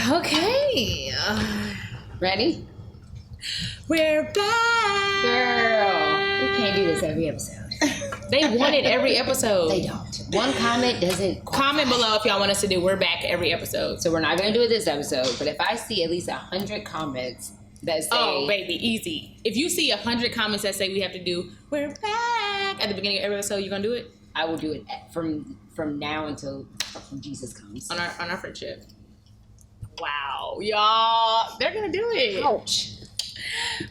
Okay. Ready? We're back. Girl, we can't do this every episode. They want it every episode. They don't. One comment doesn't... Comment below if y'all want us to do We're Back every episode. So we're not going to do it this episode, but if I see at least 100 comments that say... Oh, baby, easy. If you see 100 comments that say we have to do We're Back at the beginning of every episode, you going to do it? I will do it from now until Jesus comes. On our friendship. Wow, y'all, they're gonna do it. Ouch.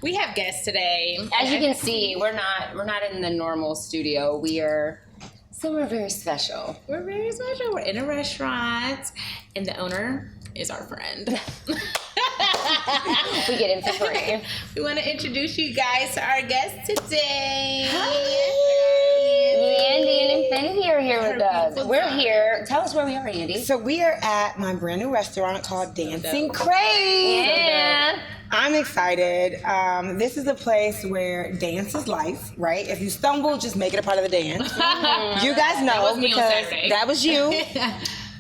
We have guests today. As you can see, we're not in the normal studio. We're very special. We're very special. We're in a restaurant, and the owner is our friend. We get in for free. We want to introduce you guys to our guest today. Yandy and Infinity are here with us. We're here. Tell us where we are, Yandy. So we are at my brand new restaurant called Dancing Craze. Yeah. I'm excited. This is a place where dance is life, right? If you stumble, just make it a part of the dance. You guys know was me on because Saturday. that was you.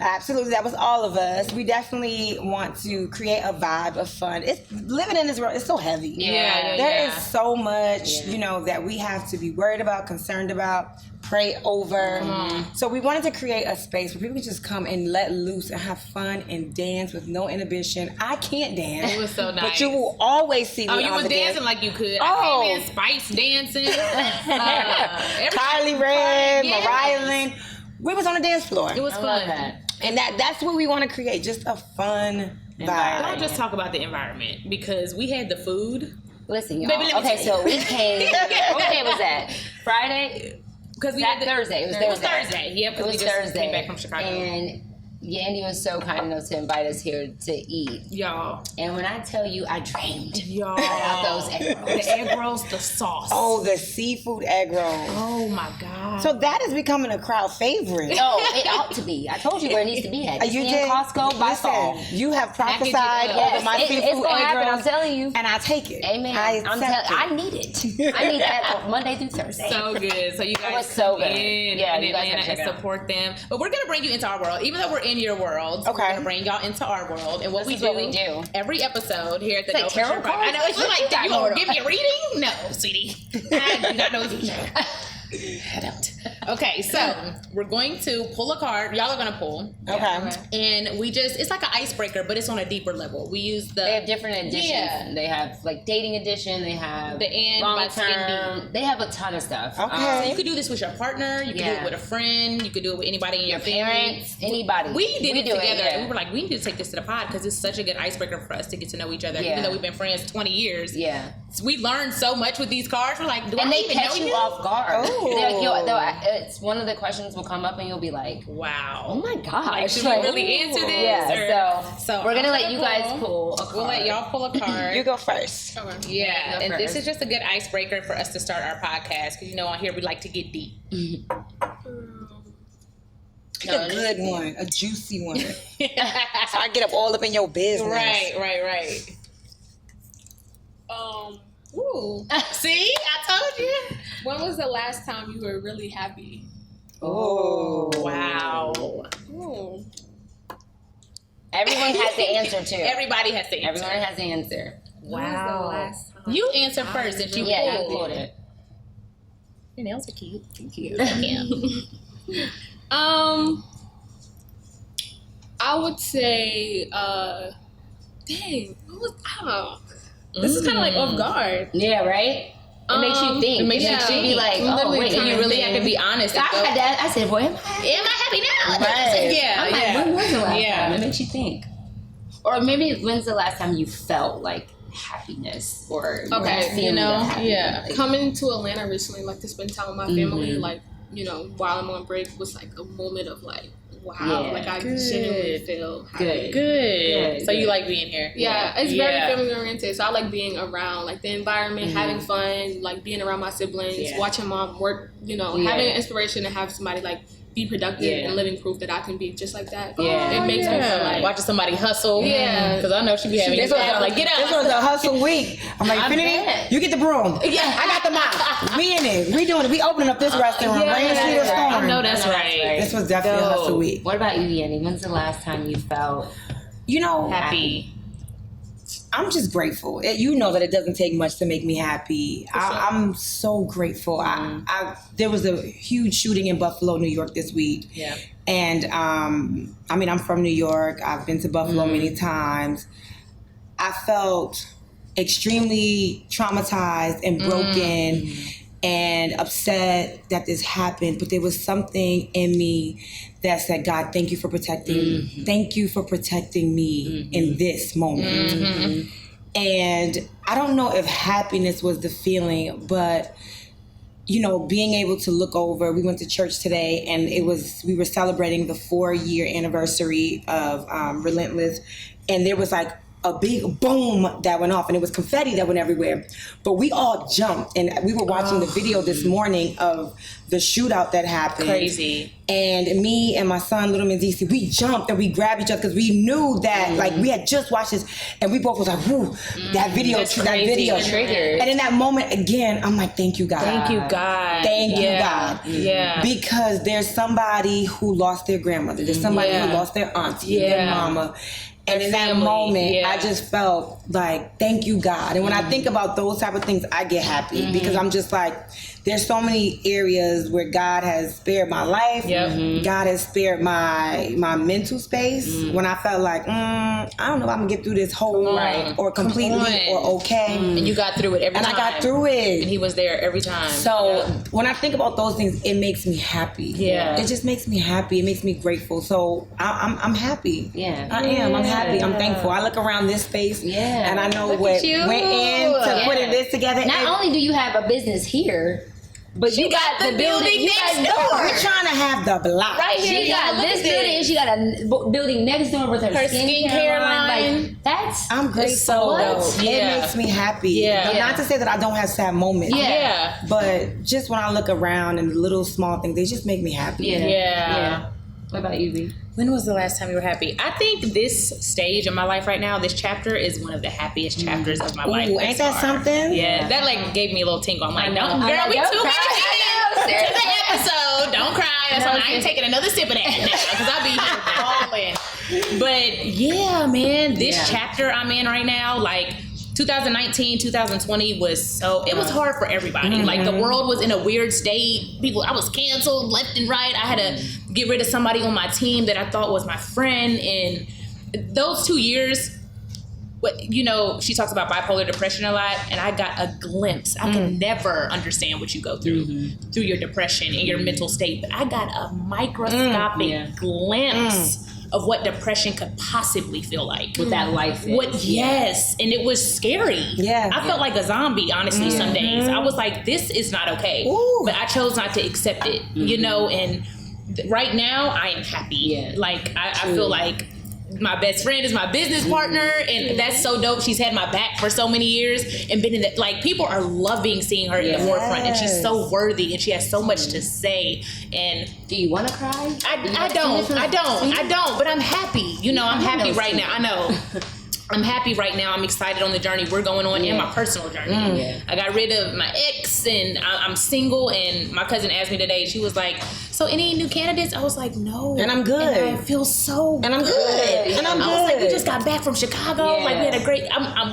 Absolutely, that was all of us. We definitely want to create a vibe of fun. It's living in this world. It's so heavy. Yeah. There is so much, that we have to be worried about, concerned about, pray over. So we wanted to create a space where people can just come and let loose and have fun and dance with no inhibition. I can't dance. It was so nice. But you will always see me Oh, you on was the dancing dance. like you could. Oh. I came in Spice dancing. Kylie Red, Yes. Mariah Lynn. We was on the dance floor. It was I fun. love that. And that's what we want to create, just a fun vibe. Don't just talk about the environment because we had the food. Listen, y'all. Baby, let me Okay, tell so we came. What day was that? Friday? Because we That had Thursday. It was It was Thursday. Thursday. Yeah, It because we was just Thursday. came back from Chicago. And Yandy was so kind enough to invite us here to eat. Y'all. And when I tell you, I dreamed Y'all. about those egg rolls. The egg rolls, the sauce. Oh, the seafood egg roll. Oh my God. So that is becoming a crowd favorite. Oh, it ought to be. I told you where it needs to be at. You It's did. in Costco by fall. Listen, you have Package it prophesied up. over Yes, my it's seafood gonna egg happen. rolls, I'm telling you. and I take it. Amen. I accept it. I need it. I need that on Monday through Thursday. So good. So you guys was so come good. in Yeah, in you guys Atlanta gotta check and it out. support them. But we're gonna bring you into our world, even though we're in your world. Okay. We're gonna bring y'all into our world, and what This we is what we do. every episode here at the It's like No For Sure tarot Podcast. I know it's cards? like What you you gonna got give me a reading? No, sweetie. I do not know the future. I don't. Okay, so we're going to pull a card. Y'all are gonna pull. Okay. And it's like an icebreaker, but it's on a deeper level. We use the They have different editions. Yeah. They have like dating edition. They have The end long by Skin term. They have a ton of stuff. Okay. So you could do this with your partner. You could do Yeah. it with a friend. You could do it with anybody in your family. Parents, anybody. We did it do together. yeah. And we were like, we need to take this to the pod because it's such a good icebreaker for us to get to know each other. Yeah. Even though we've been friends 20 years. Yeah. So we learned so much with these cards. We're like, do And I they even know catch you you? off guard. Oh. They're like, it's one of the questions will come up and you'll be like, Wow. oh my gosh. Like, should Like, we really answer this? Yeah, Or- so we're going to let you guys pull. pull a card. We'll let y'all pull a card. You go first. Yeah, Go and this first. is just a good icebreaker for us to start our podcast because on here we like to get deep. Pick a good one, a juicy one. So I get up all up in your business. Right. Ooh. See, I told you. When was the last time you were really happy? Oh, Wow. Ooh. Everyone has the answer too. Everybody has to answer. Everyone has the answer. When was the last time? You answer first since you Yeah, you pulled. pulled it. Your nails are cute. Thank you. I would say, dang, what was, I don't know. This is kind of like off guard. Yeah, right? It makes you think. it makes you should think. be like, I'm oh, literally wait. And you really have to be honest. I and go, had that. I said, boy, am I happy now? Right. Yeah, I'm like, yeah. when was the last Yeah. time? It makes you think. Or maybe when's the last time you felt like happiness or Okay, feeling the happiness? yeah. Like, Coming to Atlanta recently, like to spend time with my family, like, while I'm on break was like a moment of like, wow, Yeah. like I Good. genuinely feel happy. Good. So you good. like being here? Yeah, it's Yeah. very family oriented. So I like being around like the environment, having fun, like being around my siblings, Yeah. watching mom work, Yeah. having an inspiration to have somebody like be productive Yeah. and living proof that I can be just like that. Yeah. It makes me feel like watching somebody hustle. Yeah. Because I know she be having This you was, like, get this up. was a hustle week. I'm like, I Infinity, bet. you get the broom. Yeah. I got the mop. We in it. We doing it. We opening up this restaurant. Rain, sleet, or storm. I know that's right. This was definitely a hustle week. What about you, Yandy? When's the last time you felt You know, Happy. I'm just grateful. You know that it doesn't take much to make me happy. I'm so grateful. There was a huge shooting in Buffalo, New York this week. Yeah. And I mean, I'm from New York. I've been to Buffalo many times. I felt extremely traumatized and broken and upset that this happened. But there was something in me that said, God, thank you for protecting. Thank you for protecting me in this moment. And I don't know if happiness was the feeling, but you know, being able to look over, we went to church today and we were celebrating the 4-year anniversary of Relentless, and there was like a big boom that went off and it was confetti that went everywhere. But we all jumped, and we were watching the video this morning of the shootout that happened. Crazy. And me and my son, Little Man DC, we jumped and we grabbed each other because we knew that, like, we had just watched this, and we both was like, "Whoo, that video, That's that crazy. video." Triggered. And in that moment, again, I'm like, "Thank you, God. Thank you, God. Thank you, Yeah. God." Yeah. Because there's somebody who lost their grandmother. There's somebody Yeah. who lost their auntie, their Yeah. mama. And in that family, moment, yeah. I just felt like, thank you, God. And when I think about those type of things, I get happy because I'm just like, there's so many areas where God has spared my life. Yep. God has spared my mental space when I felt like, I don't know if I'm gonna get through this whole Right. or completely Come on. or okay. And you got through it every And time. I got through it. And he was there every time. So when I think about those things, it makes me happy. Yeah. It just makes me happy. It makes me grateful. So I'm happy. Yeah. I am. I'm happy. I'm thankful. I look around this space and I know Look what at you. went into putting this together. Not And only do you have a business here, but you got the building next next door. door. we're trying to have the block. Right here, she got this building, and she got a building next door with her skincare line. Like, that's I'm grateful. so dope. It Yeah. makes me happy. Yeah. But not to say that I don't have sad moments. Yeah. But just when I look around and the little small things, they just make me happy. Yeah. What about you, B? When was the last time you were happy? I think this stage of my life right now, this chapter is one of the happiest chapters of my life. Ooh, thus ain't that far. something? Yeah, that like gave me a little tingle. I'm like, no, know. girl, I'm we like, too don't many cry. I know, minutes to the seriously. episode. Don't cry. That's No, why I ain't taking another sip of that now because I'll be here bawling. But yeah, man, this chapter I'm in right now, like 2019, 2020 was so, it was hard for everybody. Like the world was in a weird state. I was canceled left and right. I had to get rid of somebody on my team that I thought was my friend. And those 2 years, you know, she talks about bipolar depression a lot, and I got a glimpse. I can never understand what you go through your depression and your mental state, but I got a microscopic glimpse of what depression could possibly feel like. With that life. Yes, and it was scary. Yeah. I felt like a zombie, honestly, some days. I was like, this is not okay. Ooh. But I chose not to accept it, you know, and right now I am happy. Yeah. Like, I feel like my best friend is my business partner, and that's so dope. She's had my back for so many years and been in the, like, people are loving seeing her in the forefront, and she's so worthy and she has so much to say. And Do you want to cry? I don't, but I'm happy. You know, I'm happy right now. I know. I'm happy right now. I'm excited on the journey we're going on in my personal journey. I got rid of my ex and I'm single, and my cousin asked me today, she was like, so any new candidates? I was like, no. And I'm good. And I feel so And I'm good. And I'm I was like, we good. just got back from Chicago. Like we had a great,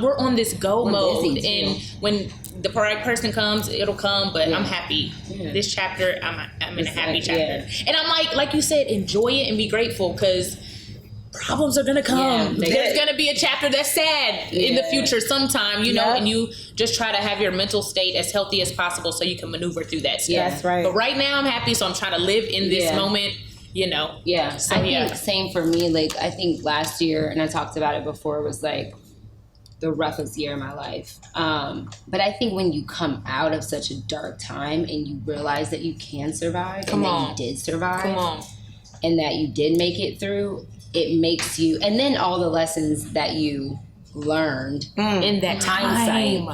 we're on this go mode. busy, And when the right person comes, it'll come, but I'm happy. This chapter, I'm in a happy chapter. And I'm like you said, enjoy it and be grateful, because problems are gonna come. There's gonna be a chapter that's sad in the future sometime, you know, and you just try to have your mental state as healthy as possible so you can maneuver through that stuff. That's right. But right now I'm happy, so I'm trying to live in this moment, you know. Yeah. So, I think same for me. Like, I think last year, and I talked about it before, was like the roughest year of my life. But I think when you come out of such a dark time and you realize that you can survive and that you did survive and that you did make it through, it makes you, and then all the lessons that you learned in that hindsight,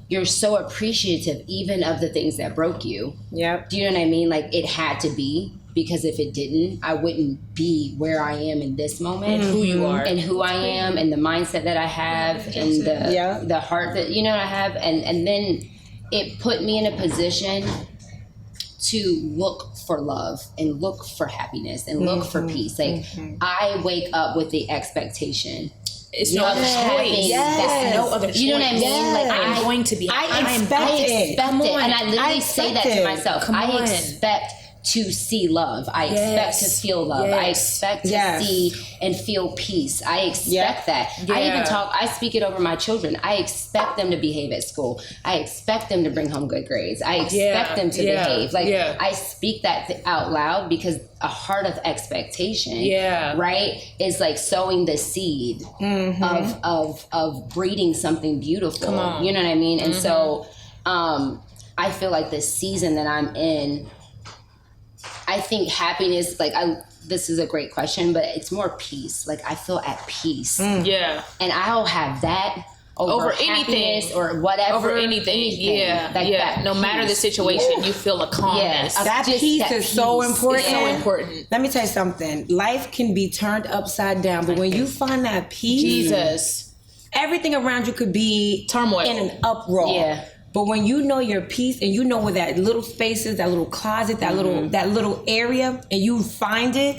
you're so appreciative even of the things that broke you. Yep. Do you know what I mean? Like, it had to be, because if it didn't, I wouldn't be where I am in this moment. Who you are. And who I am and the mindset that I have and the heart that, you know, I have. And then it put me in a position to look for love and look for happiness and look for peace. Like I wake up with the expectation. It's no other choice. Yes. No other choice. You know what I mean? Yes. Like I'm going to be happy. I expect it. And I literally say that to myself. Come on. I expect to see love. I expect to feel love. I expect to see and feel peace. I expect that. I speak it over my children. I expect them to behave at school. I expect them to bring home good grades. I expect them to behave. Like I speak that out loud because a heart of expectation, right, is like sowing the seed of breeding something beautiful. Come on. You know what I mean? And so I feel like the season that I'm in, I think happiness, like this is a great question, but it's more peace. Like I feel at peace. Yeah. And I'll have that over anything or whatever. Over anything. Yeah. Like that no matter the situation, you feel a calmness. That peace is so important. It's so important. Let me tell you something. Life can be turned upside down, but when you find that peace, Jesus. everything around you could be Turmoil. in an uproar. Yeah. But when you know your peace and you know where that little space is, that little closet, that little area, and you find it,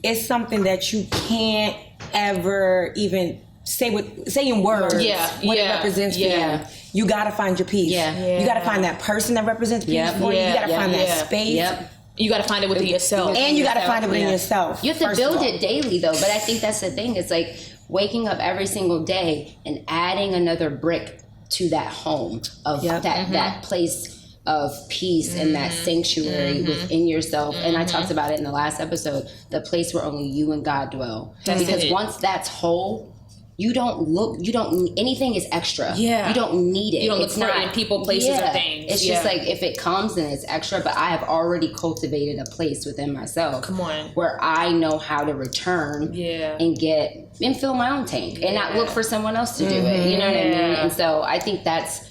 it's something that you can't ever even say in words what it represents for you. You gotta find your peace. You gotta find that person that represents peace for you. You gotta find that space. You gotta find it within yourself. And you gotta find it within yourself. You have to build it daily though, but I think that's the thing. It's like waking up every single day and adding another brick to that home of that place of peace and that sanctuary within yourself. And I talked about it in the last episode, the place where only you and God dwell. Because once that's whole, anything is extra. You don't need it. You don't look for it in people, places, or things. It's just like if it comes and it's extra, but I have already cultivated a place within myself. Come on. Where I know how to return and fill my own tank and not look for someone else to do it. You know what I mean? And so I think that's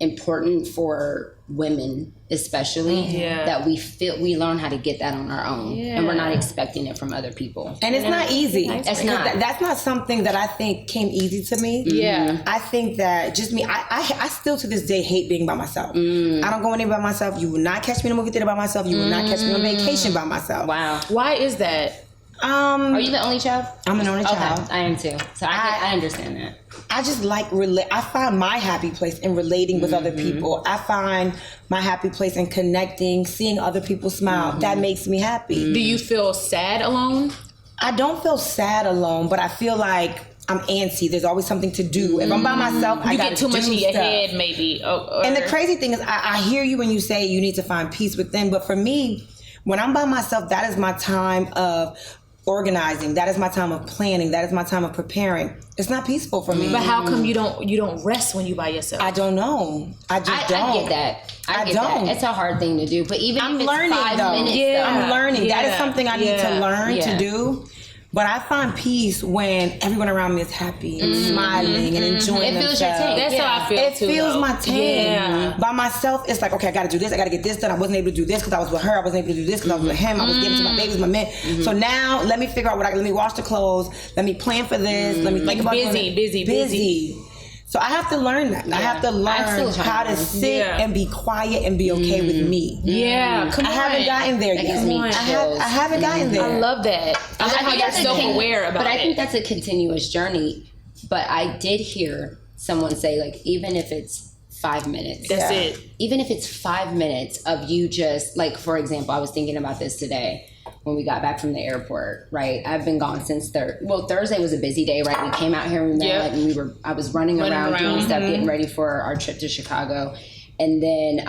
important for women especially, that we learn how to get that on our own and we're not expecting it from other people. And it's not easy. That's not. That's not something that I think came easy to me. I think that just me, I still to this day hate being by myself. I don't go anywhere by myself. You will not catch me in a movie theater by myself. You will not catch me on vacation by myself. Wow. Why is that? Are you the only child? I'm an only child. I am too. So I understand that. I just like I find my happy place in relating with other people. I find my happy place in connecting, seeing other people smile. That makes me happy. Do you feel sad alone? I don't feel sad alone, but I feel like I'm antsy. There's always something to do. If I'm by myself, I gotta get too much in your head, maybe. And the crazy thing is, I hear you when you say you need to find peace within. But for me, when I'm by myself, that is my time of organizing. That is my time of planning. That is my time of preparing. It's not peaceful for me. But how come you don't rest when you by yourself? I don't know. I just don't. I get that. I get don't. That. It's a hard thing to do. But even I'm if it's learning 5 though. minutes, I'm learning. That is something I need to learn to do. But I find peace when everyone around me is happy and smiling and enjoying it feels your themselves. tank. That's how I feel It too. feels my tank. Yeah. By myself, it's like, okay, I gotta do this, I gotta get this done. I wasn't able to do this because I was with her. I wasn't able to do this because I was with him. I was giving to my babies, my men. So now let me figure out let me wash the clothes. Let me plan for this. Let me think about busy. So I have to learn that. I have to learn how to sit and be quiet and be okay with me. Yeah, come on. I haven't gotten there yet. I haven't gotten there. I love that. I love how you're self-aware about it. But I think that's a continuous journey. But I did hear someone say, like, even if it's 5 minutes. That's it. Even if it's 5 minutes of you just, like, for example, I was thinking about this today when we got back from the airport, right? I've been gone since Thursday was a busy day, right? We came out here, we met, and I was running around doing stuff, getting ready for our trip to Chicago. And then,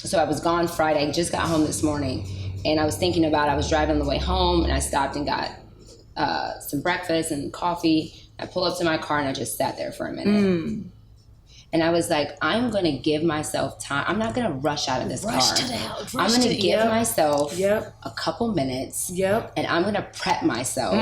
so I was gone Friday, just got home this morning. And I was thinking about, I was driving on the way home and I stopped and got some breakfast and coffee. I pulled up to my car and I just sat there for a minute. And I was like, I'm going to give myself time. I'm not going to rush out of this car. I'm going to give myself a couple minutes. And I'm going to prep myself.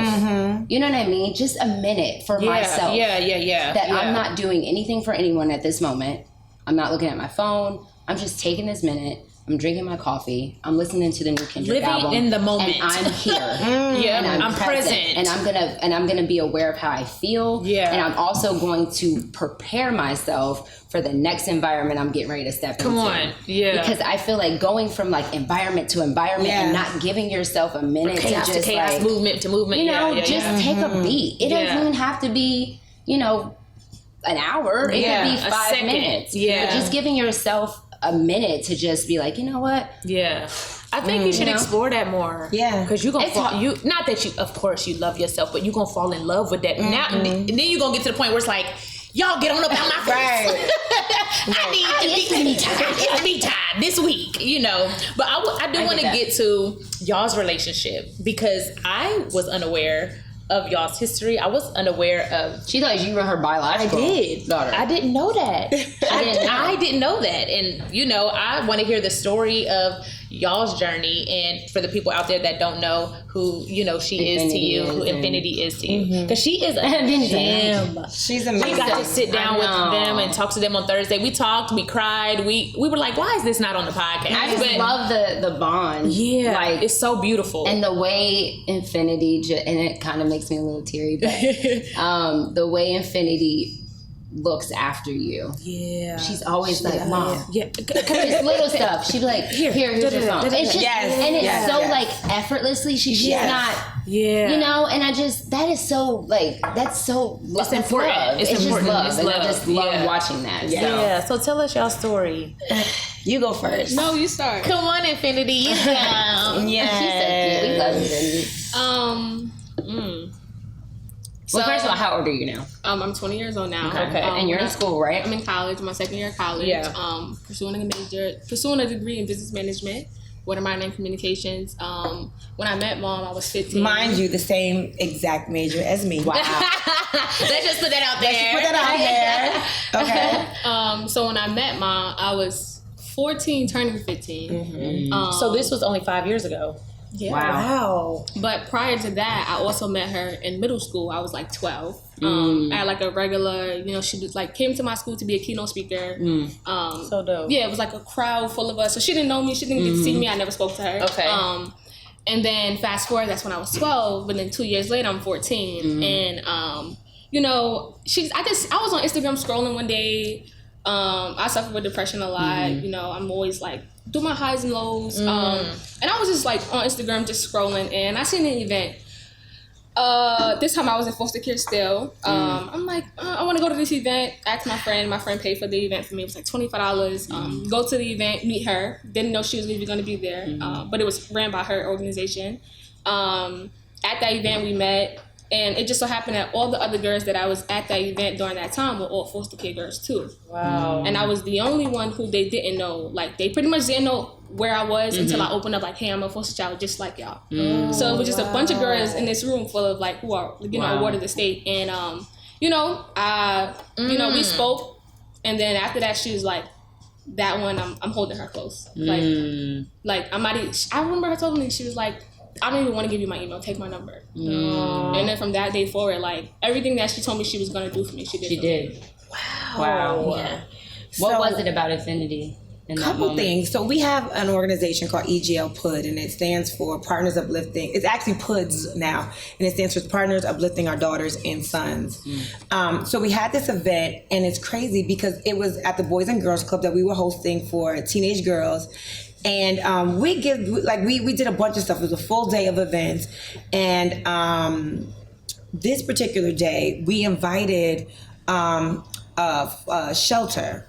You know what I mean? Just a minute for myself. That I'm not doing anything for anyone at this moment. I'm not looking at my phone. I'm just taking this minute I'm drinking my coffee. I'm listening to the new Kendrick Living album. in the moment. And I'm here. Yeah, And I'm present. And I'm gonna be aware of how I feel. Yeah. And I'm also going to prepare myself for the next environment I'm getting ready to step into. Come on. Yeah. Because I feel like going from like environment to environment and not giving yourself a minute chaos to just chaos, like, movement to movement. you know, yeah, just take a beat. It doesn't even have to be, you know, an hour. It could be 5 second. minutes. Yeah. But just giving yourself a minute to just be like, you know what? Yeah. I think you should explore that more. Yeah. Because you're going to fall, not that you, of course you love yourself, but you're going to fall in love with that. Now, and then you're going to get to the point where it's like, y'all get on up out my face. It's me time this week, you know. But I do want to get to y'all's relationship because I was unaware of y'all's history. I was unaware of. She thought you were her biological daughter. I didn't know that. I didn't know that. And, you know, I want to hear the story of y'all's journey. And for the people out there that don't know who, you know, she is to you, who Infinity is to you. Because she is a gem. She's amazing. We got to sit down with them and talk to them on Thursday. We talked, we cried. We were like, why is this not on the podcast? I just love the bond. Yeah. Like, it's so beautiful. and the way Infinity, and it kind of makes me a little teary, but the way Infinity looks after you. Yeah. She's always like, Mom. Yeah. It's little stuff. She'd be like, here's your phone. It's just, and it's so like effortlessly. She's not, you know, and I just, that is so like, that's so, it's important. Love. It's just important. love. It's and love. I just love watching that. Yeah. So tell us y'all story. You go first. No, you start. Come on, Infinity. You down. She's so cute. We love Infinity. Well, first of all, how old are you now? I'm 20 years old now. Okay. And you're in school, right? I'm in college, my second year of college. Yeah. Pursuing a degree in business management with a minor in communications. When I met Mom, I was 15. Mind you, the same exact major as me. Wow. Let's just put that out there. Put that out there. Okay. So when I met Mom, I was 14, turning 15. So this was only 5 years ago. Yeah. Wow. But prior to that, I also met her in middle school. I was like 12. At like a regular, you know, she was like came to my school to be a keynote speaker. So dope. Yeah, it was like a crowd full of us. So she didn't know me. She didn't get to see me. I never spoke to her. Okay. And then fast forward, that's when I was 12. But then 2 years later, I'm 14. And you know, I was on Instagram scrolling one day. I suffer with depression a lot. You know, I'm always like do my highs and lows. And I was just like on Instagram just scrolling, and I seen an event. This time I was in foster care still. I'm like, I want to go to this event. Asked my friend paid for the event for me. It was like $25. Go to the event, meet her. Didn't know she was even going to be there, but it was ran by her organization. At that event we met. And it just so happened that all the other girls that I was at that event during that time were all foster care girls too. Wow. And I was the only one who they didn't know. Like, they pretty much didn't know where I was until I opened up like, hey, I'm a foster child just like y'all. So it was just a bunch of girls in this room full of like, who are, you know, awarded the state. And, you know, we spoke. And then after that, she was like, that one, I'm holding her close. Like I remember her telling me, she was like, I don't even want to give you my email. Take my number. And then from that day forward, like everything that she told me she was gonna do for me, she did. She did. Wow. Yeah. What was it about Infinity? Couple things. So we have an organization called EGL PUD, and it stands for Partners Uplifting. It's actually PUDs now, and it stands for Partners Uplifting Our Daughters and Sons. So we had this event, and it's crazy because it was at the Boys and Girls Club that we were hosting for teenage girls. And we did a bunch of stuff. It was a full day of events. And this particular day, we invited a shelter.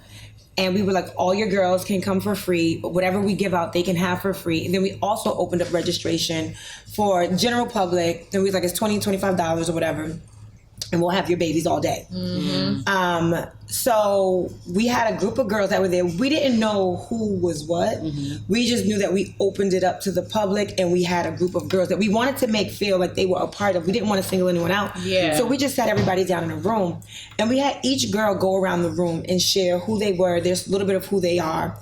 And we were like, all your girls can come for free. Whatever we give out, they can have for free. And then we also opened up registration for general public. And we was like, it's $20, $25 or whatever. And we'll have your babies all day. So we had a group of girls that were there. We didn't know who was what. We just knew that we opened it up to the public, and we had a group of girls that we wanted to make feel like they were a part of. We didn't want to single anyone out. Yeah. So we just sat everybody down in a room, and we had each girl go around the room and share who they were. There's a little bit of who they are.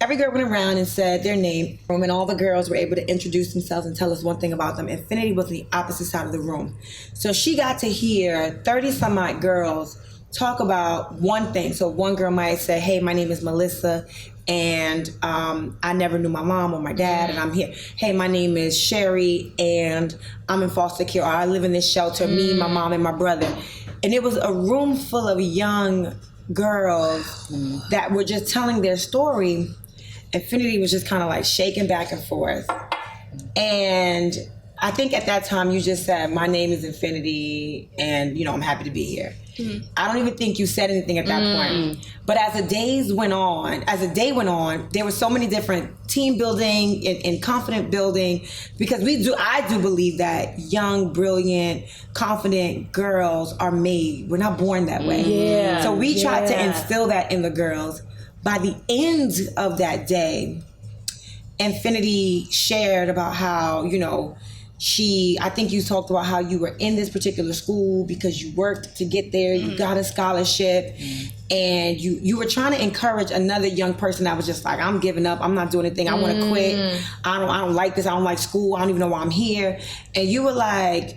Every girl went around and said their name, and all the girls were able to introduce themselves and tell us one thing about them. Infinity was on the opposite side of the room. So she got to hear 30-some-odd girls talk about one thing. So one girl might say, hey, my name is Melissa. and I never knew my mom or my dad, and I'm here. Hey, my name is Sherry, and I'm in foster care. Or I live in this shelter, me, my mom, and my brother. And it was a room full of young girls that were just telling their story. Infinity was just kind of like shaking back and forth. And I think at that time you just said, my name is Infinity, and I'm happy to be here. I don't even think you said anything at that point. But as the day went on, there were so many different team building and confident building, because I do believe that young, brilliant, confident girls are made. We're not born that way. Yeah. So we tried to instill that in the girls. By the end of that day, Infinity shared about how, I think you talked about how you were in this particular school because you worked to get there, you got a scholarship, and you were trying to encourage another young person that was just like, I'm giving up, I'm not doing anything, I want to quit, I don't like this, I don't like school, I don't even know why I'm here. And you were like,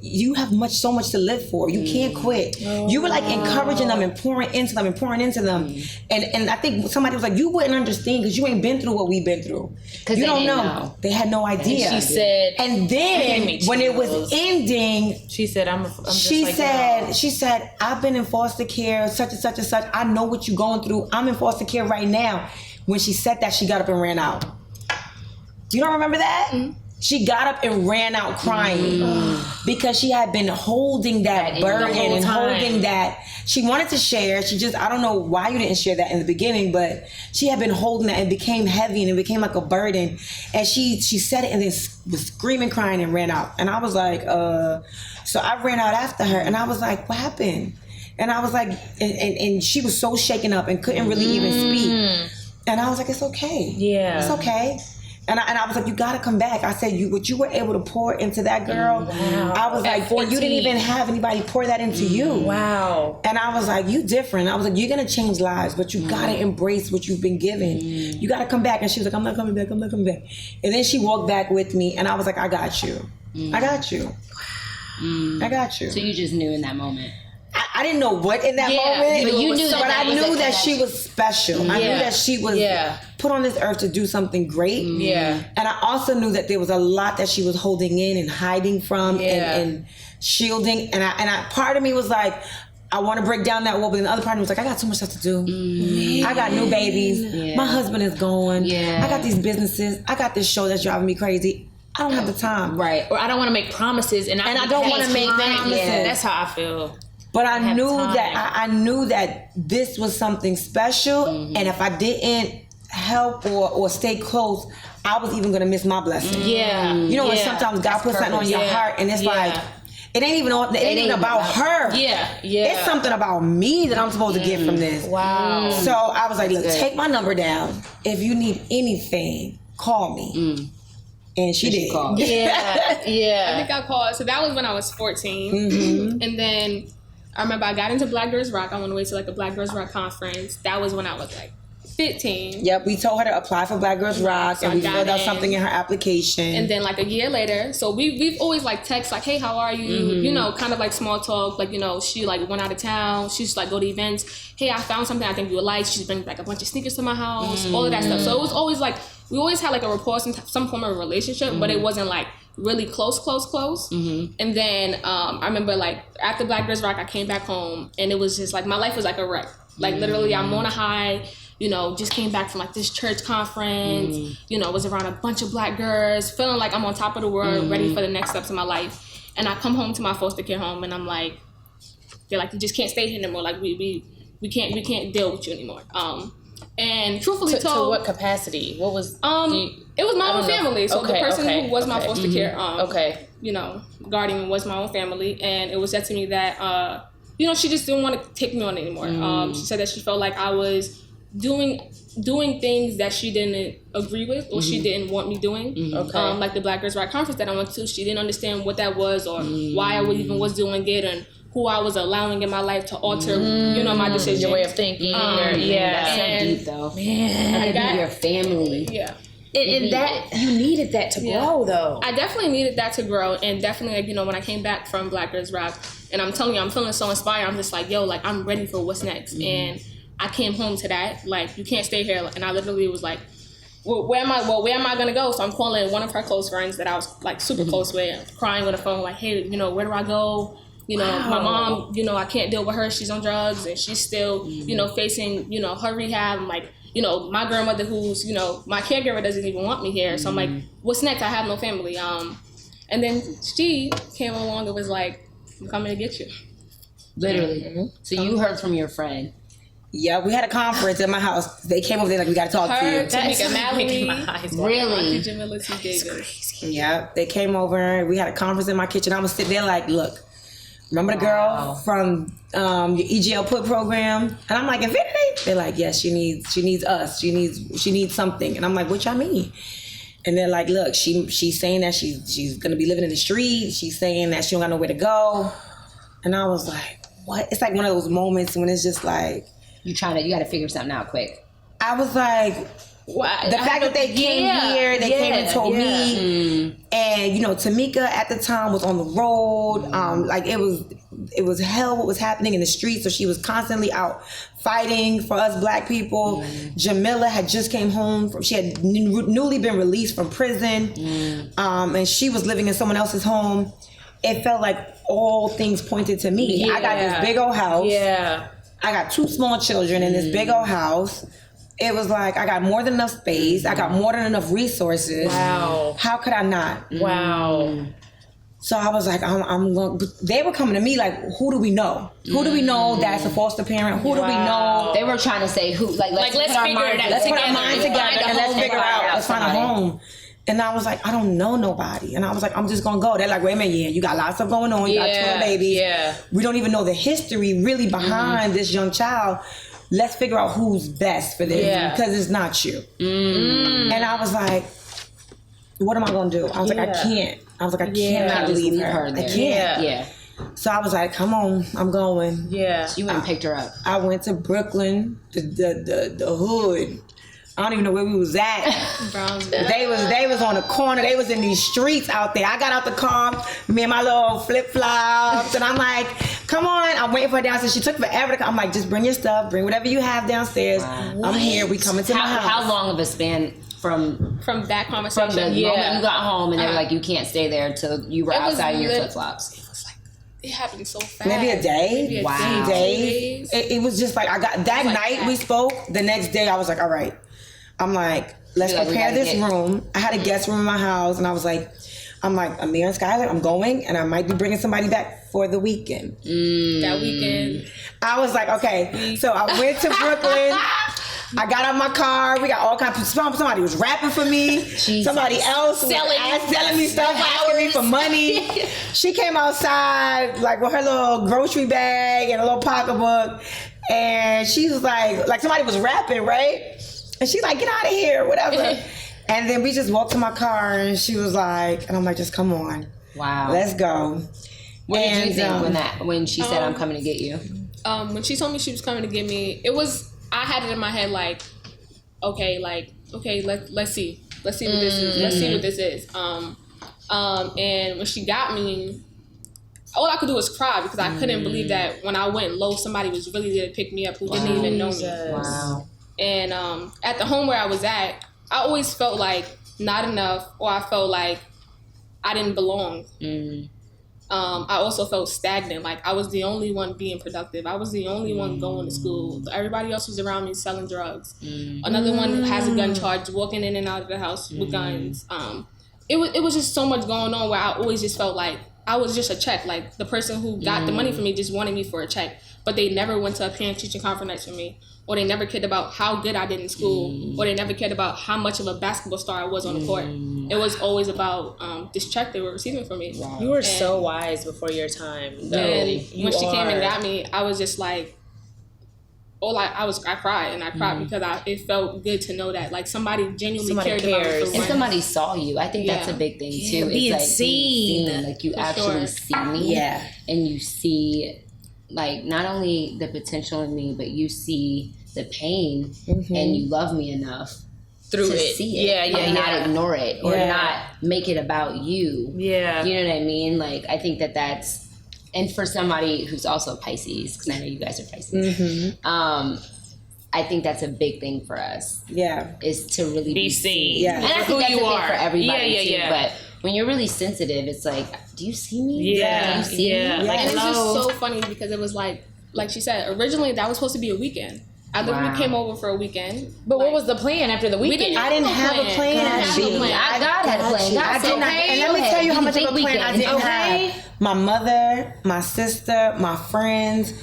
you have so much to live for. You can't quit. You were like encouraging them and pouring into them. And I think somebody was like, you wouldn't understand because you ain't been through what we've been through. You don't know. They had no idea. And she said, and then when it was ending, she said, she said, I've been in foster care, such and such and such. I know what you're going through. I'm in foster care right now. When she said that, she got up and ran out. You don't remember that? She got up and ran out crying because she had been holding that burden and holding that. She wanted to share. I don't know why you didn't share that in the beginning, but she had been holding that and became heavy and it became like a burden. And she said it and then was screaming, crying, and ran out. And I was like, so I ran out after her and I was like, what happened? And I was like, and she was so shaken up and couldn't really even speak. And I was like, it's okay. Yeah. It's okay. And I was like, you gotta come back. I said, what you were able to pour into that girl, I was like, and you didn't even have anybody pour that into you. Wow. And I was like, you different. I was like, you're gonna change lives, but you gotta embrace what you've been given. You gotta come back. And she was like, I'm not coming back. And then she walked back with me, and I was like, I got you. I got you. I got you. So you just knew in that moment. I didn't know what in that moment, but you knew but I knew that she was special. I knew that she was put on this earth to do something great. Yeah. And I also knew that there was a lot that she was holding in and hiding from and shielding. And I part of me was like, I want to break down that wall, but then the other part of me was like, I got too much stuff to do. I got new babies. My husband is gone. I got these businesses. I got this show that's driving me crazy. I don't have the time. Right. Or I don't want to make promises and I don't want to make promises. Yeah, that's how I feel. But I knew that this was something special, and if I didn't help or stay close, I was even gonna miss my blessing. Yeah. When sometimes God puts something on your heart, and it's like, it ain't even about her. Yeah. It's something about me that I'm supposed to get from this. Wow. So I was like, look, take my number down. If you need anything, call me. And she did. Call. Yeah. I think I called. So that was when I was 14, and then I remember I got into Black Girls Rock. I went away to like a Black Girls Rock conference. That was when I was like 15. Yep, we told her to apply for Black Girls Rock, so and we filled out something in her application. And then like a year later, so we've always like text like, hey, how are you? Kind of like small talk. Like, she like went out of town. She just like go to events. Hey, I found something I think you would like. She brings back a bunch of sneakers to my house. All of that stuff. So it was always like, we always had like a rapport, some form of relationship, but it wasn't like really close. And then I remember like after Black Girls Rock, I came back home and it was just like my life was like a wreck. Like literally I'm on a high, just came back from like this church conference, was around a bunch of Black girls, feeling like I'm on top of the world, ready for the next steps in my life. And I come home to my foster care home and I'm like, they're like, you just can't stay here anymore. Like we can't deal with you anymore. And truthfully told, to what capacity? What was? It was my own family. So the person who was my foster care, guardian was my own family, and it was said to me that, she just didn't want to take me on anymore. She said that she felt like I was doing things that she didn't agree with or she didn't want me doing. Like the Black Girls Rock conference that I went to, she didn't understand what that was or why I even was doing it and who I was allowing in my life to alter, my decision. Your way of thinking. That's so deep, though. Man, I got your family. Yeah. And that, you needed that to grow, though. I definitely needed that to grow. And definitely, when I came back from Black Girls Rock, and I'm telling you, I'm feeling so inspired. I'm just like, yo, like, I'm ready for what's next. And I came home to that. Like, you can't stay here. And I literally was like, well, where am I gonna go? So I'm calling one of her close friends that I was like super close with, crying on the phone, like, hey, you know, where do I go? You know, my mom, you know, I can't deal with her. She's on drugs and she's still, you know, facing, you know, her rehab. I'm like, you know, my grandmother who's, you know, my caregiver doesn't even want me here. So I'm like, what's next? I have no family. And then she came along and was like, I'm coming to get you. Literally. So you heard from your friend. Yeah, we had a conference at my house. They came over there like, we got to talk to Her, you. Tamika Mallory, Really? Jamila T. Davis. Yeah, they came over. We had a conference in my kitchen. I was sitting there like, look, remember the girl from your EGL Put program? And I'm like, Infinity? They're like, yes, she needs us. She needs something. And I'm like, what y'all mean? And they're like, look, she's saying that she's gonna be living in the street. She's saying that she don't got nowhere to go. And I was like, what? It's like one of those moments when it's just like, You got to figure something out quick. I was like, Wow. the fact that they came here, they came and told me, and you know, Tamika at the time was on the road. Like it was hell what was happening in the streets. So she was constantly out fighting for us Black people. Jamila had just came home she had newly been released from prison, and she was living in someone else's home. It felt like all things pointed to me. I got this big old house. Yeah. I got 2 small children in this big old house. It was like, I got more than enough space. I got more than enough resources. Wow. How could I not? Wow. So I was like, I'm going. They were coming to me like, who do we know? Who do we know that's a foster parent? Who do we know? They were trying to say who, let's let's put our figure it mind, out. Let's put our together. minds together and let's figure out. Let's find a somebody. home. And I was like, I don't know nobody. And I was like, I'm just gonna go. They're like, wait a minute, you got lots of going on. You got 12 babies. Yeah. We don't even know the history really behind this young child. Let's figure out who's best for this because it's not you. And I was like, what am I gonna do? I was like, I can't. I was like, I cannot leave her. I can't. Yeah. So I was like, come on, I'm going. Yeah. You went and picked her up. I went to Brooklyn, the hood. I don't even know where we was at. Brownsville. They was on the corner. They was in these streets out there. I got out the car, me and my little flip flops, and I'm like, "Come on!" I'm waiting for her downstairs. She took forever to come. I'm like, "Just bring your stuff. Bring whatever you have downstairs. I'm here. We coming to my house." How long of a span from that conversation? the moment you got home and they were like, "You can't stay there until you were It was outside in your lit- flip flops"? It happened so fast. Maybe a day. Maybe a Wow. day, 2 Days. days. It was just like I got that Like night that. we spoke. The next day I was like, "All right." I'm like, let's You're like, we prepare gotta this get- room. I had a guest room in my house, and I was like, Amir and Skylar, I'm going, and I might be bringing somebody back for the weekend. That weekend. I was like, okay. So I went to Brooklyn. I got out my car. We got all kinds of somebody was rapping for me. Somebody else was selling me stuff, asking me for money. She came outside like with her little grocery bag and a little pocketbook, and she was like somebody was rapping, right? And she's like, get out of here, whatever. And then we just walked to my car, and she was like, and I'm like, just come on. Wow. Let's go. What did you think when she said, "I'm coming to get you"? When she told me she was coming to get me, I had it in my head like, okay, let's see what this is. Let's see what this is. And when she got me, all I could do was cry because I couldn't believe that when I went low, somebody was really there to pick me up who didn't even know me. Wow. And at the home where I was at, I always felt like not enough, or I felt like I didn't belong. I also felt stagnant, like I was the only one being productive. I was the only one going to school. Everybody else was around me selling drugs. Another one has a gun charge, walking in and out of the house with guns. It was just so much going on where I always just felt like I was just a check. Like the person who got the money for me just wanted me for a check, but they never went to a parent-teacher conference for me, or they never cared about how good I did in school, or they never cared about how much of a basketball star I was on the court. It was always about this check they were receiving from me. You were so wise before your time. And when she came and got me, I was just like, I cried because it felt good to know that like somebody genuinely cared about me. And somebody saw you. I think that's a big thing too. Being it's like seen. like you actually see me. Yeah. And you see like not only the potential in me, but you see the pain and you love me enough Through to it. see it. And not ignore it or not make it about you. Yeah. You know what I mean? Like I think that's, and for somebody who's also Pisces, because I know you guys are Pisces, I think that's a big thing for us. Yeah. Is to really Be seen. Yeah. And I Who think that's you a thing are. for everybody Yeah, too. yeah. But when you're really sensitive, it's like, do you see me? Yeah, Do you see yeah. me? Like, And it's hello. just so funny because it was like she said, originally that was supposed to be a weekend. I literally Wow. came over for a weekend. But what was the plan after the weekend? didn't I didn't have a plan. God, God had a plan. God I said, did not, okay, and let me go tell you ahead. how much of think a plan I weekend. didn't Okay. have. My mother, my sister, my friends.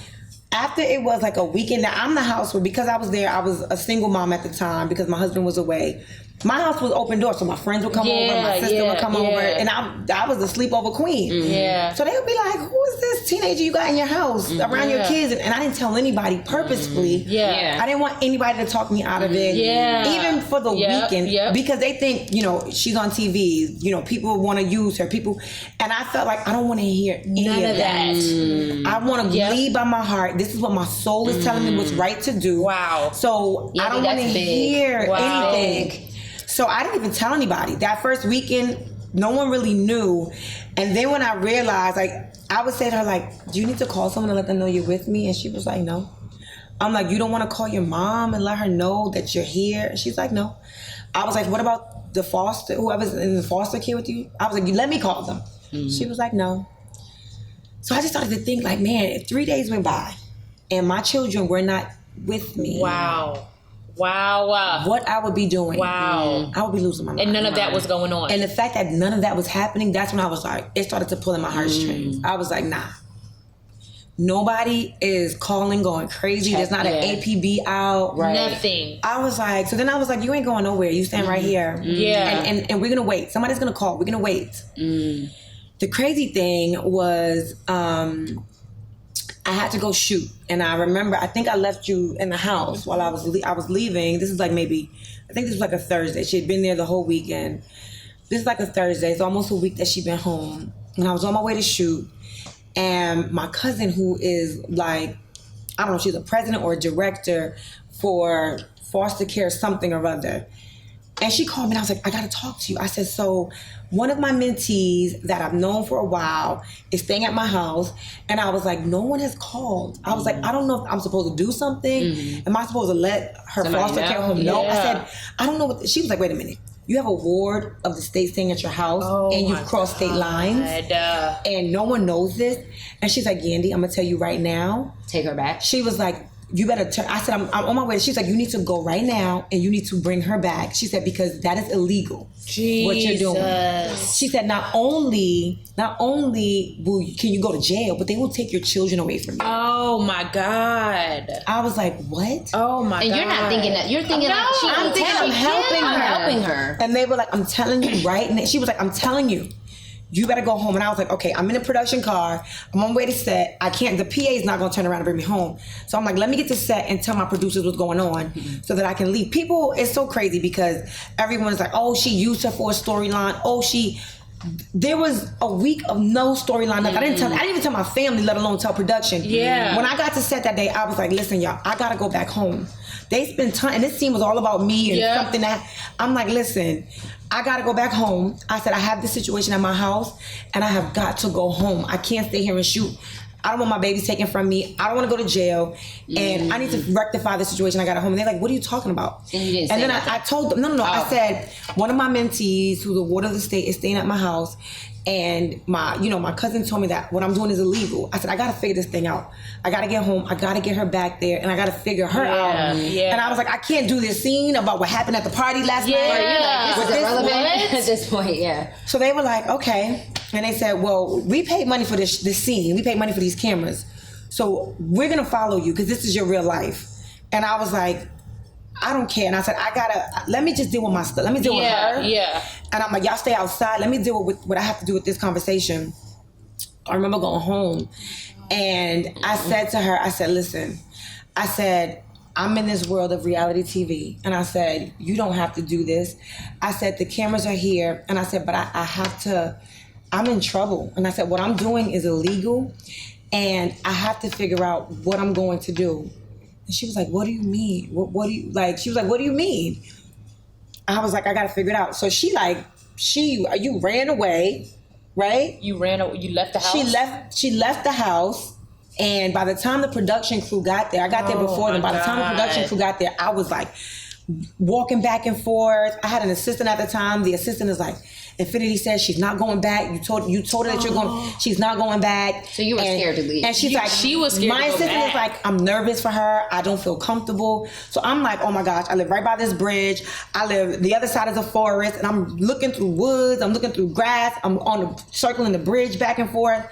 After it was like a weekend, now I'm the house where, because I was there, I was a single mom at the time because my husband was away. My house was open door, so my friends would come over, my sister would come over, and I was the sleepover queen. Yeah. So they would be like, "Who is this teenager you got in your house around your kids?" And I didn't tell anybody purposefully. Yeah. I didn't want anybody to talk me out of it. Yeah. Even for the weekend, because they think, she's on TV. People want to use her. And I felt like I don't want to hear any None of that. I want to lead by my heart. This is what my soul is telling me what's right to do. Wow. So I don't want to that's big. hear Wow. anything. So I didn't even tell anybody. That first weekend, no one really knew. And then when I realized, I would say to her, do you need to call someone and let them know you're with me? And she was like, no. I'm like, you don't want to call your mom and let her know that you're here? And she's like, no. I was like, what about whoever's in the foster care with you? I was like, let me call them. She was like, no. So I just started to think, man, 3 days went by and my children were not with me. Wow. Wow. What I would be doing. Wow. I would be losing my mind. And none of that was going on. And the fact that none of that was happening, that's when I was like, it started to pull in my heartstrings. I was like, nah. Nobody is calling, going crazy. There's not an APB out. Right. Nothing. I was like, you ain't going nowhere. You stand right here. Yeah. And we're going to wait. Somebody's going to call. We're going to wait. The crazy thing was, I had to go shoot, and I remember I think I left you in the house while I was leaving. This is I think this was a Thursday. She had been there the whole weekend. This is a Thursday. It's almost a week that she'd been home, and I was on my way to shoot. And my cousin, who is I don't know, she's a president or a director for foster care something or other. And she called me and I was like, I gotta talk to you. I said, so one of my mentees that I've known for a while is staying at my house. And I was like, no one has called. I was like, I don't know if I'm supposed to do something. Am I supposed to let her foster care home know? I said, I don't know what. She was like, wait a minute. You have a ward of the state staying at your house and you've crossed state lines and no one knows this. And she's like, Yandy, I'm gonna tell you right now. Take her back. She was like, you better turn. I said, I'm on my way. She's like, you need to go right now and you need to bring her back. She said, because that is illegal. What you're doing. She said, not only can you go to jail, but they will take your children away from you. Oh my God. I was like, what? Oh my God. And you're not thinking that. You're thinking No, I'm thinking I'm helping her. And they were like, I'm telling you right now. She was like, I'm telling you. You better go home. And I was like, okay, I'm in a production car. I'm on my way to set. I can't, the PA is not going to turn around and bring me home. So I'm like, let me get to set and tell my producers what's going on so that I can leave. People, it's so crazy because everyone's like, oh, she used her for a storyline. There was a week of no storyline. I didn't even tell my family, let alone tell production. Yeah. When I got to set that day, I was like, listen, y'all, I got to go back home. They spent time, and this scene was all about me and something that, I'm like, listen, I gotta go back home. I said, I have this situation at my house and I have got to go home. I can't stay here and shoot. I don't want my babies taken from me. I don't want to go to jail. And I need to rectify the situation I got at home. And they're like, what are you talking about? And you didn't and say then I told them, no. I said, one of my mentees who's a ward of the state is staying at my house. And my cousin told me that what I'm doing is illegal. I said, I gotta figure this thing out. I gotta get home. I gotta get her back there, and I gotta figure her out. Yeah. And I was like, I can't do this scene about what happened at the party last night. This is irrelevant at this point. Yeah. So they were like, okay, and they said, well, we paid money for this scene. We paid money for these cameras, so we're gonna follow you because this is your real life. And I was like, I don't care. And I said, let me just deal with my stuff. Let me deal with her. Yeah. And I'm like, y'all stay outside. Let me deal with what I have to do with this conversation. I remember going home and I said to her, I said, listen, I said, I'm in this world of reality TV. And I said, you don't have to do this. I said, the cameras are here. And I said, but I have to, I'm in trouble. And I said, what I'm doing is illegal. And I have to figure out what I'm going to do. And she was like, what do you mean? What do you, like, she was like, what do you mean? I was like, I got to figure it out. So you ran away, right? You left the house? She left the house And by the time the production crew got there, I got there before them. By the time the production crew got there, I was like walking back and forth. I had an assistant at the time. The assistant is like, Infinity says she's not going back. You told her that you're going. She's not going back. So you were scared to leave. And she's like, she was scared. My assistant is like, I'm nervous for her. I don't feel comfortable. So I'm like, oh my gosh, I live right by this bridge. I live the other side of the forest, and I'm looking through woods. I'm looking through grass. I'm circling the bridge back and forth.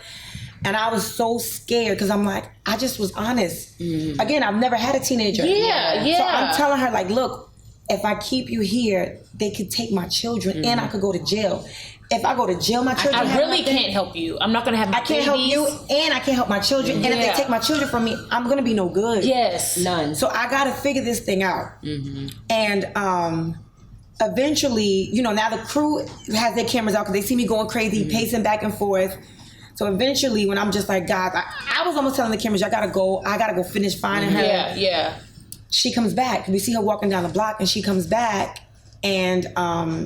And I was so scared because I'm like, I just was honest. Again, I've never had a teenager. Yeah. So I'm telling her, like, look, if I keep you here, they could take my children and I could go to jail. If I go to jail, my children I really can't help you. I'm not going to have I can't help you and I can't help my children. And if they take my children from me, I'm going to be no good. Yes. None. So I got to figure this thing out. And eventually, you know, now the crew has their cameras out because they see me going crazy, pacing back and forth. So eventually, when I'm just like, guys, I was almost telling the cameras, I got to go finish finding her. Yeah. She comes back. We see her walking down the block and she comes back. And,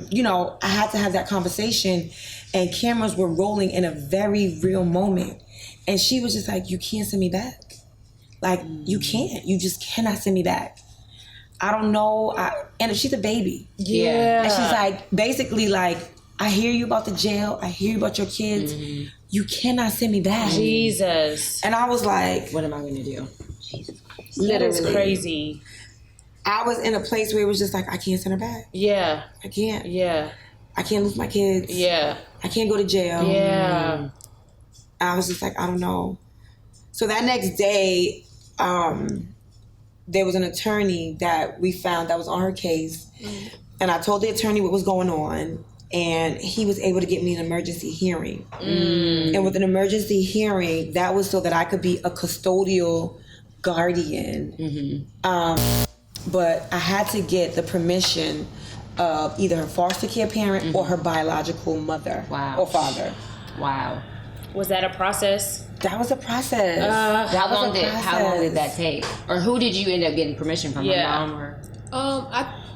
you know, I had to have that conversation and cameras were rolling in a very real moment. And she was just like, you can't send me back. Like, you can't. You just cannot send me back. I don't know. And she's a baby. Yeah. And she's like, basically like, I hear you about the jail. I hear you about your kids. You cannot send me back. Jesus. And I was like, what am I going to do? Literally. That is crazy. I was in a place where it was just like, I can't send her back. Yeah. I can't. Yeah. I can't lose my kids. Yeah. I can't go to jail. Yeah. I was just like, I don't know. So that next day, there was an attorney that we found that was on her case. And I told the attorney what was going on. And he was able to get me an emergency hearing. And with an emergency hearing, that was so that I could be a custodial guardian. But I had to get the permission of either her foster care parent or her biological mother or father. Wow. Was that a process? That was a process. How long did that take? Or who did you end up getting permission from? Your mom or?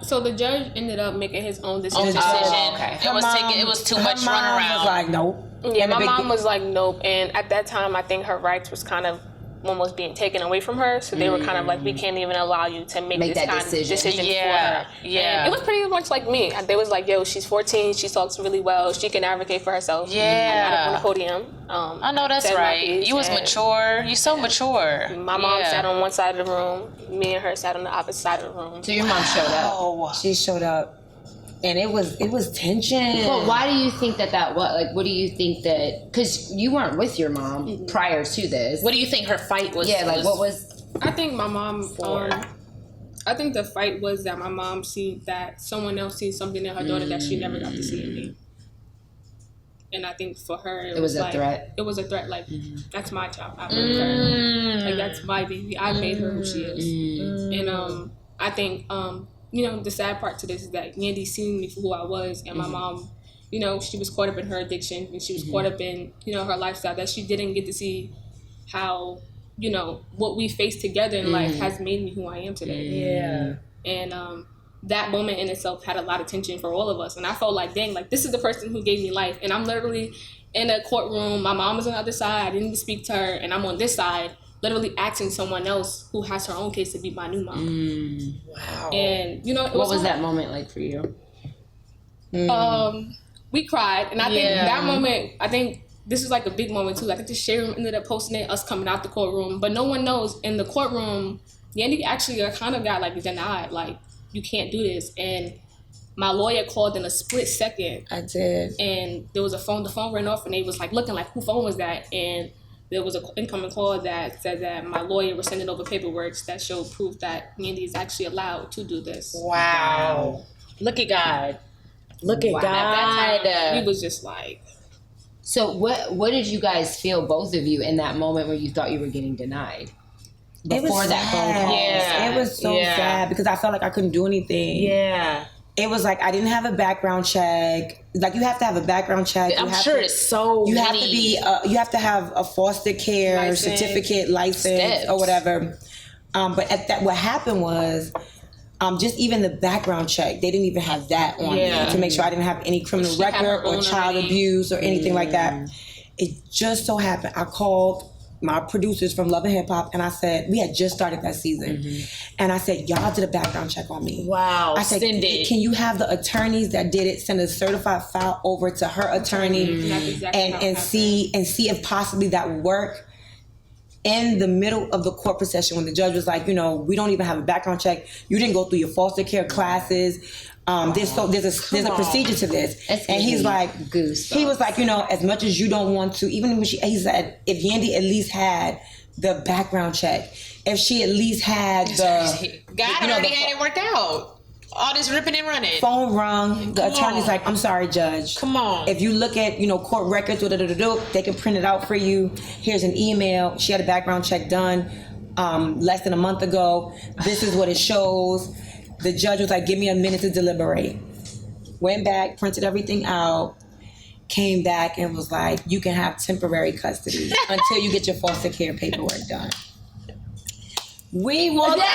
So the judge ended up making his own decision. Okay. It was too much Her mom runaround. was like, nope. Yeah, my mom was like, nope. And at that time, I think her rights was kind of almost being taken away from her. So they were kind of like, we can't even allow you to make this that kind decision. of decision Yeah. for her. Yeah. And it was pretty much like me. They was like, yo, she's 14. She talks really well. She can advocate for herself. Yeah. I'm not on the podium. I know that's said my right. piece, You was and mature. You so mature. My mom sat on one side of the room. Me and her sat on the opposite side of the room. So your mom showed up. Oh. She showed up. And it was tension. But why do you think that was? Like, what do you think that... Because you weren't with your mom prior to this. What do you think her fight was? Yeah, like, what was... I think my mom... I think the fight was that my mom seen that someone else seen something in her daughter that she never got to see in me. And I think for her, it was a like, threat. It was a threat. Like, that's my child. I birthed her. Like, that's my baby. I made her who she is. And I think, you know, the sad part to this is that Yandy seen me for who I was. And my mom, you know, she was caught up in her addiction. And she was caught up in, you know, her lifestyle. That she didn't get to see how, you know, what we faced together in life has made me who I am today. Yeah. And that moment in itself had a lot of tension for all of us. And I felt like, dang, like, this is the person who gave me life. And I'm literally in a courtroom. My mom is on the other side. I didn't even speak to her. And I'm on this side, literally asking someone else who has her own case to be my new mom. Wow. And, you know, What was that moment like for you? We cried. And I think that moment, I think this is like a big moment too. Like, the shade room ended up posting it, us coming out the courtroom. But no one knows, in the courtroom, Yandy actually kind of got like denied. Like, you can't do this. And my lawyer called in a split second. I did. And there was a phone. The phone ran off, and they was like looking like, who phone was that? And there was an incoming call that said that my lawyer was sending over paperwork that showed proof that Yandy is actually allowed to do this. Wow. Look at God. Look at At that God. time, we was just like. So what did you guys feel, both of you, in that moment where you thought you were getting denied? Before that phone call. Yeah. It was so sad because I felt like I couldn't do anything. Yeah. It was like I didn't have a background check. Like, you have to have a background check. I'm sure it's so You have many to be. You have to have a foster care License. certificate, license, Steps. or whatever. But at that, what happened was, just even the background check, they didn't even have that on me to make sure I didn't have any criminal She had her record or own child already. abuse or anything like that. It just so happened I called my producers from Love and Hip Hop, and I said, we had just started that season. And I said, y'all did a background check on me. Wow. I said, send it. can you have the attorneys that did it send a certified file over to her attorney That's exactly how it and see if possibly that would work? In the middle of the court procession, when the judge was like, we don't even have a background check. You didn't go through your foster care classes. There's a procedure to this. And he's like, goosebumps. He was like, as much as you don't want to, even when he said, if Yandy at least had the background check, if she at least had the God already had it worked out. All this ripping and running. Phone rung. The attorney's like, I'm sorry, judge. Come on. If you look at, court records, they can print it out for you. Here's an email. She had a background check done less than a month ago. This is what it shows. The judge was like, give me a minute to deliberate. Went back, printed everything out, came back and was like, you can have temporary custody until you get your foster care paperwork done. We walked out.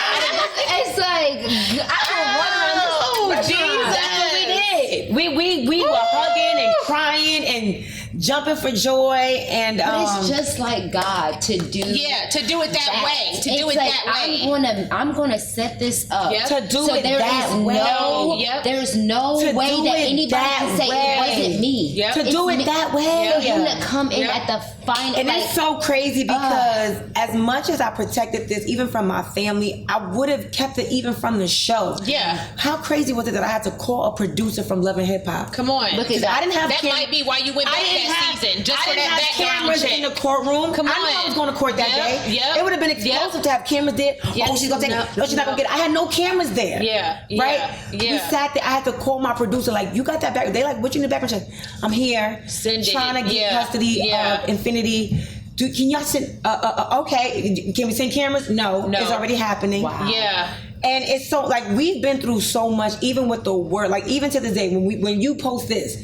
It's like, I don't want to. Jesus. That's what we did. We were hugging and crying and jumping for joy, and But it's just like God to do. Yeah, to do it that way. To do it like, that way. I'm gonna set this up. Yep. to do So it there that is way. no, Yep. there's no To way do that it anybody that can say way. it wasn't me. Yep. To It's do it me. that way. For him to come in at the final, And it's so crazy because as much as I protected this, even from my family, I would have kept it even from the show. Yeah. How crazy was it that I had to call a producer from Love and Hip Hop? Come on. Look at that. I didn't have That might be why you went back that season. Just I for didn't that have background cameras check. in the courtroom. Come I knew I on. was going to court that Yep, day. yep, It would have been explosive to have cameras there. Yep. Oh, she's going to take it. No, she's not going to No. get it. I had no cameras there. Yeah, Right? yeah, We yeah. sat there. I had to call my producer, like, you got that back. They like, what you need a background check? I'm here. Send it. Trying to get Yeah, custody yeah. of Infinity. Can y'all send, okay. Can we send cameras? No. No. It's already happening. Wow. Yeah. And it's so, like, we've been through so much, even with the word, like, even to this day, when you post this,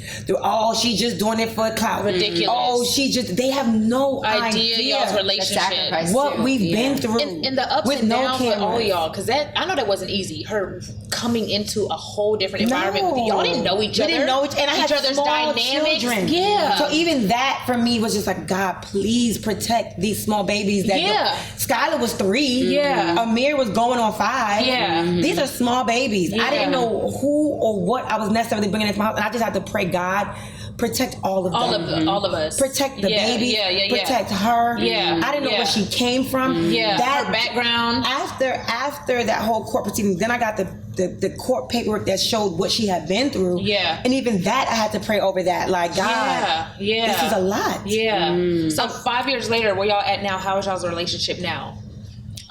she's just doing it for clout. Ridiculous. Oh, they have no Idea y'all's The relationship. sacrifice what too. we've Yeah. been through. And the ups with and no downs with all cameras. y'all, because I know that wasn't easy. Her coming into a whole different environment. No. Y'all didn't know each We other. didn't know and I had other's small dynamics. children. Yeah. So even that for me was just like, God, please protect these small babies. That Yeah. Skylar was 3. Yeah. Amir was going on 5. Yeah. These are small babies. Yeah. I didn't know who or what I was necessarily bringing into my house, and I just had to pray, God, protect all of them. all of us. Protect the baby. Yeah. Protect her. Yeah. I didn't know Yeah. where she came from. Yeah. That Her background. After that whole court proceeding, then I got the court paperwork that showed what she had been through. Yeah. And even that I had to pray over that. Like, God, Yeah. this is a lot. Yeah. So 5 years later, where y'all at now? How is y'all's relationship now?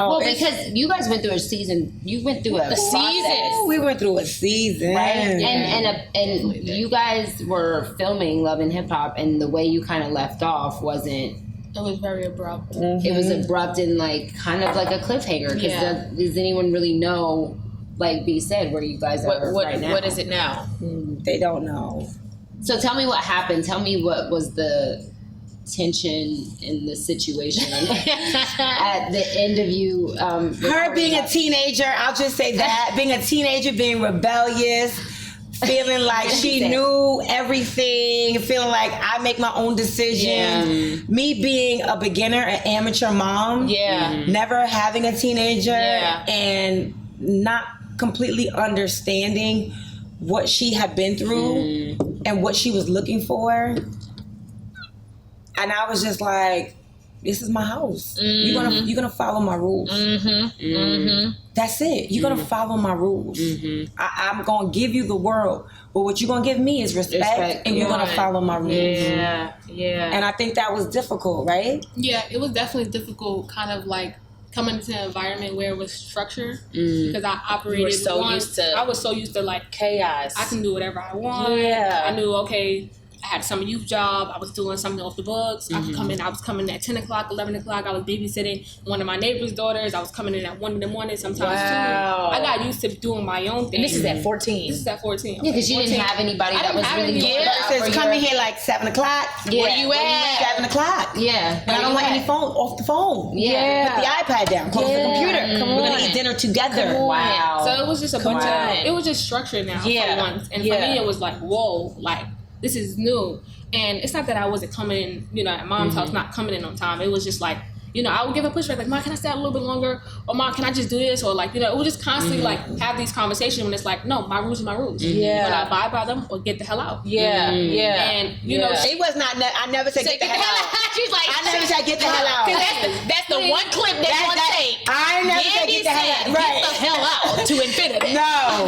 Oh, Well, it's- because you guys went through a season. You went through a season. we went through a season. right? And you guys were filming Love and Hip Hop, and the way you kind of left off wasn't. It was very abrupt. It was abrupt and like kind of like a cliffhanger. Because Yeah. does anyone really know, like B said, where you guys are right now? What is it now? They don't know. So tell me what happened. Tell me what was the tension in the situation at the end of you. Her being a teenager, I'll just say that. Being a teenager, being rebellious, feeling like she knew everything, feeling like I make my own decisions. Me being a beginner, an amateur mom. Yeah. Never having a teenager. Yeah. And not completely understanding what she had been through and what she was looking for. And I was just like, this is my house. You're gonna follow my rules. That's it. You're gonna follow my rules. I'm gonna give you the world, but what you're gonna give me is respect. And you're gonna follow my rules. Yeah. And I think that was difficult, right? Yeah, it was definitely difficult, kind of like coming into an environment where it was structured because I operated. You were so used to I was so used to like chaos. I can do whatever I want. Yeah. I knew, okay, I had a summer youth job. I was doing something off the books. I could come in. I was coming at 10 o'clock, 11 o'clock. I was babysitting one of my neighbor's daughters. I was coming in at 1 in the morning sometimes Wow. too. I got used to doing my own thing. And this is at 14. This is at 14. Yeah, because you didn't have anybody I that didn't was have really any- looking Yeah. out for Versus your- coming here like 7 o'clock. Yeah. Where you at? 7 o'clock. Yeah. But I don't want any phone off the phone. Yeah. Put the iPad down. Close the computer. Come We're on. gonna eat dinner together. Wow. So it was just a Come bunch on. of, it was just structured now Yeah. for once. And Yeah. for me, it was like, whoa, like, this is new. And it's not that I wasn't coming in, at mom's house, not coming in on time. It was just like, I would give her pushback, like, Mom, can I stay out a little bit longer? Or Mom, can I just do this? Or like, it would just constantly like have these conversations when it's like, no, my rules are my rules. Yeah. When I abide by them, or get the hell out. Yeah, yeah. And it was not. I never said get the hell out. She's like, I never said get the hell out. that's the one clip they want to take. I never said Yandy get the hell out. said, Right. get the hell out to infinity. No.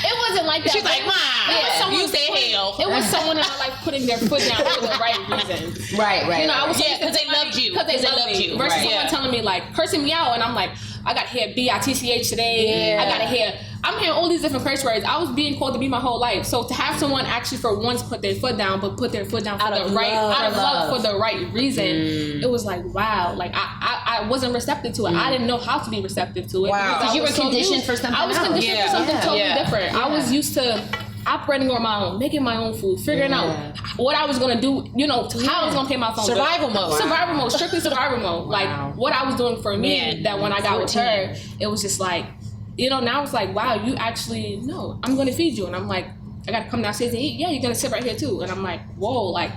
It wasn't like that. She's like, Mom, you said hell. It was someone in my life putting their foot down for the right reasons. Right. I was because they loved you. Because they loved you. Versus someone telling me like, cursing me out, and I'm like, I got to hear BITCH today. Yeah. I got to hear. I'm hearing all these different curse words. I was being called to be my whole life. So to have someone actually for once put their foot down, but put their foot down out of love for the right reason, it was like, wow. Like I wasn't receptive to it. I didn't know how to be receptive to it. Wow. Because you were conditioned for something I was else. conditioned for something totally different. Yeah. I was used to operating on my own, making my own food, figuring out what I was gonna do, how I was gonna pay my phone bill. Survival mode. Survival mode, strictly survival mode. Like what I was doing for me, that when I got with her, it was just like, now it's like, wow, you actually, no, I'm gonna feed you. And I'm like, I gotta come downstairs and eat. Yeah, you're gonna sit right here too. And I'm like, whoa, like,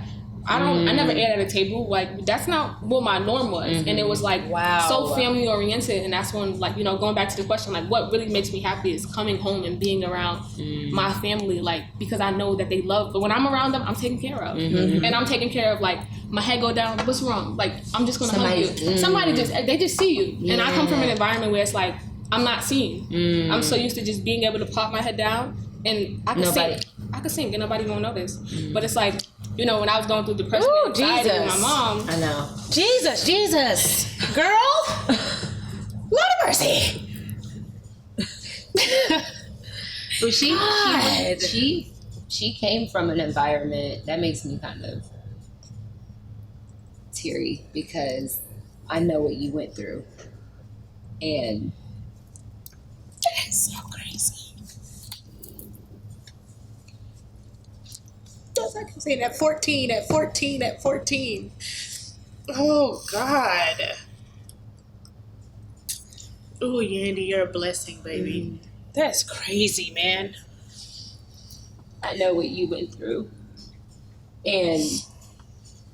I never ate at a table. Like, that's not what my norm was. And it was like, so family oriented. And that's when, like, going back to the question, like, what really makes me happy is coming home and being around my family, like, because I know that they love, but when I'm around them, I'm taken care of. And I'm taking care of, like, my head go down, what's wrong? Like, I'm just gonna hug you. Somebody they just see you. And I come from an environment where it's like, I'm not seen. I'm so used to just being able to pop my head down and I can sing. I can sing and nobody gonna notice. But it's like, when I was going through depression and anxiety with my mom. I know. Jesus. Girl. Lord of mercy. But she came from an environment that makes me kind of teary because I know what you went through. And That's so crazy. I can say that 14. Oh, God. Oh, Yandy, you're a blessing, baby. That's crazy, man. I know what you went through. And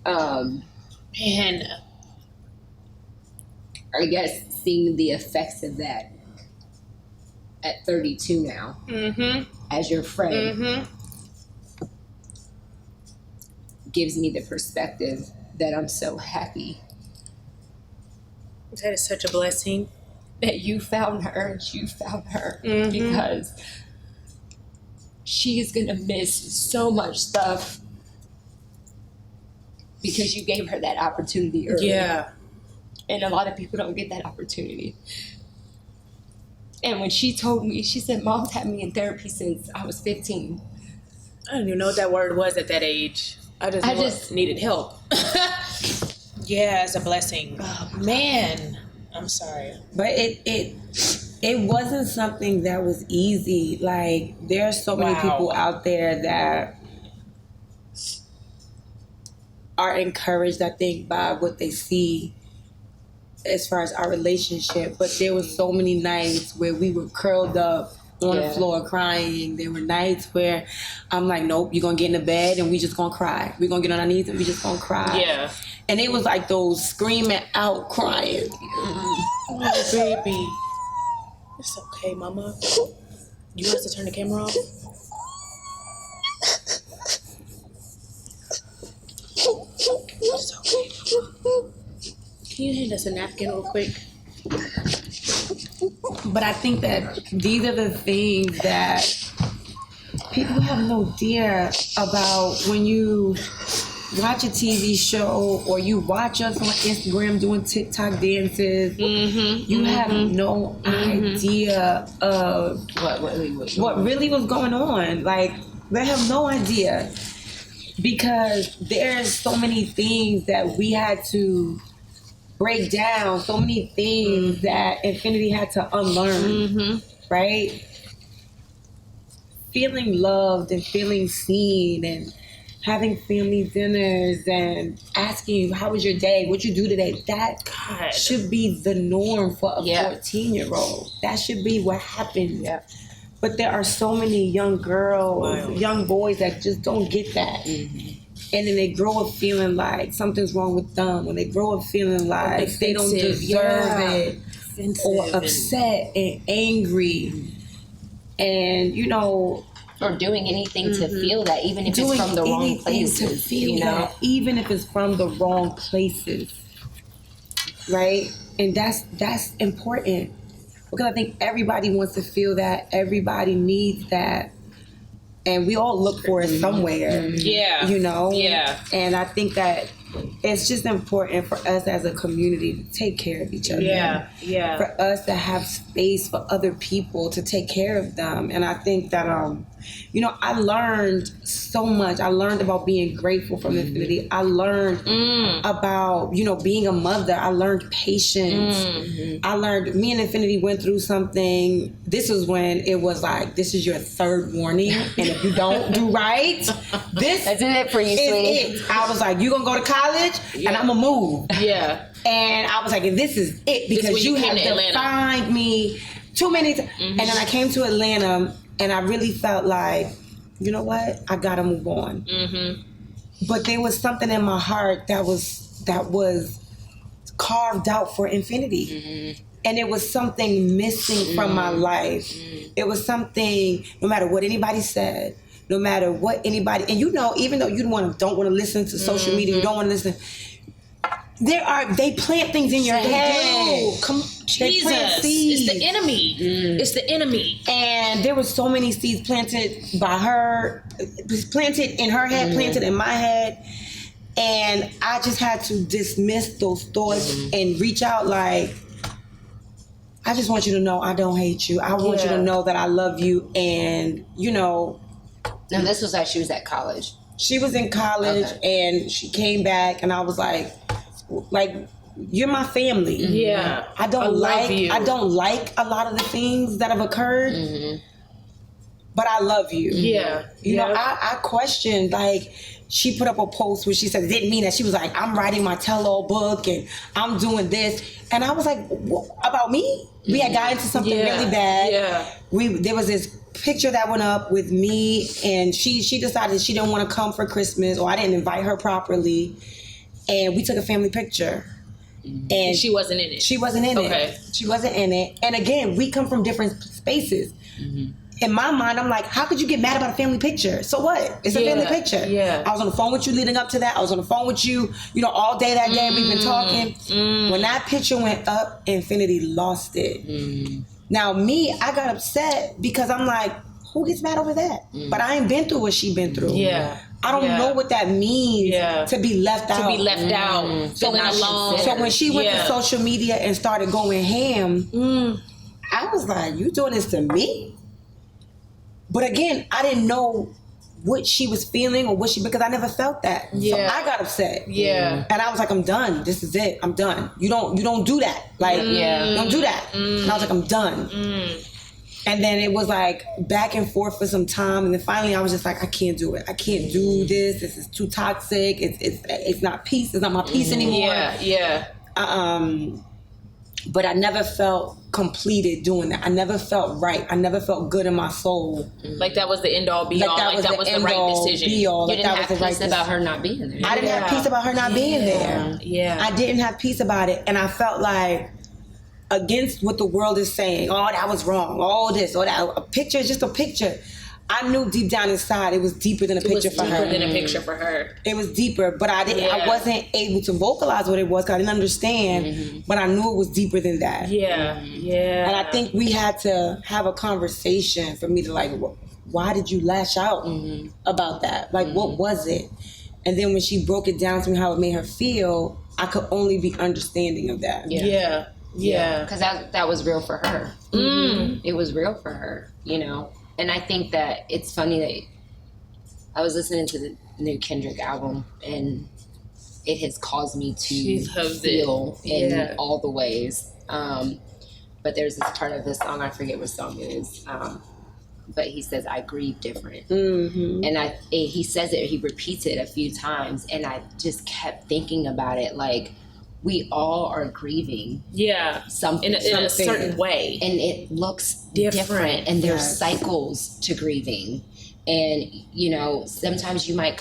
Man. I guess seeing the effects of that at 32 now as your friend gives me the perspective that I'm so happy That is such a blessing. that you found her because she is gonna miss so much stuff because you gave her that opportunity early. Yeah. And a lot of people don't get that opportunity. And when she told me, she said, Mom's had me in therapy since I was 15. I didn't even know what that word was at that age. I just needed help. Yeah, it's a blessing. Oh, man. I'm sorry. But it wasn't something that was easy. Like, there are so many people out there that are encouraged, I think, by what they see as far as our relationship. But there were so many nights where we were curled up on the floor crying. There were nights where I'm like, nope, you're gonna get in the bed and we just gonna cry. We're gonna get on our knees and we just gonna cry. Yeah. And it was like those screaming out crying. Oh, baby. It's okay, Mama. You want us to turn the camera off? It's okay. Can you hand us a napkin real quick? But I think that these are the things that people have no idea about when you watch a TV show or you watch us on Instagram doing TikTok dances. You have no idea of what really was going on. Like, they have no idea because there's so many things that we had to break down, so many things that Infinity had to unlearn, right? Feeling loved and feeling seen and having family dinners and asking you, how was your day? What'd you do today? That should be the norm for a 14-year-old. That should be what happens. Yeah. But there are so many young girls, young boys that just don't get that. and then they grow up feeling like something's wrong with them, when they grow up feeling like they don't deserve it, or upset and angry, and you know, or doing anything to feel that, even if it's from the wrong places, to feel that, even if it's from the wrong places, right? And that's important, because I think everybody wants to feel that, everybody needs that, and we all look for it somewhere. You know? And I think that it's just important for us as a community to take care of each other. For us to have space for other people to take care of them. And I think that, you know, I learned so much. I learned about being grateful from Infinity. I learned about, you know, being a mother. I learned patience. I learned, me and Infinity went through something. This was when it was like, this is your third warning. And if you don't do right, this that's it for you, sweetie. I was like, you gonna go to college and I'm gonna move. And I was like, this is it, because you have defined me too many times. And then I came to Atlanta and I really felt like, you know what, I gotta move on. But there was something in my heart that was carved out for Infinity. And it was something missing from my life. It was something, no matter what anybody said, no matter what anybody, and you know, even though you don't want to listen to social media, you don't want to listen, they plant things in your head. Come, Jesus, it's the enemy. It's the enemy. And there were so many seeds planted by her, planted in her head, planted in my head. And I just had to dismiss those thoughts and reach out like, I just want you to know I don't hate you. I want you to know that I love you. And, you know. And this was as she was at college. She was in college and she came back and I was like, you're my family. I don't like a lot of the things that have occurred, but I love you. You know, I questioned, like, she put up a post where she said it didn't mean that. She was like, I'm writing my tell-all book and I'm doing this. And I was like, what, about me? We had gotten into something really bad. There was this picture that went up with me, and she decided she didn't want to come for Christmas, or I didn't invite her properly. And we took a family picture. And she wasn't in it. She wasn't in it. She wasn't in it. And again, we come from different spaces. In my mind, I'm like, how could you get mad about a family picture? So what? It's a family picture. I was on the phone with you leading up to that. I was on the phone with you, you know, all day that day. We've been talking. When that picture went up, Infinity lost it. Now, me, I got upset because I'm like, who gets mad over that? But I ain't been through what she been through. I don't know what that means to be left out. To be left out. So when she went to social media and started going ham, I was like, you doing this to me? But again, I didn't know what she was feeling or because I never felt that. So I got upset. And I was like, I'm done. This is it. I'm done. You don't do that. Like, don't do that. And I was like, I'm done. And then it was like back and forth for some time. And then finally I was just like, I can't do it. I can't do this. This is too toxic. It's not peace. It's not my peace anymore. But I never felt completed doing that. I never felt right. I never felt good in my soul. Like that was the end all be all. Like that was the right decision. You didn't have peace about her not being there. I didn't have peace about her not being there. I didn't have peace about it. And I felt like, against what the world is saying, oh, that was wrong, all this, or that, a picture is just a picture. I knew deep down inside it was deeper than a picture for her. It was deeper than a picture for her. It was deeper, but I wasn't able to vocalize what it was because I didn't understand, but I knew it was deeper than that. And I think we had to have a conversation for me to like, why did you lash out about that? Like, what was it? And then when she broke it down to me how it made her feel, I could only be understanding of that. Because that was real for her. It was real for her, you know. And I think that it's funny that I was listening to the new Kendrick album, and it has caused me to feel in all the ways. But there's this part of the song, I forget what song it is, but he says, I grieve different. And he says it, he repeats it a few times, and I just kept thinking about it, like, we all are grieving something in a certain way, and it looks different, and there's cycles to grieving. And you know, sometimes you might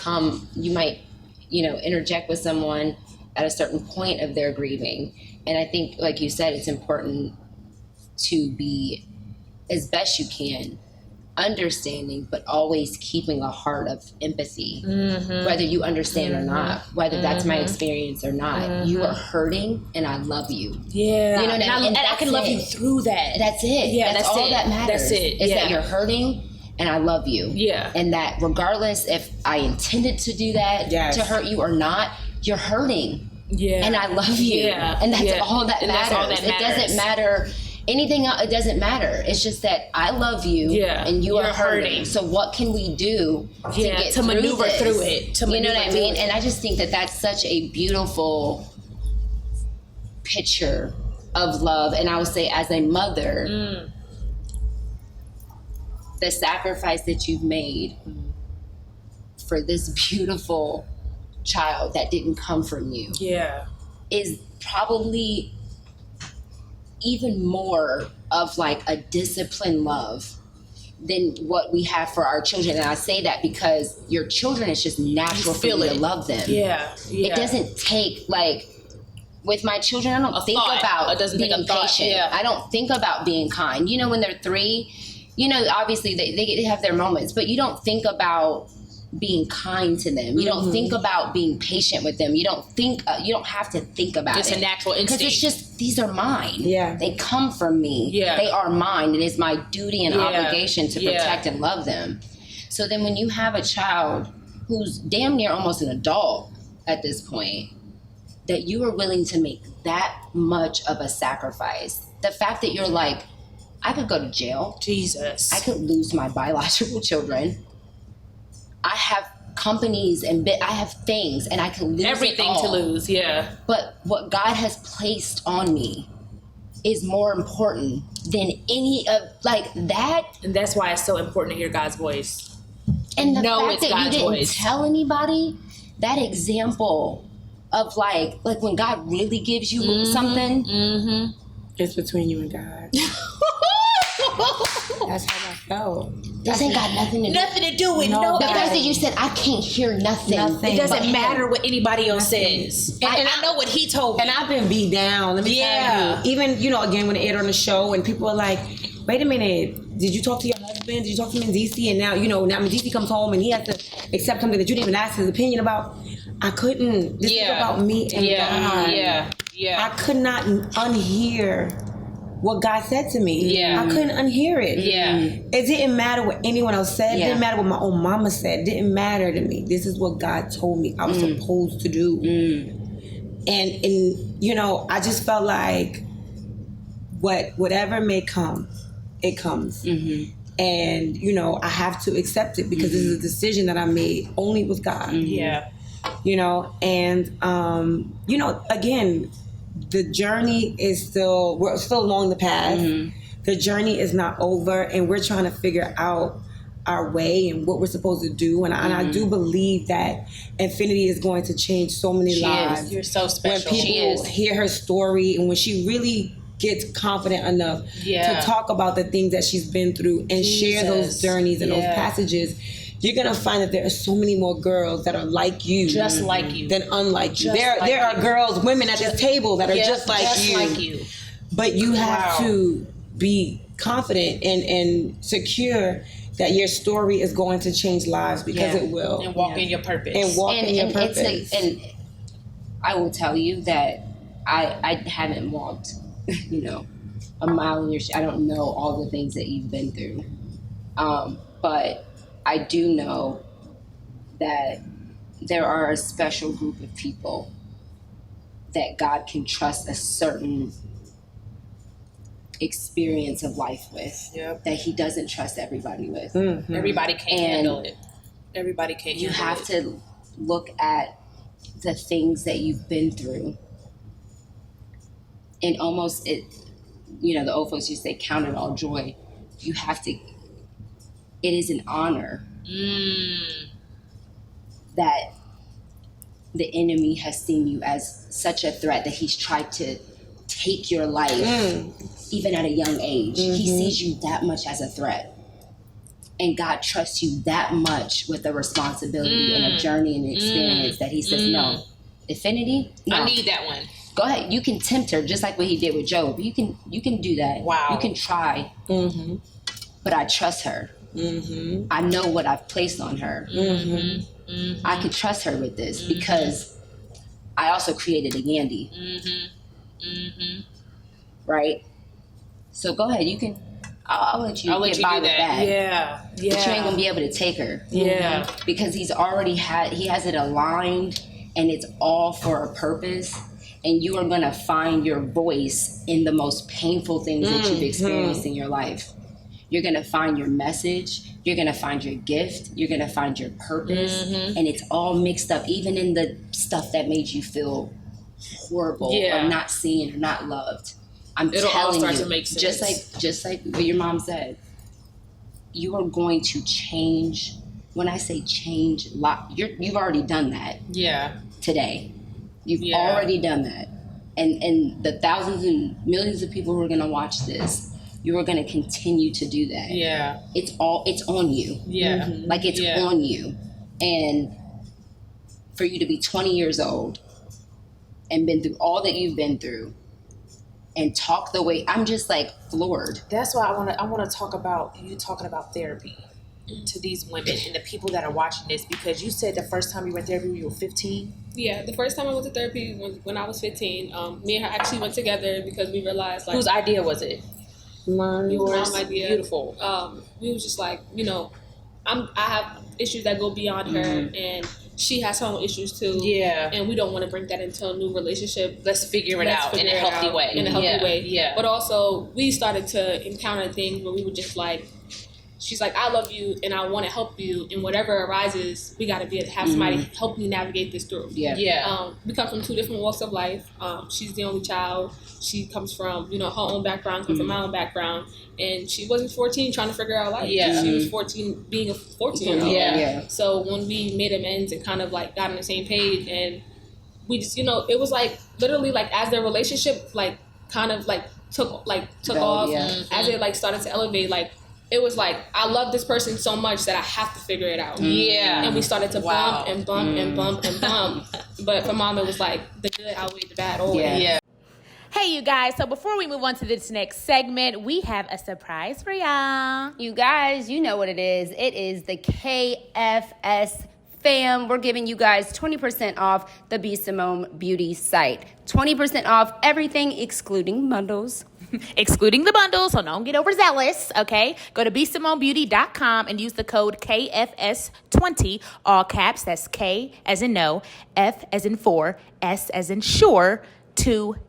interject with someone at a certain point of their grieving. And I think, like you said, it's important to be, as best you can, understanding, but always keeping a heart of empathy, whether you understand or not, whether that's my experience or not. You are hurting, and I love you. Yeah, you know, and I can love you through that. That's it. Yeah, that's all that matters. That's it. Is that you're hurting, and I love you. Yeah, and that regardless if I intended to do that to hurt you or not, you're hurting. Yeah, and I love you. Yeah, and that's all that matters. It doesn't matter. Anything else, it doesn't matter. It's just that I love you, and you're hurting. So what can we do to maneuver through it? You know what I mean? And I just think that that's such a beautiful picture of love. And I would say, as a mother, the sacrifice that you've made for this beautiful child that didn't come from you, is probably even more of like a disciplined love than what we have for our children. And I say that because your children, it's just natural for you to love them. It doesn't take, like, with my children, I don't think about being patient. I don't think about being kind. You know, when they're 3, you know, obviously they have their moments, but you don't think about being kind to them. You don't think about being patient with them. You don't have to think about it. It's a natural instinct. Because it's just, these are mine. They come from me. They are mine. It is my duty and obligation to protect and love them. So then when you have a child who's damn near almost an adult at this point, that you are willing to make that much of a sacrifice. The fact that you're like, I could go to jail. Jesus. I could lose my biological children. I have companies and I have things, and I can lose everything to lose. But what God has placed on me is more important than any of that. And that's why it's so important to hear God's voice. And the fact that you didn't tell anybody, that example of like when God really gives you something, it's between you and God. That's how I felt. This ain't got nothing to do with nobody. The fact that you said, I can't hear nothing. It doesn't matter what anybody else says. And I know what he told me. And I've been beat down. Let me tell you. Even, again, when it aired on the show and people are like, wait a minute, did you talk to your husband? Did you talk to him in DC? And now, now when DC comes home and he has to accept something that you didn't even ask his opinion about, I couldn't. This is about me and God. I could not unhear what God said to me. I couldn't unhear it. It didn't matter what anyone else said. It didn't matter what my own mama said. It didn't matter to me. This is what God told me I was supposed to do. And I just felt like whatever may come, it comes. And, I have to accept it because this is a decision that I made only with God. And, again, the journey is we're still along the path. The journey is not over, and we're trying to figure out our way and what we're supposed to do. And I do believe that Infinity is going to change so many lives. You're so special. When people hear her story and when she really gets confident enough to talk about the things that she's been through and share those journeys and those passages, you're going to find that there are so many more girls that are like you. Just like you. Than unlike you. There are girls, women at this table that are just like you. But you have to be confident and secure that your story is going to change lives because it will. And walk in your purpose. It's and I will tell you that I haven't walked, a mile in your shoes. I don't know all the things that you've been through. But I do know that there are a special group of people that God can trust a certain experience of life with that he doesn't trust everybody with. Everybody can't handle it. Everybody can't handle it. You have to look at the things that you've been through and almost the old folks used to say, count it all joy. You have to, it is an honor that the enemy has seen you as such a threat that he's tried to take your life even at a young age. He sees you that much as a threat. And God trusts you that much with a responsibility and a journey and an experience that he says, no. Affinity? No. I need that one. Go ahead. You can tempt her just like what he did with Job. You can do that. Wow. You can try. But I trust her. I know what I've placed on her. I can trust her with this because I also created a Yandy. Right? So go ahead. You can. I'll let you get by with that. Yeah. But you ain't gonna be able to take her. Yeah. Because he has it aligned and it's all for a purpose. And you are gonna find your voice in the most painful things that you've experienced in your life. You're gonna find your message, you're gonna find your gift, you're gonna find your purpose, and it's all mixed up, even in the stuff that made you feel horrible or not seen or not loved. It'll telling all start you, to make sense. Just like what your mom said, you are going to change. When I say change, you've already done that. Yeah. Today, you've already done that, and the thousands and millions of people who are going to watch this, you are going to continue to do that. Yeah. It's on you. Yeah. Like it's on you, and for you to be 20 years old and been through all that you've been through. And talk the way I'm just like floored. That's why I want to talk about you talking about therapy to these women and the people that are watching this, because you said the first time you went to therapy you were 15. Yeah, the first time I went to therapy was when I was 15. Me and her actually went together because we realized, like, whose idea was it? Yours. Mom's idea. Beautiful. We was just like, I have issues that go beyond her, and she has her own issues too. Yeah. And we don't want to bring that into a new relationship. Let's figure it out in a healthy way. In a healthy way. Yeah. But also, we started to encounter things where we were just like, she's like, I love you and I want to help you, and whatever arises, we got to be able to have somebody help me navigate this through. Yeah. Yeah. We come from two different walks of life. She's the only child. She comes from, her own background, comes from my own background. And she wasn't 14 trying to figure out life. Yeah. She was 14 being a 14-year-old. Yeah. So when we made amends and kind of like got on the same page, and we just, it was like literally like as their relationship like kind of like took off, as it like started to elevate, like it was like, I love this person so much that I have to figure it out. Yeah. And we started to bump and bump and bump and bump. But for Mom, it was like the good outweighed the bad always. Yeah. Hey, you guys. So before we move on to this next segment, we have a surprise for y'all. You guys, you know what it is. It is the KFS fam. We're giving you guys 20% off the BSimone Beauty site. 20% off everything excluding bundles. Excluding the bundles, so don't get overzealous, okay? Go to BSimoneBeauty.com and use the code KFS20, all caps. That's K as in no, F as in 4, S as in sure, 20.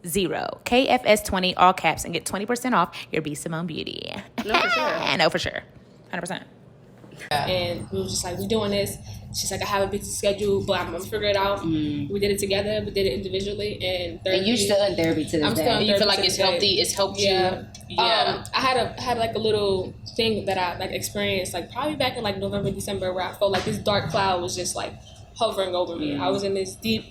KFS20, all caps, and get 20% off your B.Simone Beauty. No, for sure. No, for sure. 100%. And we were just like, we're doing this. She's like, I have a busy schedule, but I'm gonna figure it out. We did it together. We did it individually. And you're still in therapy to this day. You feel like it's healthy? It's helped you? Yeah. I had like a little thing that I like experienced like probably back in like November, December, where I felt like this dark cloud was just like hovering over me. I was in this deep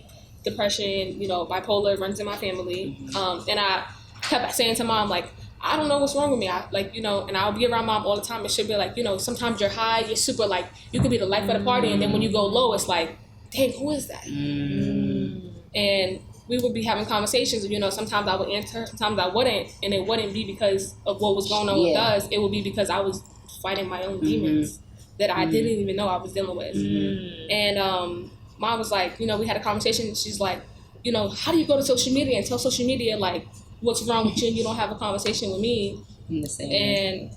depression. Bipolar runs in my family. And I kept saying to Mom, like, I don't know what's wrong with me. And I'll be around Mom all the time, and she'll be like, sometimes you're high, you're super like, you could be the life of the party, and then when you go low, it's like, dang, who is that? And we would be having conversations, sometimes I would answer, sometimes I wouldn't, and it wouldn't be because of what was going on with us. It would be because I was fighting my own demons that I didn't even know I was dealing with. And Mom was like, we had a conversation, and she's like, how do you go to social media and tell social media, like, what's wrong with you and you don't have a conversation with me? And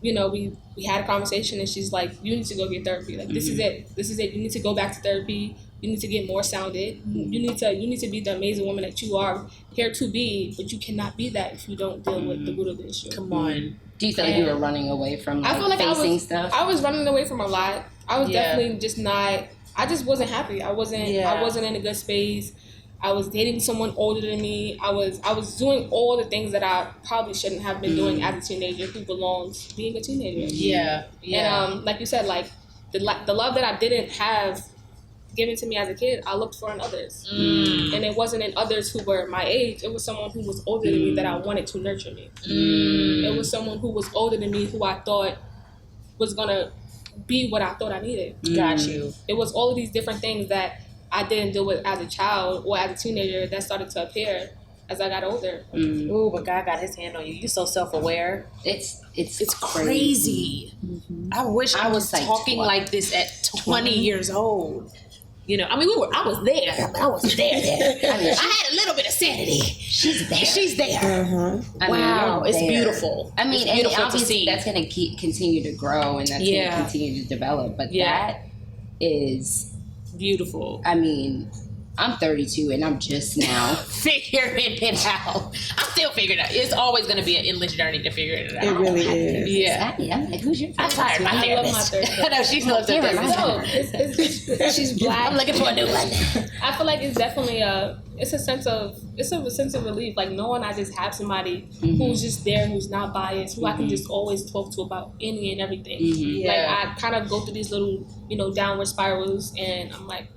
we had a conversation, and she's like, you need to go get therapy. Like, this is it. You need to go back to therapy. You need to get more sounded. You need to be the amazing woman that you are here to be, but you cannot be that if you don't deal with the root of the issue. Come on. Do you feel like you were running away from facing stuff? I was running away from a lot. I was definitely just not, I just wasn't happy. I wasn't in a good space. I was dating someone older than me. I was doing all the things that I probably shouldn't have been doing as a teenager who belongs being a teenager. Yeah. And like you said, like the love that I didn't have given to me as a kid, I looked for in others. And it wasn't in others who were my age. It was someone who was older than me that I wanted to nurture me. It was someone who was older than me who I thought was gonna be what I thought I needed. Got you. It was all of these different things that I didn't deal with as a child or as a teenager that started to appear as I got older. Ooh, but God got his hand on you. You're so self-aware. It's crazy. I wish I was like talking 20. like this at 20 years old. You know, I mean, I was there, but I wasn't there. I mean, I had a little bit of sanity. she's there. She's there. I mean, Wow, you're it's there. beautiful. I mean, it's and beautiful to obviously see. that's going to continue to grow and that's going to continue to develop. But that is, beautiful. I mean, I'm 32 and I'm just now Figuring it out. I'm still figuring it out. It's always going to be an endless journey to figure it out. It really is. Yeah. I'm like, who's your I'm tired of my I love my therapist. therapist. I know she loves her Yeah, therapist. No, it's she's black. I'm looking for a new one. I feel like it's definitely a sense of relief, like knowing I just have somebody who's just there, who's not biased, who I can just always talk to about any and everything. Like I kind of go through these little, downward spirals, and I'm like,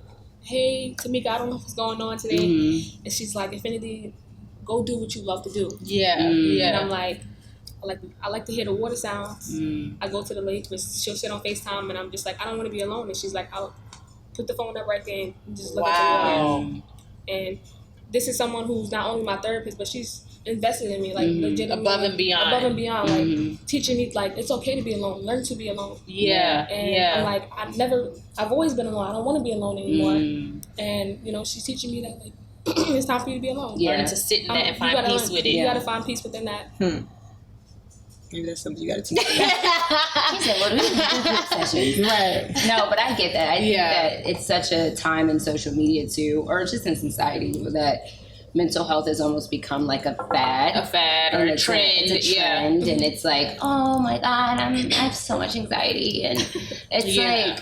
hey, Tamika, I don't know what's going on today, and she's like, if anything, go do what you love to do. And I'm like, I like to hear the water sounds. I go to the lake, but she'll sit on FaceTime, and I'm just like, I don't want to be alone, and she's like, I'll put the phone up right there and just look at the water. And this is someone who's not only my therapist, but she's invested in me, like legitimately Above and beyond. like teaching me like it's okay to be alone, learn to be alone. I'm like, I've always been alone. I don't want to be alone anymore. And she's teaching me that like it's time for you to be alone. Learn to sit in that and find peace with it. You gotta find peace within that. Maybe that's something you gotta teach. She said, well, we can do group sessions. Right. No, but I get that. I think that it's such a time in social media too, or just in society, that mental health has almost become like a fad or and a it's trend. It's a trend, and it's like, oh my God, I have so much anxiety, and it's like,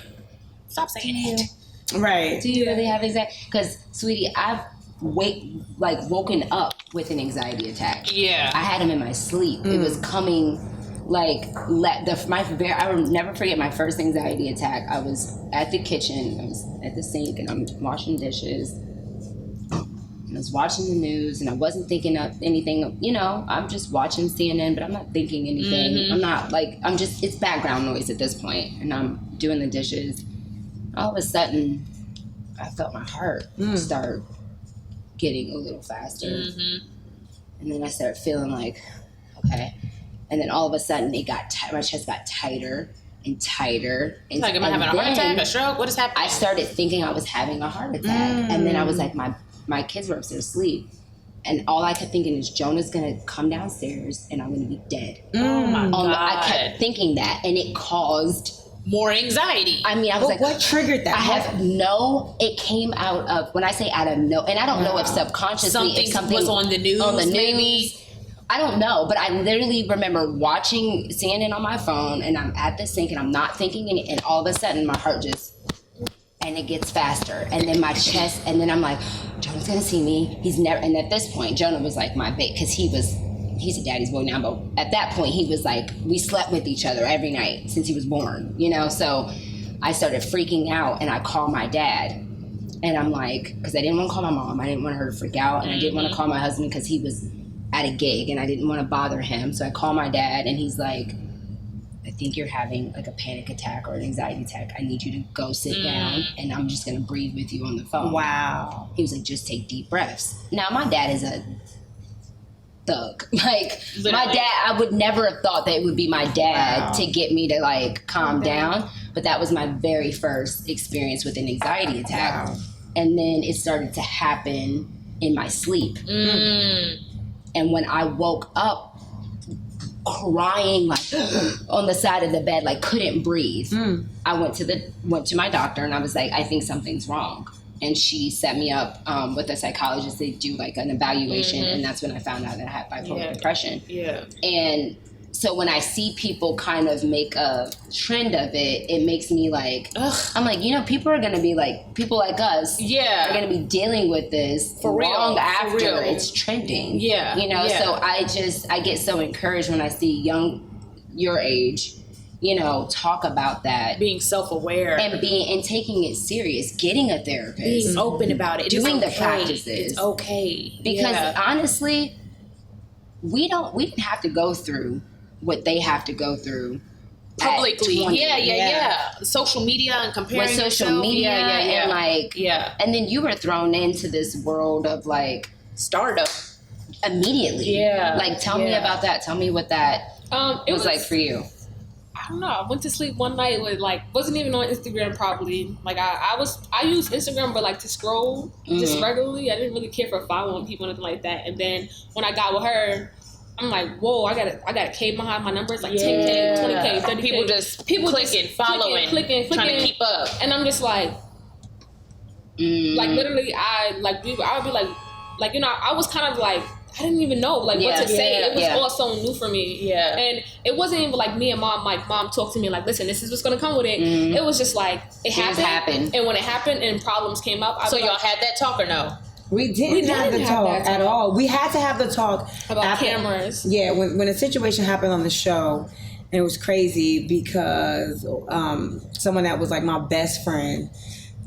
stop saying it. Right. do you really have anxiety? Because, sweetie, I've woken up with an anxiety attack. I had them in my sleep. It was coming like I will never forget my first anxiety attack. I was at the kitchen, I was at the sink, and I'm washing dishes. And I was watching the news, and I wasn't thinking of anything. I'm just watching CNN, but I'm not thinking anything. I'm not it's background noise at this point, and I'm doing the dishes. All of a sudden, I felt my heart start getting a little faster. And then I started feeling like, okay. And then all of a sudden, my chest got tighter and tighter. And like, am I having a heart attack, a stroke? What is happening? I started thinking I was having a heart attack. And then I was like, my kids were upstairs asleep. And all I kept thinking is, Jonah's going to come downstairs and I'm going to be dead. Oh my God. I kept thinking that, and it caused more anxiety. I mean, I was like, what triggered that? It came out of, when I say out of no, and I don't know if subconsciously something was on the news, maybe. I don't know, but I literally remember watching CNN on my phone, and I'm at the sink and I'm not thinking, and all of a sudden my heart and it gets faster, and then my chest, and then I'm like, Jonah's gonna see me. And at this point, Jonah was like my babe, because he's a daddy's boy now, but at that point he was like, we slept with each other every night since he was born, so I started freaking out, and I called my dad, and I'm like, because I didn't want to call my mom, I didn't want her to freak out, and I didn't want to call my husband because he was at a gig and I didn't want to bother him. So I called my dad, and he's like, I think you're having like a panic attack or an anxiety attack. I need you to go sit down, and I'm just going to breathe with you on the phone. Wow. He was like, just take deep breaths. Now, my dad is a thug. Like, literally. My dad, I would never have thought that it would be my dad to get me to like calm down. But that was my very first experience with an anxiety attack. Wow. And then it started to happen in my sleep. And when I woke up, crying like on the side of the bed, like couldn't breathe. I went to my doctor, and I was like, I think something's wrong. And she set me up with a psychologist. They do like an evaluation, and that's when I found out that I had bipolar depression. And so when I see people kind of make a trend of it, it makes me like, I'm like, people are going to be like, people like us are going to be dealing with this long after it's trending. So I get so encouraged when I see your age, talk about that. Being self-aware. And taking it serious, getting a therapist. Being open about it. Doing the practices. It's okay. Because honestly, we didn't have to go through what they have to go through publicly. 20. Yeah. Social media and comparing With social yourself. media and like, yeah. and then you were thrown into this world of like Stardom. immediately. Yeah. Like, tell me about that. Tell me what that It was like for you. I don't know. I went to sleep one night with wasn't even on Instagram probably. Like I used Instagram but like to scroll just regularly. I didn't really care for following people or anything like that. And then when I got with her, I'm like, whoa, I got a K behind my numbers, like 10K, 20K, 30K. People just clicking, following, clicking, trying to keep up. And I'm just like, like literally, I would be like, you know, I was kind of like, I didn't even know what to say. It was all so new for me. Yeah. And it wasn't even like me and mom talked to me like, listen, this is what's gonna come with it. It was just like it happened. And when it happened and problems came up, so y'all had that talk or no? We didn't have the talk at all. We had to have the talk about cameras. Yeah, when a situation happened on the show, and it was crazy because someone that was like my best friend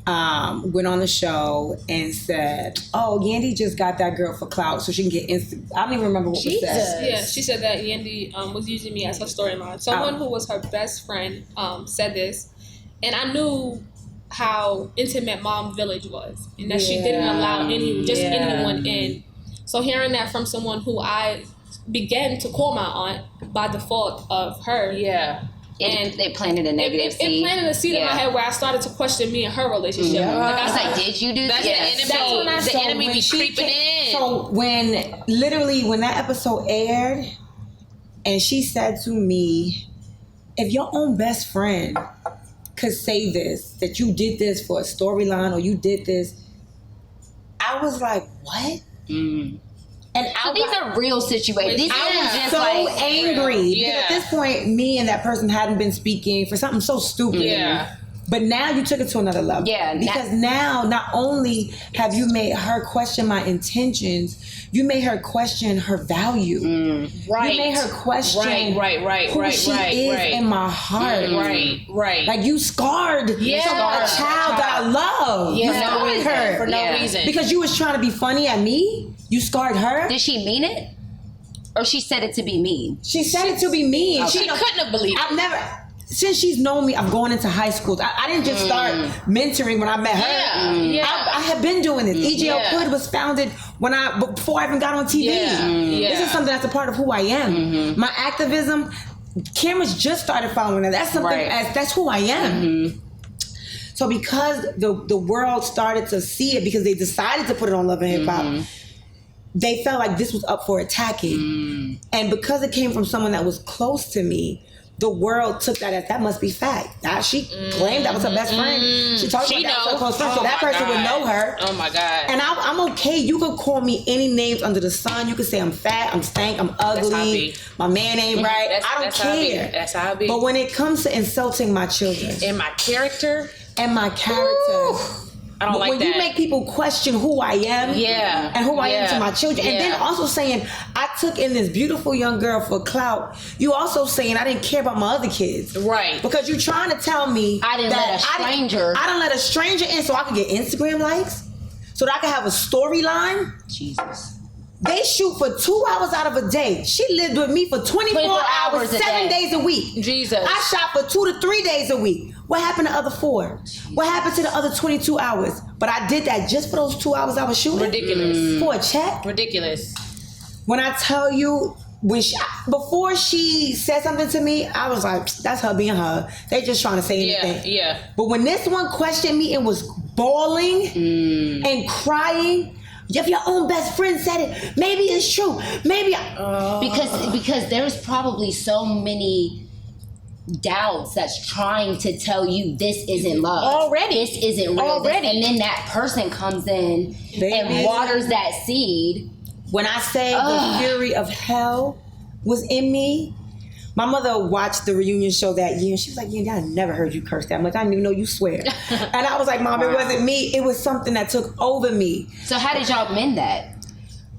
went on the show and said, "Oh, Yandy just got that girl for clout, so she can get instant." I don't even remember what was said. Yeah, she said that Yandy was using me as her storyline. Someone who was her best friend said this, and I knew how intimate Mom Village was, and that she didn't allow anyone in. So hearing that from someone who I began to call my aunt by default of her, And they planted a negative seed. It planted a seed in my head where I started to question me and her relationship. Yeah. I was like, did you do that? That's the enemy be creeping in. So when that episode aired, and she said to me, "If your own best friend could say this, that you did this for a storyline or you did this," I was like, "What?" And So these are real situations. These I aren't was just so like angry because at this point, me and that person hadn't been speaking for something so stupid. Yeah. But now you took it to another level. Yeah. Because now not only have you made her question my intentions, you made her question her value. Right. You made her question who she is in my heart. Right. Like you scarred a child that I love. For no reason. Because you was trying to be funny at me. You scarred her. Did she mean it? Or she said it to be mean? She said it to be mean. She couldn't have believed it. I've never, since she's known me, I've gone into high school. I didn't just start mentoring when I met her. I have been doing this. EJL Hood was founded before I even got on TV. This is something that's a part of who I am. My activism, cameras just started following that. That's something, that's who I am. So because the world started to see it, because they decided to put it on Love and Hip Hop, they felt like this was up for attacking. And because it came from someone that was close to me, the world took that as that must be fact. She claimed that was her best friend. She talked about that as her close friend, so that person would know her. Oh my God. And I'm okay. You could call me any names under the sun. You could say I'm fat, I'm stank, I'm ugly, my man ain't right. I don't care. That's how I be. But when it comes to insulting my children And my character. and my character, I don't like when that. you make people question who I am and who I am to my children, and then also saying I took in this beautiful young girl for clout, you also saying I didn't care about my other kids. Right. Because you're trying to tell me I didn't let a stranger. I didn't let a stranger in so I could get Instagram likes, so that I could have a storyline. Jesus. They shoot for 2 hours out of a day. She lived with me for 24 hours, 7 days a week. Jesus. I shot for 2 to 3 days a week. What happened to the other 4? What happened to the other 22 hours? But I did that just for those 2 hours I was shooting. Ridiculous. For a check. Ridiculous. When I tell you, before she said something to me, I was like, that's her being her. They just trying to say anything. Yeah. But when this one questioned me and was bawling and crying, if your own best friend said it, maybe it's true. Maybe because there's probably so many doubts that's trying to tell you this isn't love. Already. This isn't real. And then that person comes in and waters that seed. When I say the fury of hell was in me, my mother watched the reunion show that year and she was like, I never heard you curse that much. I didn't even know you swear. And I was like, Mom, it wasn't me. It was something that took over me. So how did y'all mend that?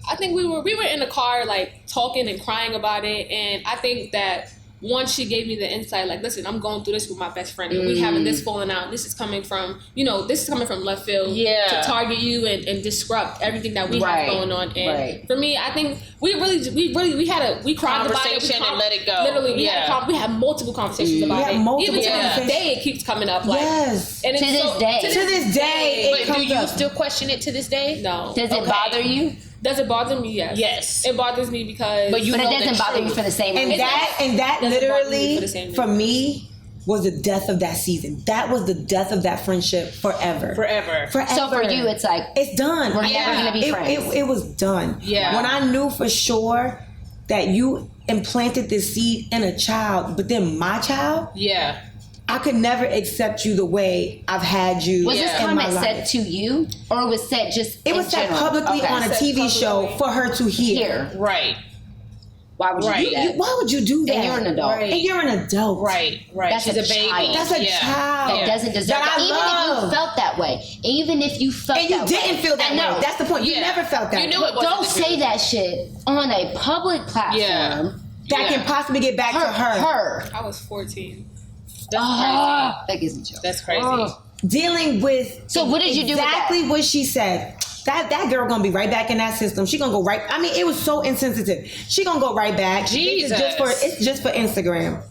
I think we were in the car like talking and crying about it, and I think that once she gave me the insight, like, listen, I'm going through this with my best friend, and we having this falling out. This is coming from, this is coming from left field to target you and disrupt everything that we have going on. And for me, I think we cried about it. And let it go. Literally, we had multiple conversations about it. Even to this day, it keeps coming up. Like, yes. And to this day. But do you still question it to this day? No. Does it bother you? Does it bother me? Yes. Yes. It bothers me because... But it doesn't bother you for the same reason. And that literally, for me, was the death of that season. That was the death of that friendship forever. Forever. So for you, it's like... It's done. We're never going to be friends. It was done. Yeah. When I knew for sure that you implanted this seed in a child, but then my child... Yeah. I could never accept you the way I've had you. Was this in my comment said life. to you, or was said just It was said publicly on a TV show for her to hear. Right. Why would you do that? Why would you do that? And you're an adult. Right. And you're an adult. Right. That's She's a a baby. child. That's a child. That doesn't deserve That I Even if you love. felt that way. Even if you felt And you that way. didn't feel that way. That's the point. You Yeah. never felt that You knew way. it wasn't Don't the say truth. that shit on a public platform. That can possibly get back to her. I was 14. That's That gives me chills. That's crazy. Dealing with So what did you do with exactly what she said. That girl gonna be right back in that system. She gonna go right. I mean, it was so insensitive. She gonna go right back. Jesus. It's just for Instagram.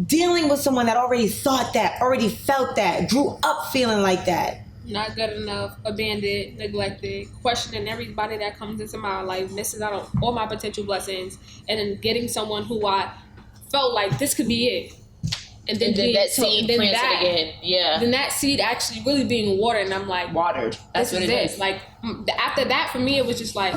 Dealing with someone that already thought that, already felt that, grew up feeling like that. Not good enough, abandoned, neglected, questioning everybody that comes into my life, missing out on all my potential blessings, and then getting someone who I felt like this could be it. And then that seed planted again. Yeah. Then that seed actually really being watered, and I'm like, Watered. That's what it is. Like after that, for me, it was just like,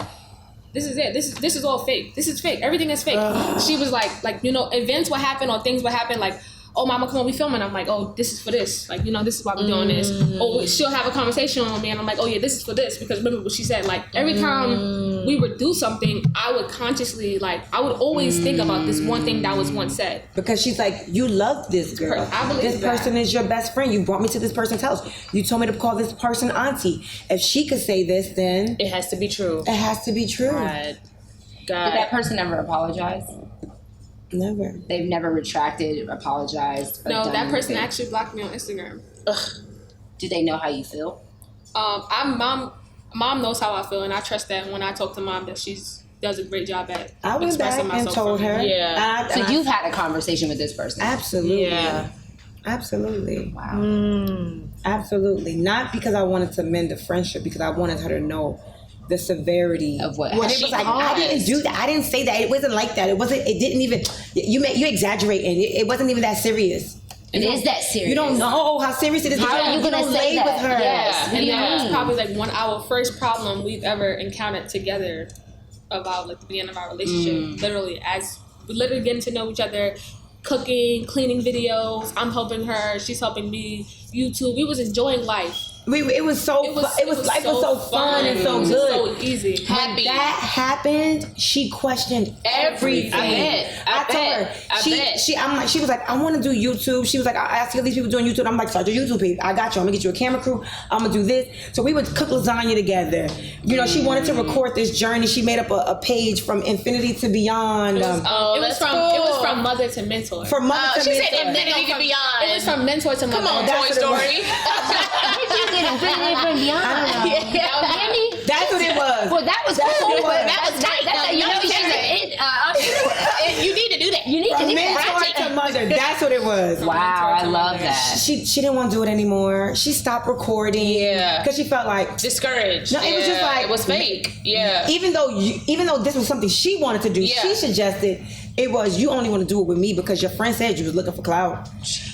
this is it. This is all fake. This is fake. Everything is fake. She was like events will happen or things will happen. Like, oh, mama, come on, we filming. I'm like, oh, this is for this. Like, this is why we're doing this. Or she'll have a conversation with me, and I'm like, oh yeah, this is for this, because remember what she said. Like every time we would do something, I would consciously I would always think about this one thing that was once said. Because she's like, you love this girl. I believe this person is your best friend. You brought me to this person's house. You told me to call this person auntie. If she could say this, then It has to be true. it has to be true. God. Did that person ever apologize? Never. They've never retracted, apologized. or No, done that person anything. actually blocked me on Instagram. Do they know how you feel? Mom knows how I feel, and I trust that when I talk to mom that she's does a great job at I went back expressing and myself. told her. Yeah. So you've had a conversation with this person. Absolutely. Yeah. Absolutely. Wow. Absolutely. Not because I wanted to mend the friendship, because I wanted her to know the severity Of what When it she was like, I didn't do that. I didn't say that. It wasn't like that. It didn't even. You exaggerating. It wasn't even that serious. It is that serious. You don't know how serious it is. How are you gonna don't say lay that? with her? Yes. And Yeah. that was probably our first problem we've ever encountered together about the beginning of our relationship. Literally getting to know each other, cooking, cleaning videos. I'm helping her, she's helping me. YouTube. We was enjoying life. It was so. Life was so fun and so It was good. so easy. Happy. That happened. She questioned everything. I bet. She was like, I want to do YouTube. She was like, I see all these people doing YouTube. I'm like, start your YouTube page. I got you. I'm gonna get you a camera crew. I'm gonna do this. So we would cook lasagna together. She wanted to record this journey. She made up a page from infinity to beyond. It was from mother to mentor. From mother to She mentor. said infinity to beyond. It was from mentor to mother. Come on, That's Toy what it Story. Infinity from beyond. Yandy? That's what it was. Well, that was That's cool. what it was. That was tight. That's No, she's she's an entrepreneur. You need to do that. You need to From do mentor that. to mother. That's what it was. Wow, I love that. She didn't want to do it anymore. She stopped recording. Yeah. Because she felt like, Discouraged. No, it was just like- it was fake. Yeah. even though this was something she wanted to do, Yeah. she suggested it was, you only want to do it with me because your friend said you was looking for clout.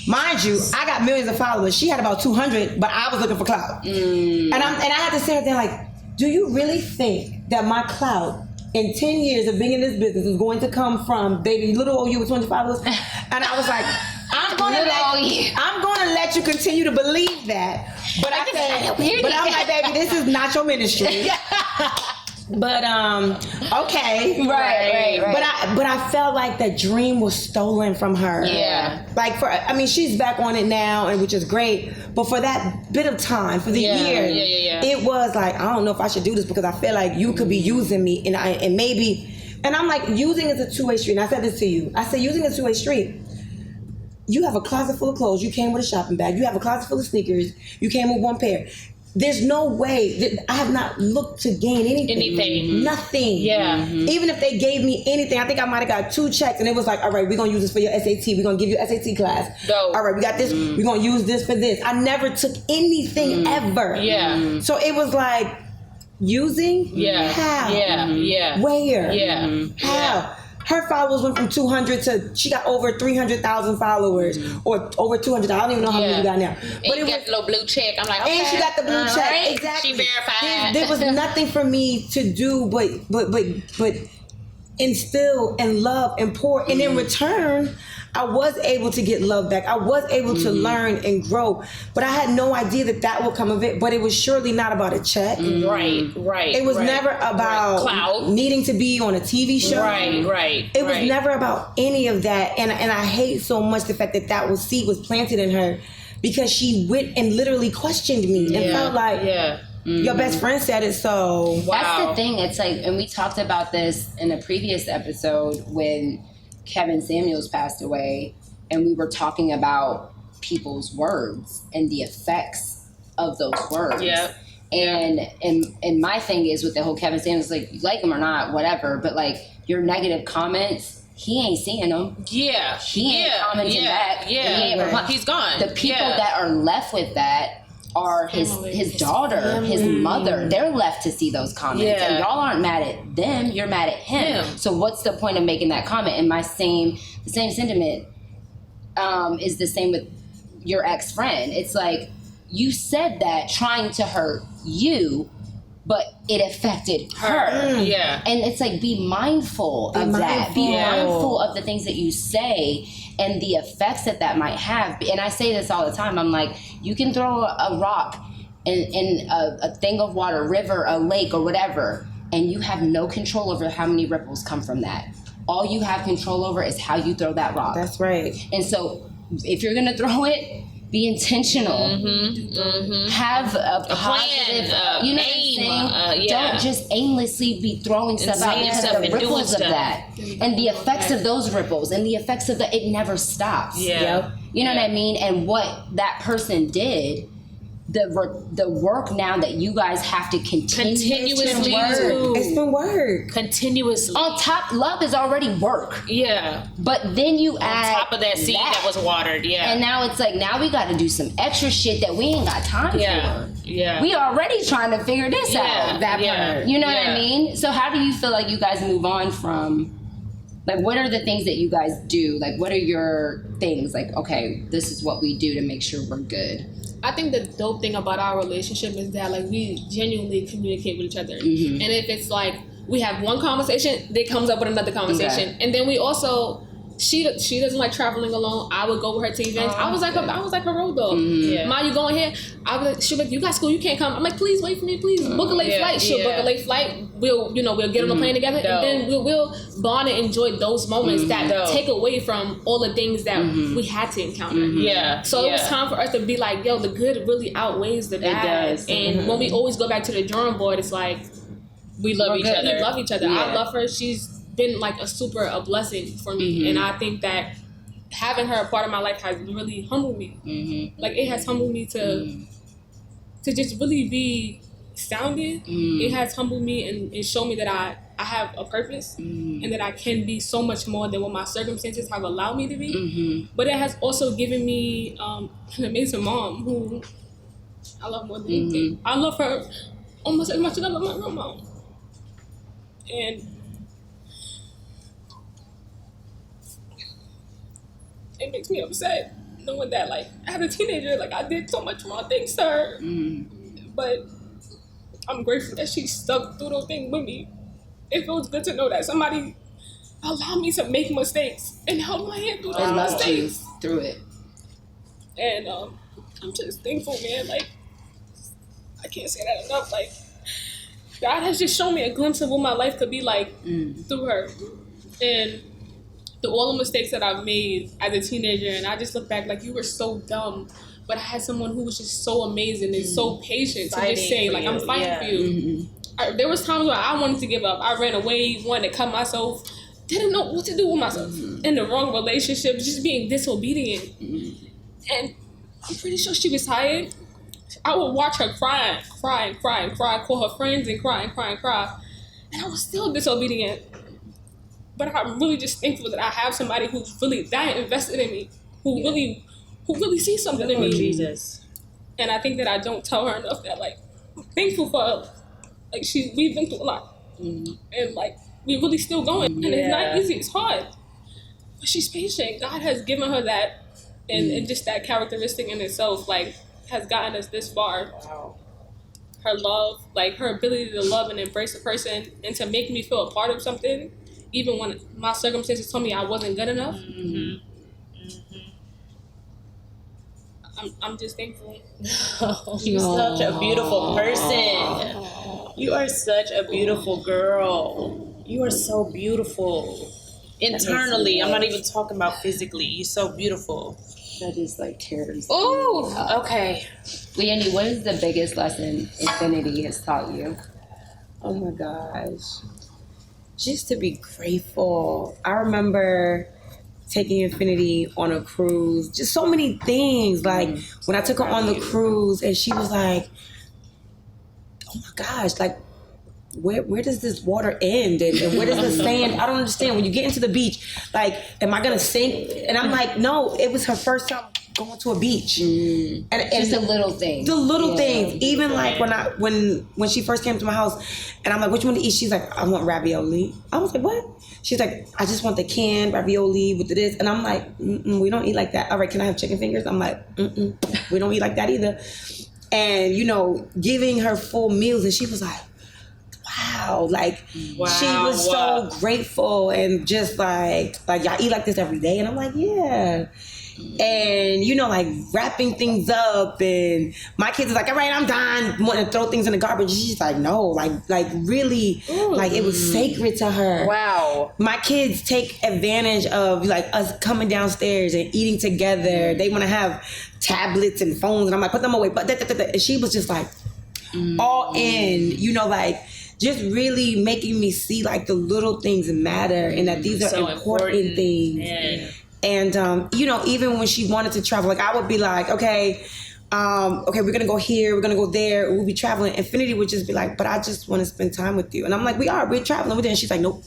Mind you, I got millions of followers. She had about 200, but I was looking for clout. And I had to sit there like, do you really think that my clout in 10 years of being in this business is going to come from baby little old you with 200 followers? And I was like, I'm gonna let you continue to believe that. But I said, but I'm like, baby, this is not your ministry. But okay, Right. But I felt like the dream was stolen from her. Yeah. She's back on it now, and which is great. But for that bit of time, for the year, Yeah. it was like, I don't know if I should do this because I feel like you could be using me, and And I'm like, using is a two-way street. And I said this to you. I said, using is a two-way street. You have a closet full of clothes. You came with a shopping bag. You have a closet full of sneakers. You came with one pair. There's no way that I have not looked to gain anything. Nothing. Yeah. Even if they gave me anything, I think I might have got 2 checks and it was like, all right, we're going to use this for your SAT. We're going to give you SAT class. Dope. All right, we got this. We're going to use this for this. I never took anything ever. Yeah. So it was like, using? Yeah. How? Yeah. Where? Yeah. How? Yeah. Her followers went from 200 to she got over 300,000 followers, or over 200. I don't even know how many you got now. But it got the little blue check. I'm like, okay. And she got the blue check. Right. Exactly. She verified. There was nothing for me to do but instill and love and pour. And in return, I was able to get love back. I was able to learn and grow. But I had no idea that would come of it. But it was surely not about a check. Right. It was never about clout, needing to be on a TV show. Right. It was never about any of that. And I hate so much the fact that was seed was planted in her, because she went and literally questioned me and felt like, your best friend said it, so. Wow. That's the thing. It's like, and we talked about this in a previous episode when Kevin Samuels passed away, and we were talking about people's words and the effects of those words. Yeah. And my thing is with the whole Kevin Samuels, like, you like him or not, whatever, but like your negative comments, he ain't seeing them. Yeah. He ain't commenting back. Yeah. He's gone. The people that are left with that are his daughter, his mother. They're left to see those comments. And y'all aren't mad at them, you're mad at him. So what's the point of making that comment? And the same sentiment is the same with your ex-friend. It's like, you said that trying to hurt you, but it affected her. Yeah. And it's like, be mindful of that. Be mindful of the things that you say and the effects that might have. And I say this all the time. I'm like, you can throw a rock in a thing of water, river, a lake, or whatever, and you have no control over how many ripples come from that. All you have control over is how you throw that rock. That's right. And so if you're going to throw it, be intentional. Have a positive plan, you know aim, what I'm saying? Don't just aimlessly be throwing stuff out, because of the ripples of that and the effects of those ripples and the effects of it never stops. You know what I mean? And what that person did, the work now that you guys have to continuously do. It's been work. Continuously. On top, love is already work. Yeah. But then you add on top of that seed that was watered. Yeah. And now it's like, now we got to do some extra shit that we ain't got time for. Yeah. We already trying to figure this out. That part. You know what I mean? So how do you feel like you guys move on from, like, what are the things that you guys do? Like, what are your things? Like, okay, this is what we do to make sure we're good. I think the dope thing about our relationship is that, like, we genuinely communicate with each other. And if it's like we have one conversation, they comes up with another conversation. And then we also, she doesn't like traveling alone. I would go with her to events. I was like her road dog. Ma, you going here? She'll be like, you got school, you can't come. I'm like, please wait for me, please book a late flight. She'll book a late flight. We'll get on the plane together, and then we'll bond and enjoy those moments that take away from all the things that we had to encounter. So it was time for us to be like, yo, the good really outweighs the bad. It does. And when we always go back to the drawing board, it's like, we love each other. We love each other. I love her. She's been like a blessing for me, and I think that having her a part of my life has really humbled me. Like, it has humbled me to just really be sounded. It has humbled me and shown me that I have a purpose and that I can be so much more than what my circumstances have allowed me to be. But it has also given me an amazing mom who I love more than anything. I love her almost as much as I love my real mom. And it makes me upset knowing that, like, as a teenager, like, I did so much wrong things to her. But I'm grateful that she stuck through those things with me. It feels good to know that somebody allowed me to make mistakes and help my hand through those mistakes. Through it. And I'm just thankful, man. Like, I can't say that enough. Like, God has just shown me a glimpse of what my life could be like through her. And through all the mistakes that I've made as a teenager, and I just look back like, you were so dumb, but I had someone who was just so amazing and so patient to just say, like, I'm fighting for you. there was times where I wanted to give up. I ran away, wanted to cut myself, didn't know what to do with myself. In the wrong relationship, just being disobedient. And I'm pretty sure she was tired. I would watch her cry, call her friends and cry. And I was still disobedient. But I'm really just thankful that I have somebody who's really that invested in me, who really sees something in me. Jesus. And I think that I don't tell her enough that, like, I'm thankful for her. Like, we've been through a lot. And, like, we're really still going. And it's not easy, it's hard. But she's patient. God has given her that, and just that characteristic in itself, like, has gotten us this far. Wow. Her love, like, her ability to love and embrace a person and to make me feel a part of something, even when my circumstances told me I wasn't good enough. I'm just thankful. You're such a beautiful person. You are such a beautiful girl. You are so beautiful. Internally, I'm not even talking about physically. You're so beautiful. That just like tears. Oh, okay. Yandy, what is the biggest lesson infinity has taught you? Oh my gosh. Just to be grateful. I remember taking Infinity on a cruise. Just so many things. Like when I took her on the cruise and she was like, oh my gosh, like where does this water end and where does the sand? I don't understand. When you get into the beach, like, am I gonna sink? And I'm like, no, it was her first time going to a beach. And Just the little things. The little things. Even like when she first came to my house and I'm like, what you want to eat? She's like, I want ravioli. I was like, what? She's like, I just want the canned ravioli with this. And I'm like, we don't eat like that. All right, can I have chicken fingers? I'm like, we don't eat like that either. And, you know, giving her full meals. And she was like, wow. Like, she was so grateful and just like, y'all eat like this every day? And I'm like, yeah. And, you know, like wrapping things up, and my kids is like, all right, I'm done, wanting to throw things in the garbage. She's like, no, like really, like it was sacred to her. Wow. My kids take advantage of like us coming downstairs and eating together. They want to have tablets and phones, and I'm like, put them away. But and she was just like all in, you know, like just really making me see like the little things matter and that these are So important things. Man. And, you know, even when she wanted to travel, like I would be like, okay, we're going to go here, we're going to go there. We'll be traveling. Infinity would just be like, but I just want to spend time with you. And I'm like, we're traveling with her. And she's like, nope,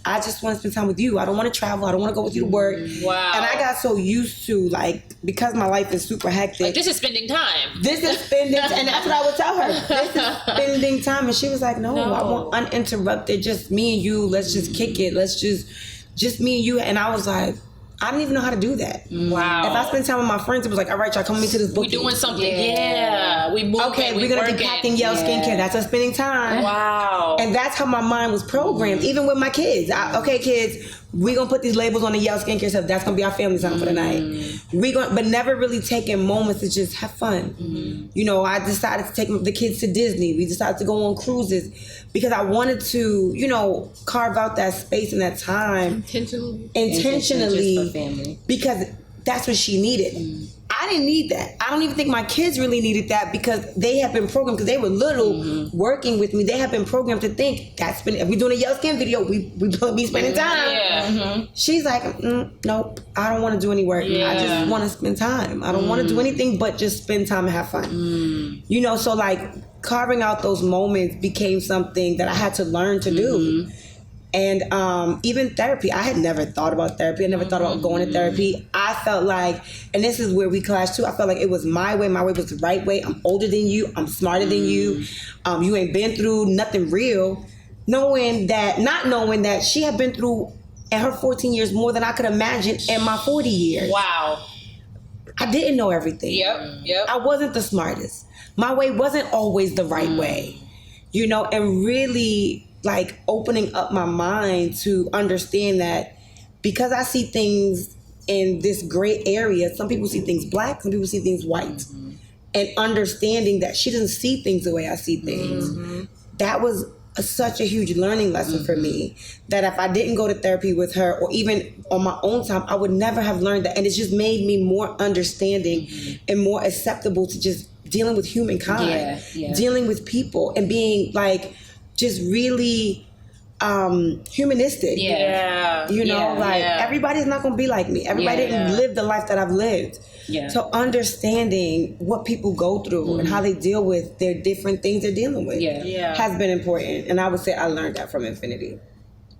I just want to spend time with you. I don't want to travel. I don't want to go with you to work. Wow. And I got so used to, like, because my life is super hectic. Like, this is spending time. This is spending, and that's what I would tell her. This is spending time. And she was like, no, I want uninterrupted, just me and you. Let's just kick it. Let's just me and you. And I was like, I didn't even know how to do that. Wow. If I spend time with my friends, it was like, all right, y'all come with me to this book. We doing something. Yeah. We moving. Okay, we're going to be packing Yale skincare. That's us spending time. Wow. And that's how my mind was programmed, even with my kids. Okay, kids, we're going to put these labels on the Yale skincare stuff. That's going to be our family time for the night. But never really taking moments to just have fun. You know, I decided to take the kids to Disney. We decided to go on cruises because I wanted to, you know, carve out that space and that time. Intentionally. Just for family. Because that's what she needed. I didn't need that. I don't even think my kids really needed that because they have been programmed, because they were little working with me. They have been programmed to think if we're doing a Yellow Skin video, we be spending time. Yeah. She's like, nope, I don't want to do any work. Yeah. I just want to spend time. I don't want to do anything but just spend time and have fun. You know, so like carving out those moments became something that I had to learn to do. And even therapy, I had never thought about therapy. I never thought about going to therapy. I felt like, and this is where we clash too, I felt like it was my way. My way was the right way. I'm older than you. I'm smarter than you. You ain't been through nothing real. Not knowing that she had been through in her 14 years more than I could imagine in my 40 years. Wow. I didn't know everything. Yep. I wasn't the smartest. My way wasn't always the right way. You know, and really like opening up my mind to understand that because I see things in this gray area, some people see things black, some people see things white. And understanding that she doesn't see things the way I see things. That was such a huge learning lesson for me, that if I didn't go to therapy with her or even on my own time, I would never have learned that. And it's just made me more understanding and more acceptable to just dealing with humankind, dealing with people and being like just really humanistic. Yeah. You know, Yeah, like yeah. everybody's not gonna be like me. Everybody didn't live the life that I've lived. Yeah. So understanding what people go through and how they deal with their different things they're dealing with Yeah. has been important. And I would say I learned that from Infinity.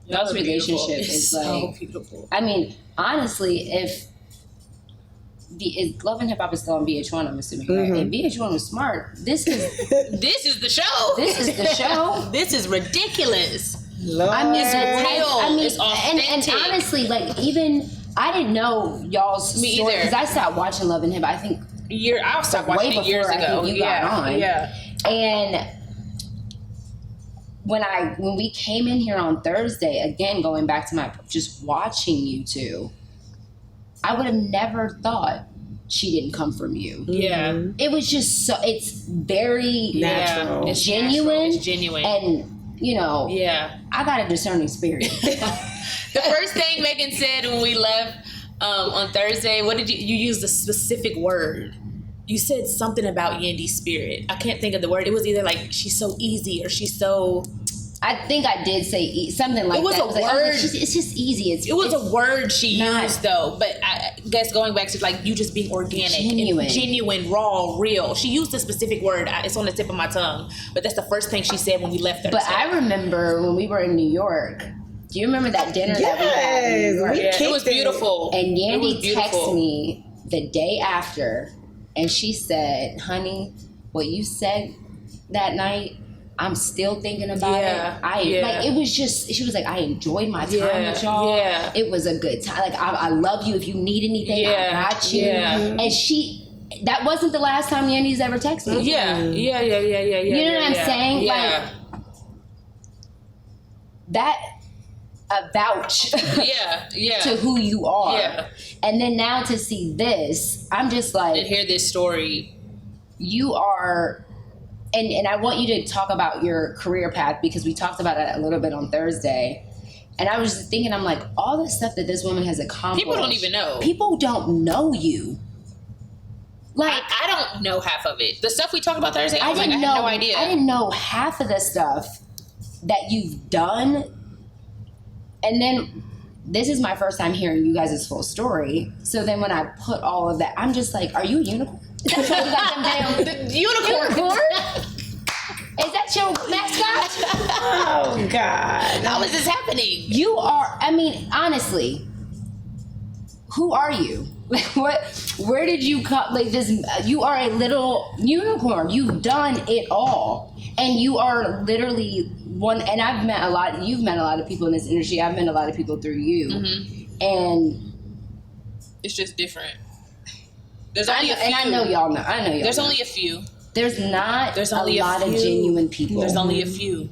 Y'all's Y'all are beautiful. relationship It's is so like, beautiful. I mean, honestly, if Love and Hip Hop is still on VH1, I'm assuming, right? If VH1 was smart, this is This is the show. the show. This is ridiculous. Lord. I mean, It's real. I mean, It's and authentic. honestly, like, even I didn't know y'all's Me story either. because I stopped watching Love and Hip Hop. I think I stopped way watching it years before I ago. think you got on. Yeah. And when we came in here on Thursday, again going back to my just watching you two, I would have never thought she didn't come from you. Yeah. It was just so it's very Natural. Yeah. It's genuine, natural. It's genuine. and you know, Yeah. I got a discerning spirit. The first thing Megan said when we left on Thursday, what did you used a specific word? You said something about Yandy's spirit. I can't think of the word. It was either like she's so easy or she's so. I think I did say something like It was that. a I was like, word. it's just easy. It was a word she not- used though, but I guess going back to like you just being organic, Genuine. and genuine, raw, real. She used a specific word. It's on the tip of my tongue, but that's the first thing she said when we left Thursday. But I remember when we were in New York. Do you remember that dinner that we had in New Yes, York? we yeah, it was kicked it. beautiful. And It was Yandy beautiful. texted me the day after, and she said, "Honey, what you said that night, I'm still thinking about Yeah, it. Like it was just." She was like, "I enjoyed my time Yeah, with y'all. yeah. It was a good time. Like I love you. If you need anything, Yeah, I got you." yeah. And that wasn't the last time Yandy's ever texted me. Yeah. You know You know what I'm saying? Yeah. That a vouch yeah. to who you are. Yeah. And then now to see this, I'm just like, And hear this story. you are, and I want you to talk about your career path because we talked about it a little bit on Thursday. And I was just thinking, I'm like, all the stuff that this woman has accomplished. People don't even know. People don't know you. Like, I don't know half of it. The stuff we talked about Thursday, I didn't had know, no idea. I didn't know half of the stuff that you've done. And then this is my first time hearing you guys' full story. So then when I put all of that, I'm just like, are you a unicorn? Is that what you got them damn The unicorn. Is that your mascot? Oh God. How is this happening? You are, I mean, honestly, who are you? Like, where did you come? Like, this, you are a little unicorn. You've done it all. And you are literally one, and you've met a lot of people in this industry. I've met a lot of people through you. Mm-hmm. And It's just different. There's only a few. and I know y'all know. I know y'all There's know. only a few. There's not There's only a lot of few. genuine people. There's only a few.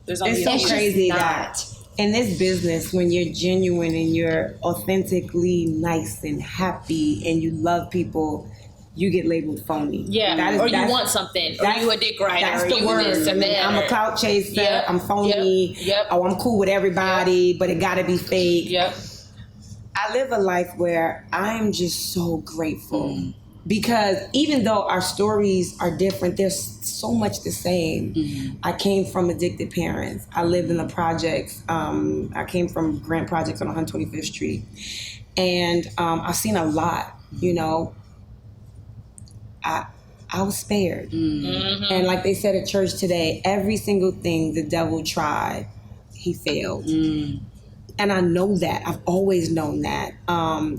There's only It's a so few. crazy not. that in this business, when you're genuine and you're authentically nice and happy and you love people, you get labeled phony. Yeah, or you want something, or you a dick rider, That's or the you word. this I and mean, that, I'm a or- clout chaser. Yep, I'm phony. yep. Oh, I'm cool with everybody, but it gotta be fake. Yep. I live a life where I'm just so grateful because even though our stories are different, there's so much the same. I came from addicted parents. I lived in the projects. I came from Grant Projects on 125th Street. And I've seen a lot, you know. I was spared. And like they said at church today, every single thing the devil tried, he failed. And I know that. I've always known that.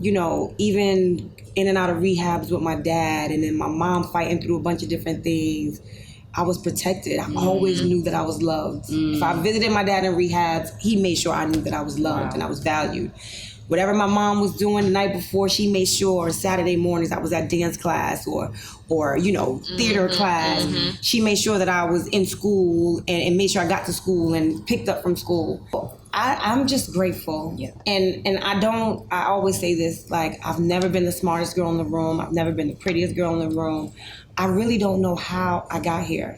You know, even in and out of rehabs with my dad and then my mom fighting through a bunch of different things, I was protected. I always knew that I was loved. If I visited my dad in rehabs, he made sure I knew that I was loved and I was valued. Whatever my mom was doing the night before, she made sure Saturday mornings I was at dance class or you know, theater class. She made sure that I was in school and made sure I got to school and picked up from school. I'm just grateful. Yeah. And I always say this, like, I've never been the smartest girl in the room. I've never been the prettiest girl in the room. I really don't know how I got here.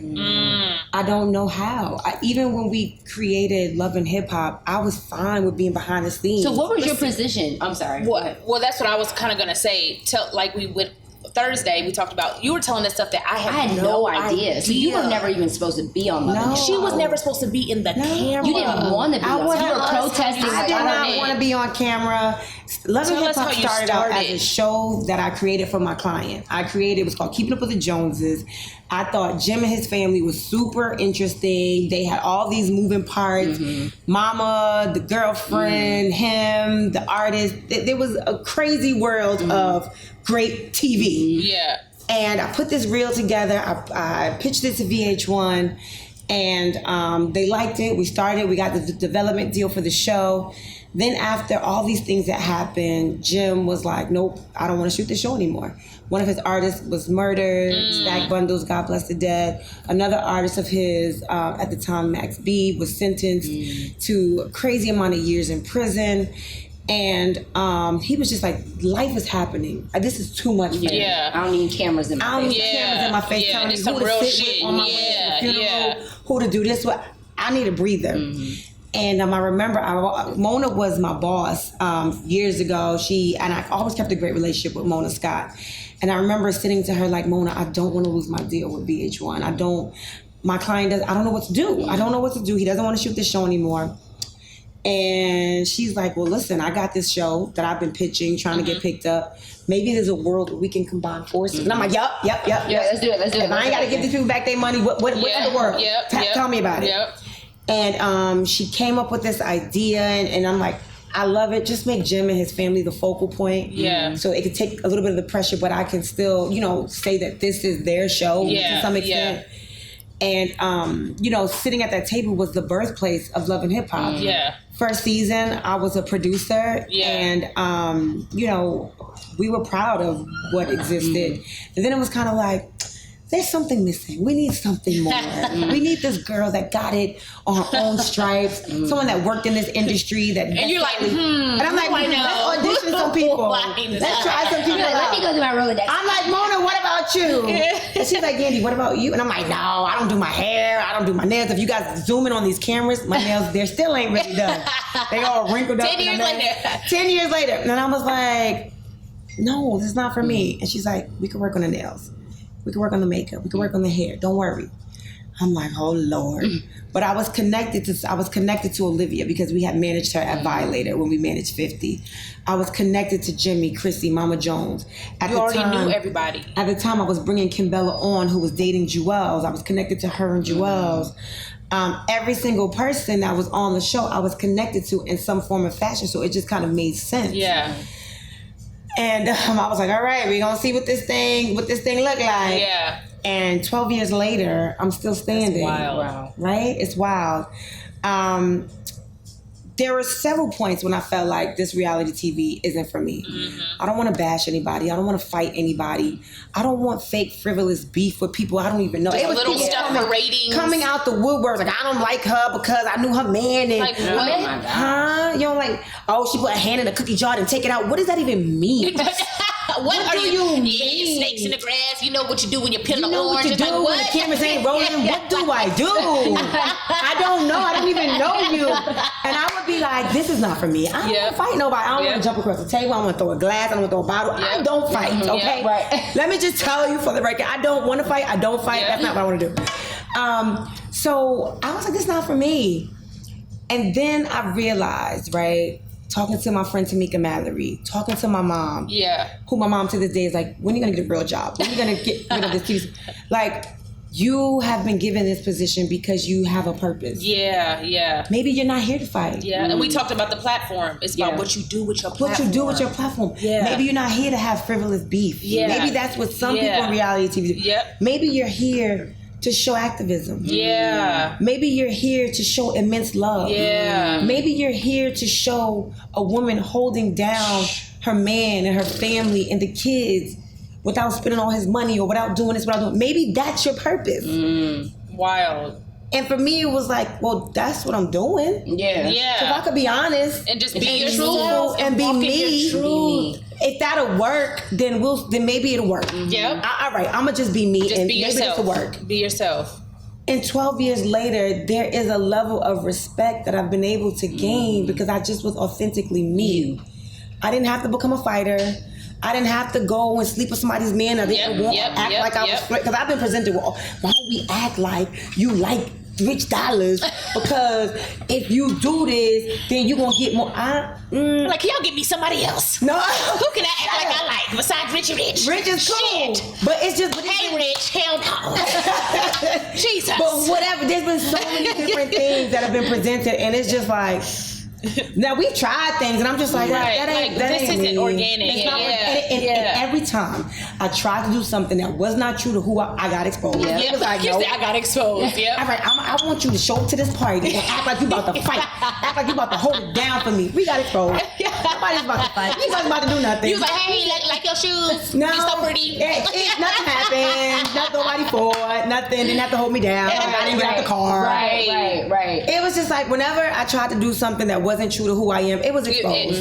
I don't know how. Even when we created Love and Hip Hop, I was fine with being behind the scenes. So what was your position? I'm sorry. Well, that's what I was kind of gonna say. Like we went Thursday, we talked about, you were telling us stuff that I had no idea. So you were never even supposed to be on Love and Hip Hop. She was never supposed to be in the camera. You didn't want to be on. You were protesting. I did not want to be on camera. Love and Hip Hop started out as a show that I created for my client. It was called Keeping Up with the Joneses. I thought Jim and his family was super interesting. They had all these moving parts. Mama, the girlfriend, him, the artist. There was a crazy world of great TV. Yeah. And I put this reel together. I pitched it to VH1, and they liked it. We started. We got the development deal for the show. Then after all these things that happened, Jim was like, nope, I don't want to shoot the show anymore. One of his artists was murdered, Stack Bundles, God bless the dead. Another artist of his, at the time, Max B, was sentenced to a crazy amount of years in prison. And he was just like, life is happening. This is too much for me. Yeah. I don't need cameras in my face. I don't need cameras in my face telling me who to sit with on my way to the funeral, who to do this with. I need a breather. And I remember Mona was my boss years ago. I always kept a great relationship with Mona Scott. And I remember sitting to her like, Mona, I don't want to lose my deal with VH1. My client I don't know what to do. I don't know what to do. He doesn't want to shoot this show anymore. And she's like, well, listen, I got this show that I've been pitching, trying to get picked up. Maybe there's a world where we can combine forces. And I'm like, yep. Yeah, let's do it. If I ain't got to give these people back their money, what's the world? Tell me about it. And she came up with this idea, and I'm like, I love it. Just make Jim and his family the focal point. Yeah. So it could take a little bit of the pressure, but I can still, say that this is their show to some extent. And, sitting at that table was the birthplace of Love and Hip Hop. Yeah. First season, I was a producer. Yeah. And, we were proud of what existed. And then it was kind of like, there's something missing. We need something more. We need this girl that got it on her own stripes. Someone that worked in this industry. And you're like, And I'm like, let's audition some people. Let's try some people out. Let me go to my Rolodex. I'm like, Mona, what about you? And she's like, Yandy, what about you? And I'm like, no, I don't do my hair. I don't do my nails. If you guys zoom in on these cameras, my nails, they still ain't really done. They all wrinkled up. 10 years later. 10 years later. And I was like, no, this is not for me. And she's like, we can work on the nails. We can work on the makeup. We can work on the hair. Don't worry. I'm like, oh Lord. But I was connected to Olivia because we had managed her at Violator when we managed 50. I was connected to Jimmy, Chrissy, Mama Jones. You already knew everybody. At the time, I was bringing Kimbella on, who was dating Jewels. I was connected to her and Jewels. Every single person that was on the show, I was connected to in some form or fashion. So it just kind of made sense. Yeah. And I was like, all right, we're going to see what this thing look like. Yeah. And 12 years later, I'm still standing. That's wild. Wow. Right? It's wild. There were several points when I felt like this reality TV isn't for me. I don't want to bash anybody. I don't want to fight anybody. I don't want fake, frivolous beef with people I don't even know. Just little stuff for ratings. Coming out the woodwork, like, I don't like her because I knew her man. And, like, what? Huh? You know, like, oh, she put her hand in a cookie jar and take it out. What does that even mean? What do you mean? Yeah, snakes in the grass. You know what you do when you're peeling You the know orange. what you do when the cameras ain't rolling. What do I do? I don't know. I don't even know you. And I would be like, this is not for me. I don't want to fight nobody. I don't want to jump across the table. I don't want to throw a glass. I don't want to throw a bottle. I don't fight, okay? Right. Let me just tell you for the record, I don't want to fight. I don't fight. That's not what I want to do. So I was like, this is not for me. And then I realized, right, talking to my friend Tamika Mallory, talking to my mom, who my mom to this day is like, when are you going to get a real job? When are you going to get rid of this piece? Like, you have been given this position because you have a purpose. Yeah. Maybe you're not here to fight. Yeah, and we talked about the platform. It's about what you do with your platform. What you do with your platform. Yeah. Maybe you're not here to have frivolous beef. Yeah. Maybe that's what some people in reality TV do. Yep. Maybe you're here to show activism. Yeah. Maybe you're here to show immense love. Yeah. Maybe you're here to show a woman holding down her man and her family and the kids without spending all his money or without doing this, without doing. Maybe that's your purpose. Wild. And for me, it was like, well, that's what I'm doing. Yeah. So if I could be honest And just be and your be truth and be walk in me, your truth. if that'll work, then maybe it'll work. Yep. All right, I'm gonna just be me Just and be maybe yourself. this'll work. Be yourself. And 12 years later, there is a level of respect that I've been able to gain because I just was authentically me. I didn't have to become a fighter. I didn't have to go and sleep with somebody's man. I didn't act like I was because I've been presented with, why don't we act like you like rich dollars? Because if you do this, then you're gonna get more. Like, y'all give me somebody else. No. Who can I act like I like besides Rich? Rich is cool. Shit. But it's just Hey, Rich, hell no. Jesus. But whatever, there's been so many different things that have been presented, and it's just like, now we've tried things, and I'm just like, that ain't isn't organic. It's not Yeah. and every time I tried to do something that was not true to who I got exposed. Yeah. It was like, You no. said I got exposed. Yeah. All right, I want you to show up to this party and act like you about to fight. Act like you about to hold it down for me. We got exposed. Nobody's about to fight. Nobody's about to do nothing. You was like, hey, like your shoes. No, You're so pretty. Nothing happened. Nobody fought. Nothing. Didn't have to hold me down. I didn't get out the car. Right. It was just like whenever I tried to do something that wasn't true to who I am, it was exposed.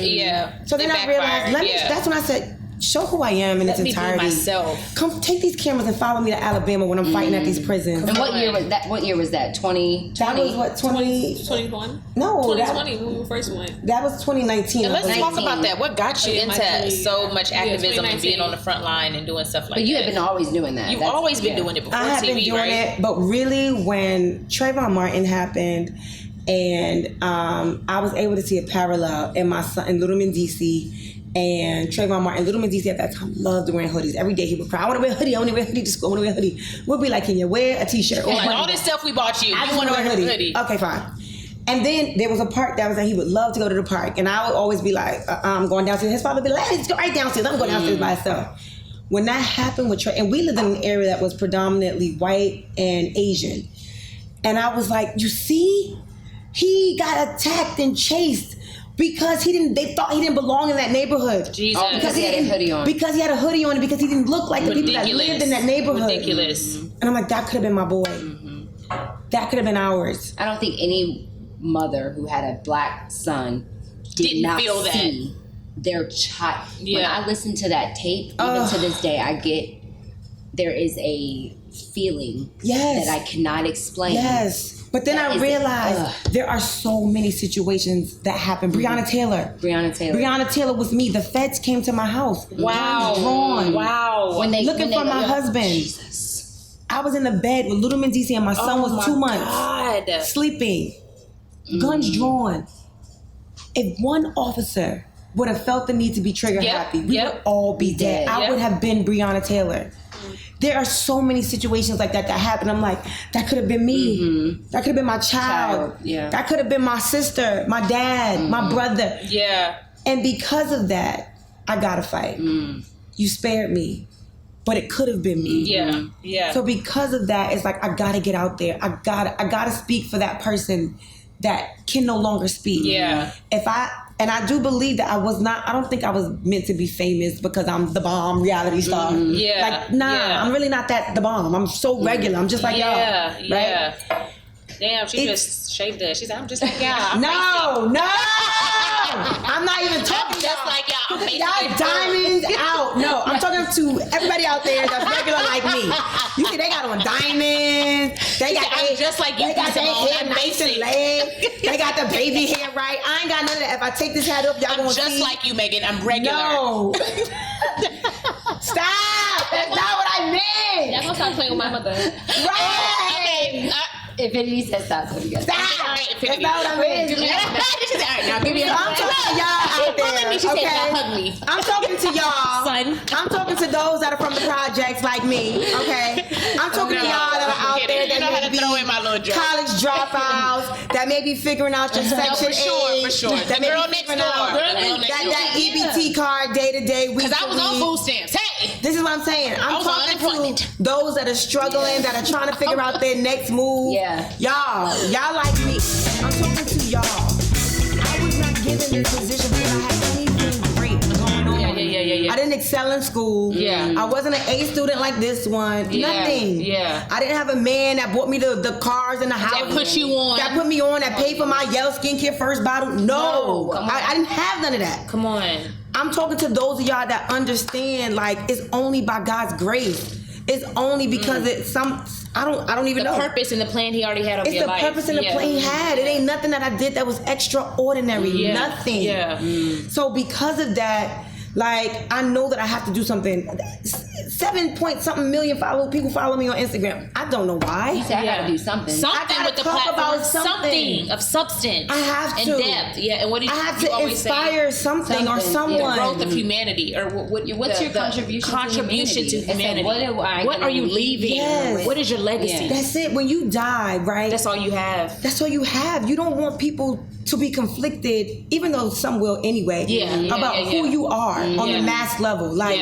So then I realized, that's when I said, show who I am in its entirety. Myself. Come take these cameras and follow me to Alabama when I'm fighting at these prisons. And what year was that? 2020? That was what, 2021? No, 2020 when we first went. that was 2019. And let's talk 19. about that. What got you Yeah, into 20, so much activism and 2019. being on the front line and doing stuff like But you that? have been always doing that. You've That's- always been doing it before I have TV, been doing right? it, but really when Trayvon Martin happened, and I was able to see a parallel in my son in Little Man DC, and Trayvon Martin, Little Man DC at that time loved wearing hoodies. Every day he would cry, I want to wear a hoodie, I want to wear a hoodie to school, I want to wear a hoodie. We'll be like, can you wear a t-shirt? Like all this stuff we bought you. I You want to wear a hoodie. Okay, fine. And then there was a park that was that he would love to go to the park, and I would always be like, I'm going downstairs. His father would be like, hey, let's go right downstairs. Let me go downstairs by himself. When that happened with Trey, and we lived in an area that was predominantly white and Asian, and I was like, you see, he got attacked and chased because they thought he didn't belong in that neighborhood. Jesus. Oh, because he had a hoodie on. Because he had a hoodie on, and because he didn't look like the people that lived in that neighborhood. Ridiculous. And I'm like, that could have been my boy. That could have been ours. I don't think any mother who had a black son Didn't not feel that. see their child. When Yeah. I listen to that tape, even to this day, there is a feeling Yes. that I cannot explain. Yes. But then That I is- realized there are so many situations that happen. Breonna Taylor. Breonna Taylor. Breonna Taylor was me. The feds came to my house. Wow. Drawn. Wow. When they Looking for my husband. Jesus. I was in the bed with Little Man DC and my son was 2 months. God. Sleeping. Guns drawn. If one officer would have felt the need to be trigger happy, we would all be dead. I would have been Breonna Taylor. There are so many situations like that happen. I'm like, that could have been me. That could have been my child. Yeah. That could have been my sister, my dad, my brother. Yeah. And because of that, I gotta fight. You spared me, but it could have been me. Yeah. Yeah. So because of that, it's like I gotta get out there. I gotta speak for that person that can no longer speak. Yeah. And I do believe that I don't think I was meant to be famous because I'm the bomb reality star. Yeah. Like, nah, Yeah. I'm really not the bomb. I'm so regular. I'm just like y'all. Yeah. Right? Yeah. Damn, she It's- just shaved that. She's like, I'm just like y'all. I'm No. I'm not even talking just y'all. like y'all. I'm basic. Y'all diamonds out. No, I'm talking to everybody out there that's regular like me. You see, they got on diamonds. They got I'm just like you, They got their B.Simone. hair I'm nice and basic. laid. They got the baby hair right. I ain't got none of that. If I take this hat up, y'all I'm gonna just see. like you, Megan. I'm regular. No. Stop. That's not what I meant. Y'all gonna stop playing with my mother. Right. Okay. Infinity says stop. So we got Stop. Alright, That's not what I meant. She's like, alright, now give me a I'm talking to y'all out there, She said, okay? now hug me. I'm talking to y'all. Son. I'm talking to those that are from the projects like me, okay? I'm talking to y'all that are out there You know how that to may throw in my little be joke. college dropouts, that may be figuring out your section for sure, 8, for sure. that The may girl be next figuring door. out The girl next door. that EBT card day to day, week Because I to was on week. food stamps. Hey! This is what I'm saying. I I'm was on talking unemployment. to those that are struggling, that are trying to figure out their next move. Yeah. Y'all like me. I'm talking to y'all. I was not given this position because I had anything great going on. Yeah. I didn't excel in school. Yeah. I wasn't an A student like this one. Yeah. Nothing. Yeah. I didn't have a man that bought me the cars and the house. put you on. That put me on. That paid for my Yellow Skincare first bottle. No. I didn't have none of that. Come on. I'm talking to those of y'all that understand, like, it's only by God's grace. It's only because it's I don't even The know. purpose and the plan he already had of It's your the life. purpose and the plan he had. It ain't nothing that I did that was extraordinary. Yeah. Nothing. Yeah. So because of that, Like, I know that I have to do something. 7 point something million people follow me on Instagram. I don't know why. You said I gotta do something. I Something gotta with the talk platform. about something of substance. I have and to. depth. Yeah. And what did I you, have you to always inspire say? something or Something, someone. The growth of humanity, or What's your contribution to to humanity? humanity? What What are you leaving? Yes. What is your legacy? Yeah. That's it. When you die, right? That's all you have. That's all you have. You don't want people to be conflicted, even though some will anyway, about who you are on the mass level. Like,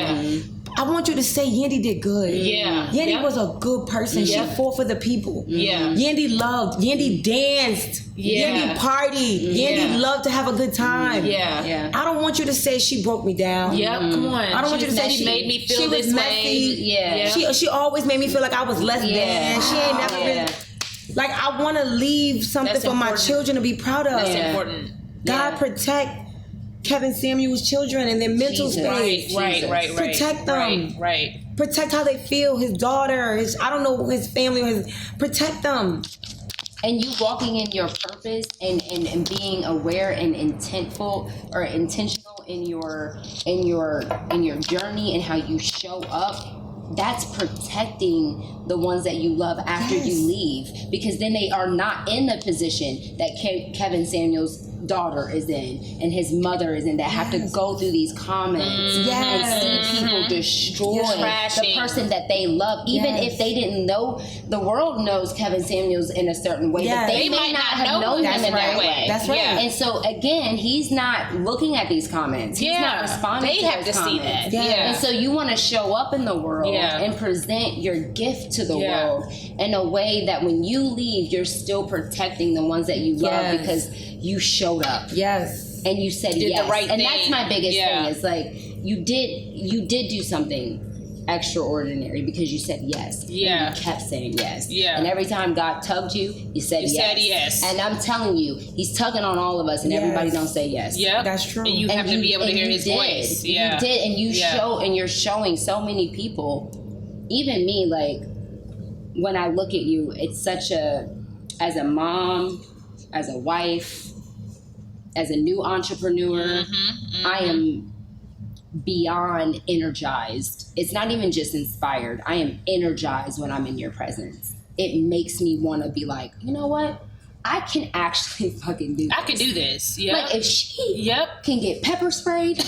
I want you to say Yandy did good. Yeah. Yandy was a good person. She fought for the people. Yeah. Yandy loved. Yandy danced. Yeah. Yandy partied. Yandy loved to have a good time. Yeah. I don't want you to say she broke me down. Yep. Come on. I don't want you to say she made me feel she was this messy. way. Yeah. She always made me feel like I was less than. She ain't never really. Like, I want to leave something That's for my important. children to be proud of. That's important. God protect Kevin Samuel's children and their mental space. Right. Protect them. Right. Protect how they feel. His daughter, I don't know, his family, protect them. And you walking in your purpose and being aware and intentional in your journey and how you show up, that's protecting the ones that you love after you leave, because then they are not in the position that Kevin Samuel's daughter is in and his mother is in, that have to go through these comments and see people destroy the person that they love, even if they didn't know. The world knows Kevin Samuel's in a certain way, but they may not have known him in that way. That's right. And so again, he's not looking at these comments. He's not responding They to have those to see comments. that. And so you want to show up in the world and present your gift to the world in a way that when you leave, you're still protecting the ones that you love because you showed up. Yes. And you said Did yes. the right and thing. that's my biggest thing. Is like you did do something extraordinary because you said yes. Yeah. And you kept saying yes. Yeah. And every time God tugged you, you said yes. said yes. And I'm telling you, he's tugging on all of us, and everybody don't say yes. Yep. That's true. And you have to be able to and hear you his did. voice. You did, and you show, and you're showing so many people, even me, like when I look at you, it's such as a mom, as a wife, as a new entrepreneur, I am beyond energized. It's not even just inspired. I am energized when I'm in your presence. It makes me want to be like, you know what? I can actually fucking do this. I can do this. Yeah. Like if she can get pepper sprayed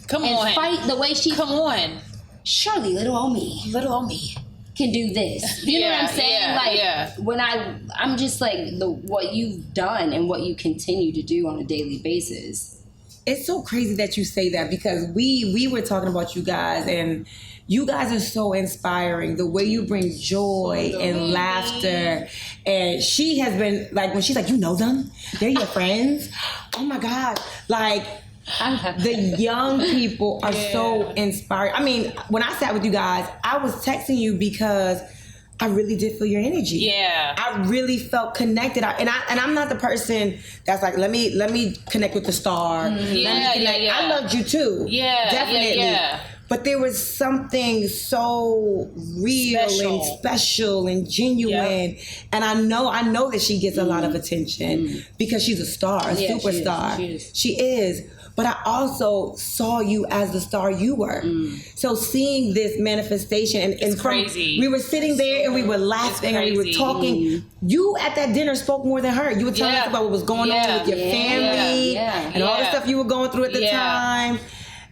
Come and on. fight the way she, Come on. surely little old me Little old me. can do this. You know what I'm saying? When I'm just like what you've done and what you continue to do on a daily basis. It's so crazy that you say that, because we were talking about you guys, and you guys are so inspiring. The way you bring joy and laughter. And she has been like, when she's like, you know them? They're your friends? Oh my God. Like, the young people are so inspired. I mean, when I sat with you guys, I was texting you because I really did feel your energy. Yeah. I really felt connected. And I'm not the person that's like, let me connect with the star. Let me connect. I loved you too. Yeah. Definitely. Yeah. But there was something so real and special and genuine. And I know that she gets a lot of attention because she's a star, a superstar. She is. But I also saw you as the star you were. So seeing this manifestation and crazy. We were sitting there and we were laughing and we were talking. You at that dinner spoke more than her. You were telling us about what was going on with your family and all the stuff you were going through at the time.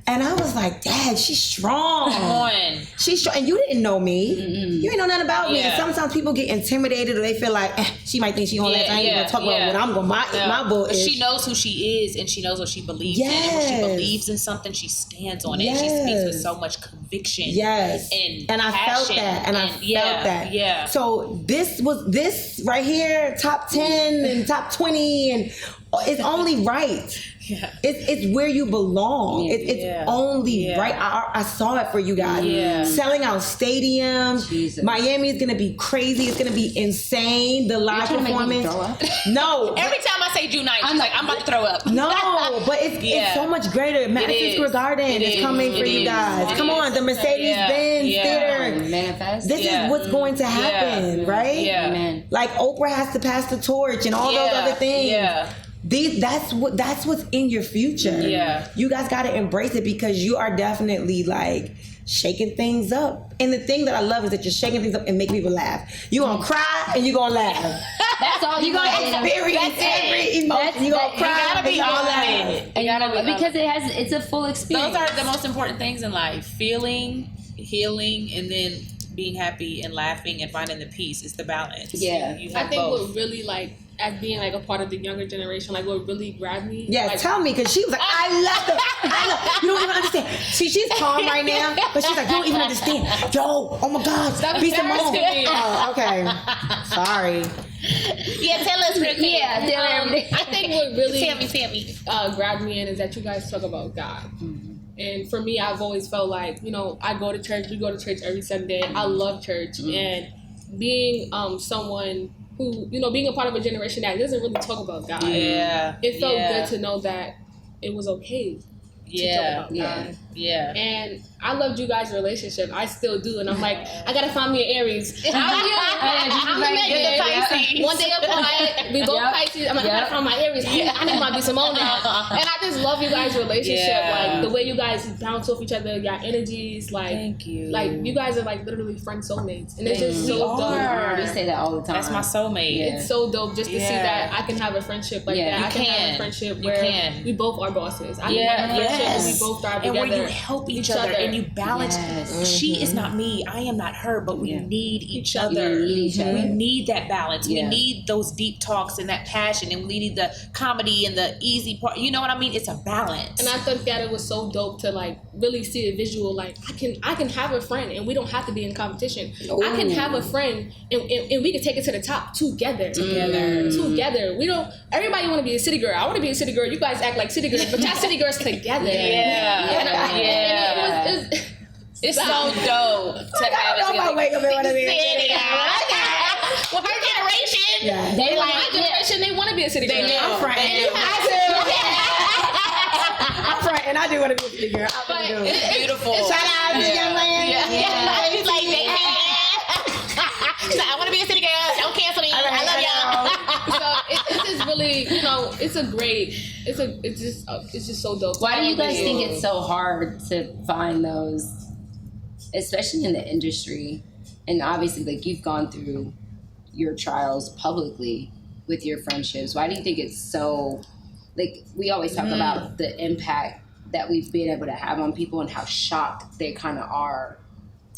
And I was like, Dad, she's strong. Come on. She's strong. And you didn't know me. You didn't know nothing about me. And sometimes people get intimidated, or they feel like, she might think she on that. I ain't gonna talk about what I'm going. My bull is. She knows who she is, and she knows what she believes in. And when she believes in something, she stands on it. She speaks with so much conviction. And I felt that. And I felt that. Yeah. So this right here, top 10 and top 20, and it's only right. Yeah. It's where you belong. It's only right. I saw it for you guys. Selling out stadiums. Jesus. Miami is gonna be crazy. It's gonna be insane. The live performance. No. Every time I say June 9th, she's like, I'm about to throw up. No, but it's so much greater. Madison Square Garden is coming for you guys. Come on, the Mercedes-Benz Theater. Manifest. This is what's going to happen, right? Amen. Like Oprah has to pass the torch and all those other things. That's what's in your future. Yeah. You guys got to embrace it because you are definitely like shaking things up. And the thing that I love is that you're shaking things up and making people laugh. You're going to cry and you're going to laugh. That's all You're going to experience every emotion. You're going to cry. You gotta be and you're gonna all laugh. in it. You gotta be because it's a full experience. Those are the most important things in life: feeling, healing, and then being happy and laughing and finding the peace. It's the balance. Yeah. you I have think both. what really like as being like a part of the younger generation, like what really grabbed me. Yeah, like, tell me, because she was like, I love her. You don't even understand. See, she's calm right now, but she's like, you don't even understand. Yo, oh my God, Stop B.Simone. embarrassing me. Oh, okay. Sorry. Yeah, tell us. Yeah, tell everything. I think what really Sammy. grabbed me in is that you guys talk about God. And for me, I've always felt like, you know, I go to church. We go to church every Sunday. I love church. And being someone who, you know, being a part of a generation that doesn't really talk about God. Yeah. It felt good to know that it was okay to talk about God. Yeah. And I loved you guys' relationship. I still do. And I'm like, I gotta find me an Aries. I'm you. I'm Right, Megan. you're the Pisces. One day apart, we both Pisces. I'm like, I gotta find my Aries. I need my B.Simone now. And I just love you guys' relationship. Yeah. Like the way you guys bounce off each other, your energies. Like, Thank you. Like you guys are like literally friend soulmates. And it's just We so are. dope. We say that all the time. That's my soulmate. Yeah. It's so dope just to see that I can have a friendship like Yeah. that. You I can have can. a friendship You where can. we both are bosses. I can Yeah, have a friendship yes. and we both thrive And together. where you help each other and you balance. Yes. She is not me. I am not her. But we need each other. You need each other. We need that balance. We Yeah. need those deep talks and that passion, and we need the comedy and the easy part. You know what I mean? It's a balance. And I thought that it was so dope to like really see a visual. Like I can have a friend and we don't have to be in competition. I can have a friend and we can take it to the top together. Together. We don't. Everybody want to be a city girl. I want to be a city girl. You guys act like city girls, but y'all city girls together. Yeah. It's so dope to have it. I don't know if I wake up and want to be Well, her generation, Yeah. They My like generation, they want to be a city girl. I'm fronting. I'm fronting. I do want to be a city girl. I really do. it's beautiful. Shout out to young man. Yeah. She's like, they She's like, I want to be a city girl. Don't cancel me. I love y'all. So it's just really, you know, it's just so dope. Why do you guys think it's so hard to find those, especially in the industry? And obviously, like, you've gone through your trials publicly with your friendships. Why do you think it's so, like, we always talk about the impact that we've been able to have on people and how shocked they kind of are.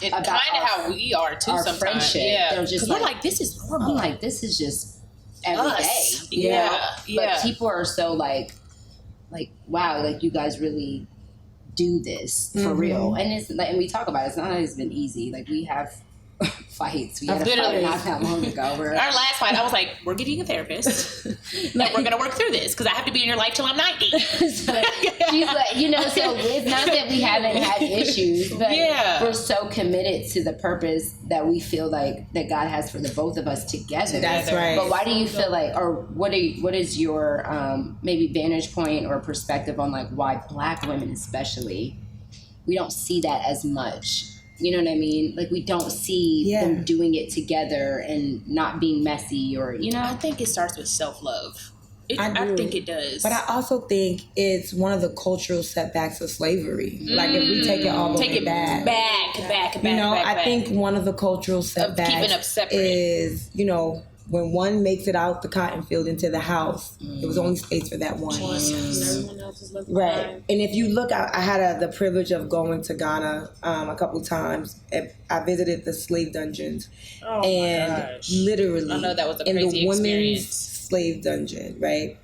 It's kind of how we are too our sometimes. friendship. Yeah. They're just 'Cause we're like, this is normal. I'm like, this is just every day. Us. You Yeah, know? yeah. But people are so like, wow, like you guys really do this for real. And it's like, and we talk about it. It's not always been easy. Like we have fights. We had a fight Literally. not that long ago. Where Our last fight, I was like, we're getting a therapist. And we're going to work through this because I have to be in your life till I'm 90. so she's like, you know, so it's not that we haven't had issues, but Yeah. we're so committed to the purpose that we feel like that God has for the both of us together. That's right. But why do you feel like, or what is your maybe vantage point or perspective on like why Black women especially, we don't see that as much? You know what I mean? Like we don't see them doing it together and not being messy or, you know? I think it starts with self-love. I think it does. But I also think it's one of the cultural setbacks of slavery. Like if we take it all the way back. back. You know, I think one of the cultural setbacks keeping up separate. is, you know, when one makes it out the cotton field into the house, there was only space for that one. Everyone else is left Right. behind. And if you look, I had the privilege of going to Ghana a couple times. I visited the slave dungeons. Oh and my gosh. literally, I know that was a in crazy the women's experience. slave dungeon, right?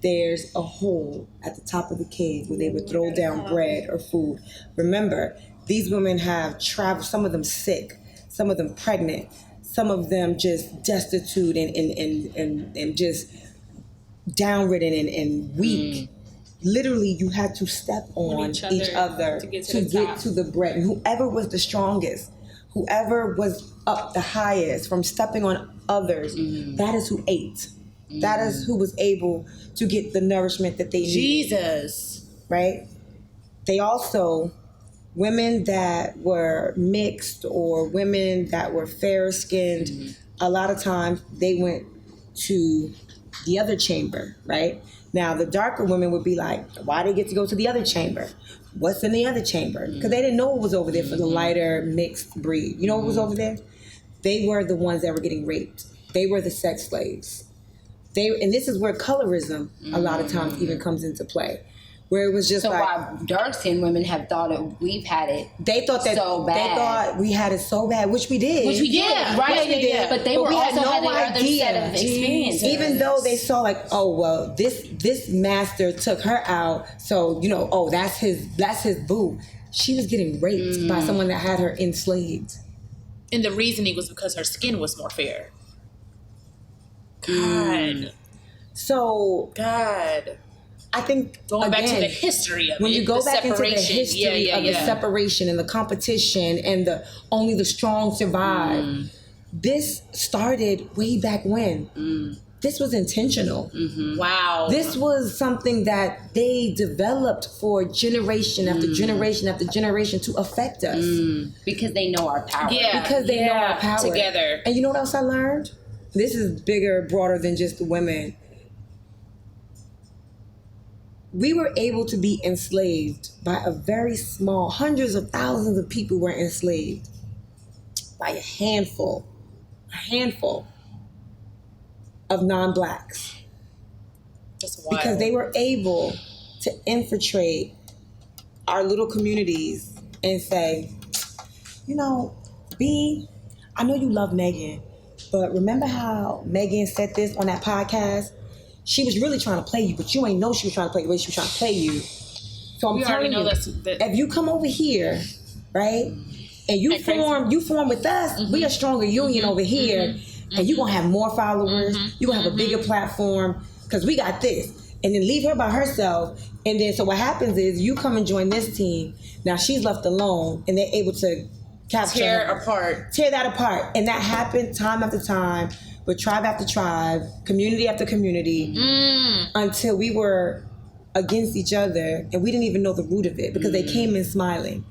There's a hole at the top of the cave where they would throw down bread or food. Remember, these women have traveled, some of them sick, some of them pregnant, some of them just destitute and just downridden and weak. Literally, you had to step on each each other other to get to to the top. get to the bread. And whoever was the strongest, whoever was up the highest from stepping on others, that is who ate. That is who was able to get the nourishment that they needed. Jesus. Right? They also, women that were mixed or women that were fair skinned, a lot of times they went to the other chamber, right? Now, the darker women would be like, why they get to go to the other chamber? What's in the other chamber? Because they didn't know what was over there for the lighter mixed breed. You know what was over there? They were the ones that were getting raped. They were the sex slaves. And this is where colorism a lot of times even comes into play. Where it was just so like, why dark-skinned women have thought we've had it they thought that so bad. They thought we had it so bad, which we did. Right? Yeah. But they were we also had no had idea. other set of experiences. Even though they saw like, oh well, this master took her out, so you know, oh that's his boo. She was getting raped by someone that had her enslaved. And the reasoning was because her skin was more fair. God. So God. I think going back to the history of when you go the back into the separation. history of the separation and the competition and only the strong survive. This started way back when. This was intentional. Wow. This was something that they developed for generation after generation after generation to affect us. Because they know our power. Yeah. Because they know our power. Together. And you know what else I learned? This is bigger, broader than just the women. We were able to be enslaved by a very small, hundreds of thousands of people were enslaved by a handful of non-blacks. That's wild. Because they were able to infiltrate our little communities and say, you know, B, I know you love Megan, but remember how Megan said this on that podcast? She was really trying to play you, but you ain't know she was trying to play you. She was trying to play you. So I'm telling you, if you come over here, right, and you form with us, we a stronger union over here, and you gonna have more followers. You gonna have a bigger platform because we got this. And then leave her by herself. And then so what happens is you come and join this team. Now she's left alone, and they're able to capture tear that apart, and that happened time after time. With tribe after tribe, community after community, until we were against each other and we didn't even know the root of it because they came in smiling.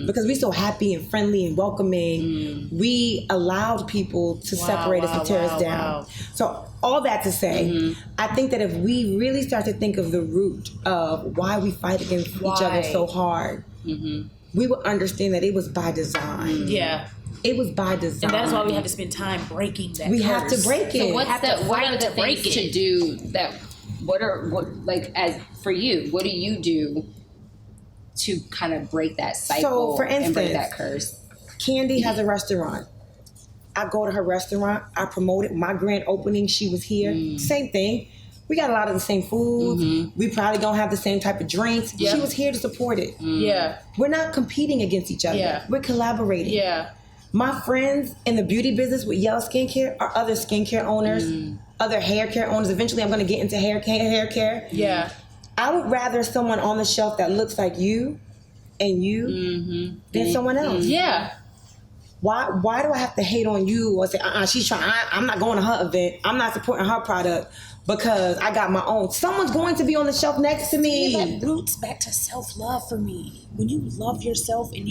Because we're so happy and friendly and welcoming, we allowed people to separate us and tear us down. So all that to say, I think that if we really start to think of the root of why we fight against each other so hard, we would understand that it was by design. Yeah. It was by design. And that's why we have to spend time breaking that We have to break it. So what are the things to do that, as for you, what do you do to kind of break that cycle for instance, and break that curse? Candy has a restaurant. I go to her restaurant. I promote it. My grand opening, she was here. Same thing. We got a lot of the same food. We probably don't have the same type of drinks. She was here to support it. Yeah. We're not competing against each other. Yeah. We're collaborating. Yeah. My friends in the beauty business with Yell Skincare are other skincare owners, other hair care owners. Eventually, I'm going to get into hair care. Yeah. I would rather someone on the shelf that looks like you and you than someone else. Yeah. Why do I have to hate on you or say, she's trying, I'm not going to her event. I'm not supporting her product because I got my own. Someone's going to be on the shelf next to me. That roots back to self-love for me. When you love yourself and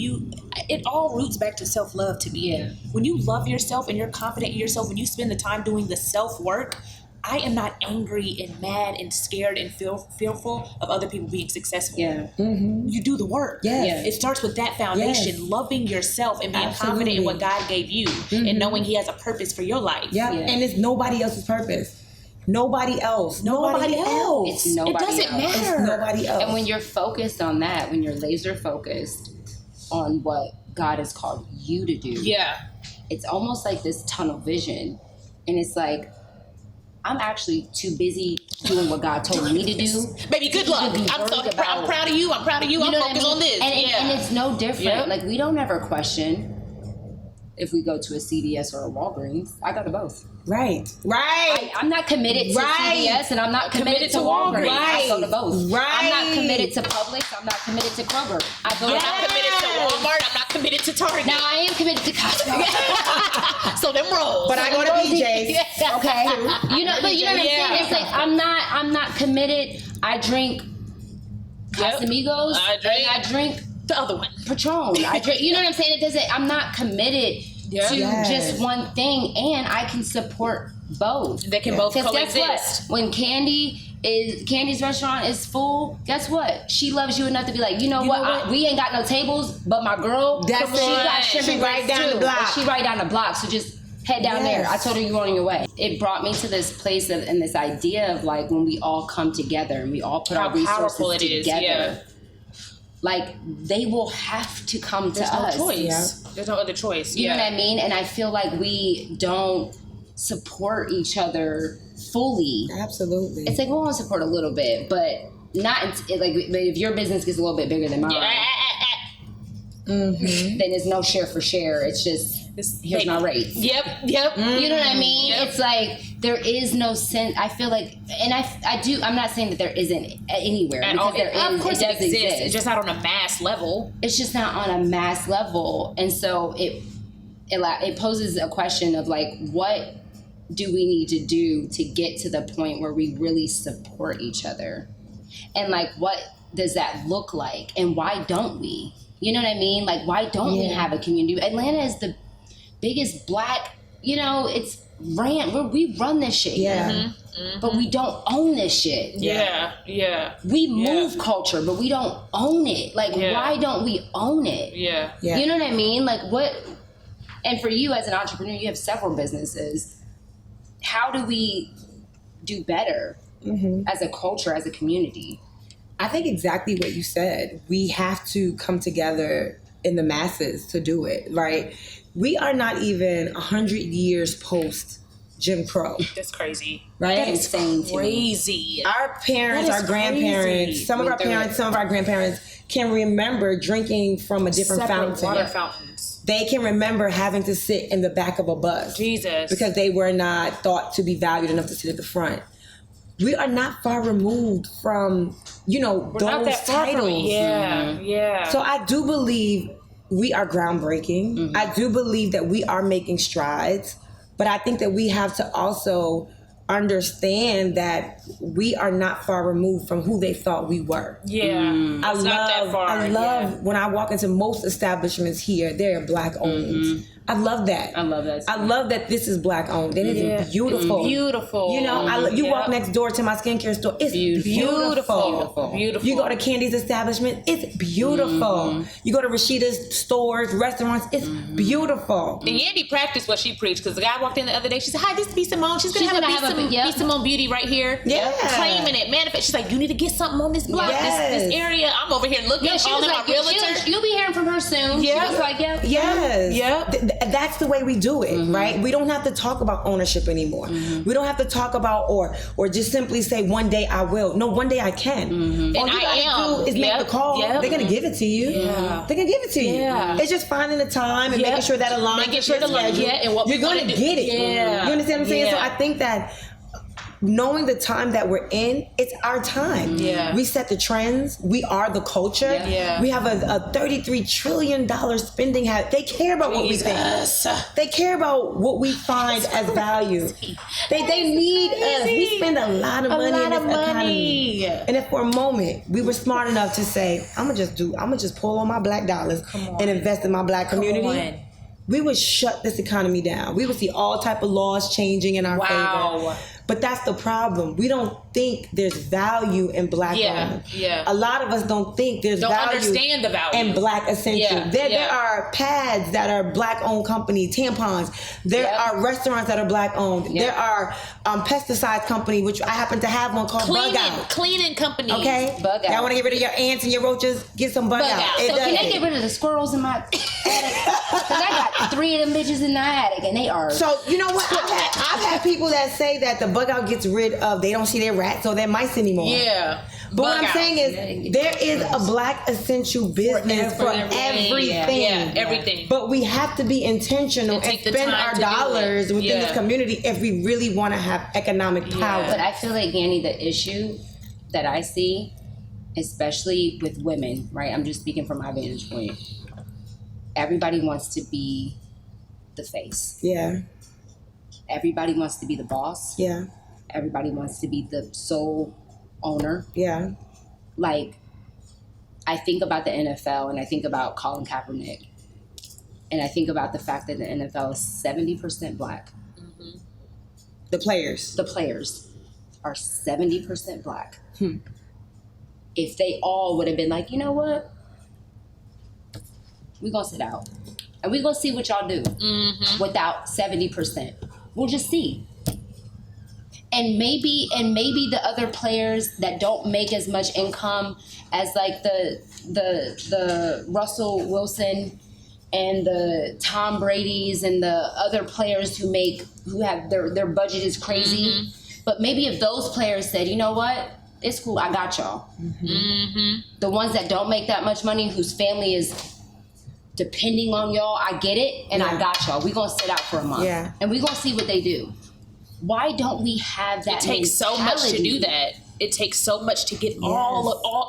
it all roots back to self-love to me. Yeah. When you love yourself and you're confident in yourself, when you spend the time doing the self-work, I am not angry and mad and scared and fearful of other people being successful. Yeah. You do the work. Yes. It starts with that foundation, loving yourself and being confident in what God gave you and knowing He has a purpose for your life. Yeah. And it's nobody else's purpose. Nobody else. It's nobody It doesn't else. matter. It's nobody else. And when you're focused on that, when you're laser focused on what God has called you to do, it's almost like this tunnel vision. And it's like, I'm actually too busy doing what God told me to do. Baby, good luck. I'm proud of you. I'm proud of you. I'm focused on this. And it's no different. Like, we don't ever question if we go to a CVS or a Walgreens. I go to both. Right. I'm not committed to CVS and I'm not committed to Walgreens. I go to both. I'm not committed to Publix. I'm not committed to Kroger. I'm not committed to Walmart. I'm not committed to Target. Now I am committed to Costco. So them rolls. But I go to BJ's. Okay. But you know what I'm saying? It's like I'm not committed. I drink Casamigos. I drink the other one. Patron. I drink. You know what I'm saying? I'm not committed Yeah. to Yes. just one thing, and I can support both. They can both 'Cause coexist. guess what? When Candy's restaurant is full, guess what? She loves you enough to be like, you know what? We ain't got no tables, but my girl, That's she got it. shrimp She and right grits down the too. block. And she right down the block. So just head down there. I Yes. told her you were on your way. It brought me to this place of, and this idea of like when we all come together and we all put How our resources powerful it is, together. yeah. Like they will have to come There's to no us. choice. Yeah. There's no other choice. You yeah. know what I mean? And I feel like we don't support each other fully. Absolutely. It's like we want to support a little bit, but not like but if your business gets a little bit bigger than mine, then it's no share for share. It's just here's my rates. Yep. You know what I mean? Yep. It's like there is no sense. I feel like, and I do. I'm not saying that there isn't anywhere And because there is. of course it it does exists. exist. It's just not on a mass level. It's just not on a mass level, and so it poses a question of like, what do we need to do to get to the point where we really support each other, and like what does that look like, and why don't we? You know what I mean? Like, why don't we have a community? Atlanta is the biggest black. You know, we run this shit. Yeah. But we don't own this shit. Yeah. We move culture, but we don't own it. Like, Yeah. why don't we own it? Yeah. Yeah. You know what I mean? Like, what? And for you as an entrepreneur, you have several businesses. How do we do better as a culture, as a community? I think exactly what you said. We have to come together in the masses to do it, right? We are not even 100 years post Jim Crow, That's crazy. right? That is insane to me. Crazy. Our parents, That is our grandparents, crazy. some of our Went through parents, it. some of our grandparents can remember drinking from a different Separate fountain. water fountains. They can remember having to sit in the back of a bus Jesus. because they were not thought to be valued enough to sit at the front. We are not far removed from, We're those not that far from titles. it. Yeah. So I do believe we are groundbreaking. I do believe that we are making strides, but I think that we have to also understand that we are not far removed from who they thought we were. Yeah. I It's love, not that far. I love when I walk into most establishments here, they're black owned. I love that. I love that. I love that this is black owned and it is beautiful. It's beautiful. You know, you walk next door to my skincare store. It's beautiful. Beautiful. You go to Candy's establishment. It's beautiful. You go to Rashida's stores, restaurants. It's beautiful. And Yandy practiced what she preached because the guy walked in the other day. She said, "Hi, this is B.Simone. She's gonna She's have gonna have a a- yep. B.Simone Beauty right here." Yeah. Claiming it, manifest. She's like, "You need to get something on this block, Yes. this area." I'm over here looking, Yeah, she was calling like, my realtor. you'll be hearing from her soon. Yeah. She was like, yeah. Yes. Yep. That's the way we do it, right? We don't have to talk about ownership anymore. We don't have to talk about or just simply say one day I will. No, one day I can. All And you I gotta am. do is make Yep. the call. Yep. They're gonna give it to you. Yeah. They're gonna give it to you. Yeah. It's just finding the time and Yep. making sure that aligns. Making with sure your to align, schedule. yeah, and what we you're gonna wanna do. get it. Yeah. You understand what I'm saying? So Yeah. I think that knowing the time that we're in, it's our time. Yeah. We set the trends. We are the culture. Yeah. We have a $33 trillion spending habit. They care about what we think. They care about what we find as value. They need us. We spend a lot of money in this economy. And if for a moment we were smart enough to say, I'm gonna just pull on my black dollars and invest in my black community, on. we would shut this economy down. We would see all type of laws changing in our favor. But that's the problem. We don't think there's value in black owned. Yeah. A lot of us don't think there's Don't value understand the value. in black essential. Yeah, There yeah. are pads that are black owned companies, tampons. There Yep. are restaurants that are black owned. Yep. There are pesticide company, which I happen to have one called Bug Out. Cleaning company. Okay? Bug Out. Y'all want to get rid of your ants and your roaches? Get some Bug Bug Out. Out. It So does can they it. get rid of the squirrels in my attic? Because I got 3 of them bitches in the attic, and they are. So you know what? I've had people that say that the Bug Out gets rid of. They don't see their rats or their mice anymore. Yeah. But what Bug I'm out. saying is, there is a black essential business for everything. Yeah, everything. But we have to be intentional and take the spend time our to do dollars it. within this Yeah. community if we really want to have economic power. But I feel like, Yandy, the issue that I see, especially with women, right? I'm just speaking from my vantage point. Everybody wants to be the face. Yeah, Everybody wants to be the boss. yeah, Everybody wants to be the sole owner. yeah. Like, I think about the NFL and I think about Colin Kaepernick. and I think about the fact that the NFL is 70% black. The players. The players are 70% black. If they all would have been like, you know what? We're going to sit out. And we're going to see what y'all do without 70%. We'll just see. And maybe the other players that don't make as much income as like the Russell Wilson and the Tom Brady's and the other players who have their budget is crazy. But maybe if those players said, you know what? It's cool, I got y'all. The ones that don't make that much money, whose family is depending on y'all, I get it, and I got y'all. We're gonna sit out for a month. Yeah. And we're gonna see what they do. Why don't we have that? It takes so much to do that. It takes so much to get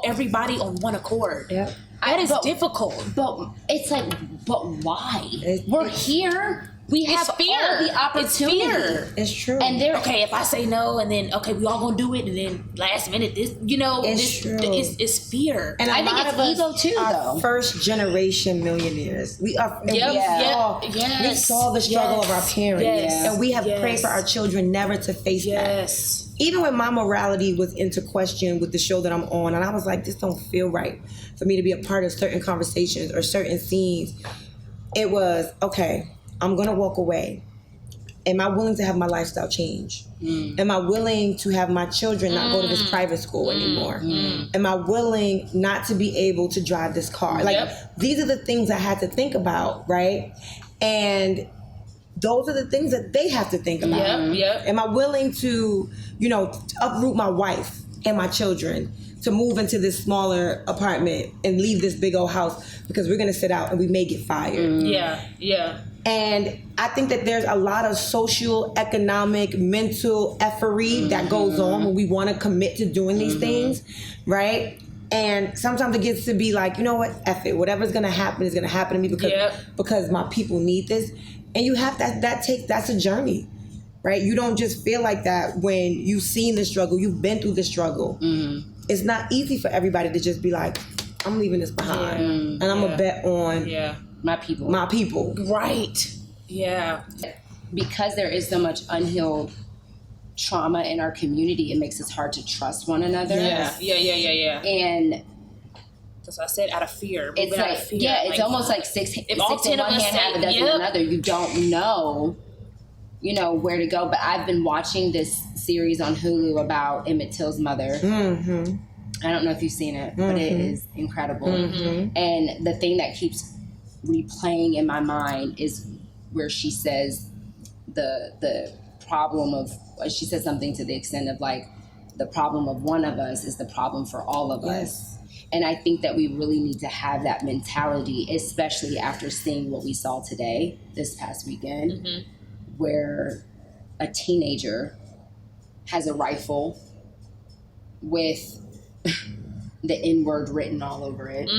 everybody on one accord. Yep. That is difficult. But it's like, but why? We're here. We have fear. all the opportunity. It's fear. It's true. And they're Okay, if I say no, and then we all gonna do it, and then last minute it's true. It's fear. And I think it's ego too, though. First generation millionaires. We are. And we saw the struggle of our parents, and we have prayed for our children never to face that. Even when my morality was into question with the show that I'm on, and I was like, this don't feel right for me to be a part of certain conversations or certain scenes. It was okay. I'm gonna walk away. Am I willing to have my lifestyle change? Am I willing to have my children not go to this private school anymore? Am I willing not to be able to drive this car? Like, these are the things I had to think about, right? And those are the things that they have to think about. Am I willing to, uproot my wife and my children to move into this smaller apartment and leave this big old house because we're gonna sit out and we may get fired? And I think that there's a lot of social, economic, mental effortry that goes on when we want to commit to doing these things, right? And sometimes it gets to be like, you know what, F it. Whatever's going to happen is going to happen to me because my people need this. And you have that's a journey, right? You don't just feel like that when you've seen the struggle, you've been through the struggle. It's not easy for everybody to just be like, I'm leaving this behind. And I'm going to bet on my people. Right. Yeah. Because there is so much unhealed trauma in our community, it makes it hard to trust one another. Yeah. And that's what I said, out of fear. It's like, it's almost like six in one hand, half a dozen in another. You don't know, where to go. But I've been watching this series on Hulu about Emmett Till's mother. I don't know if you've seen it, but it is incredible. And the thing that keeps replaying in my mind is where she says the problem of, she says something to the extent of like, the problem of one of us is the problem for all of us. And I think that we really need to have that mentality, especially after seeing what we saw today, this past weekend, where a teenager has a rifle with the N-word written all over it.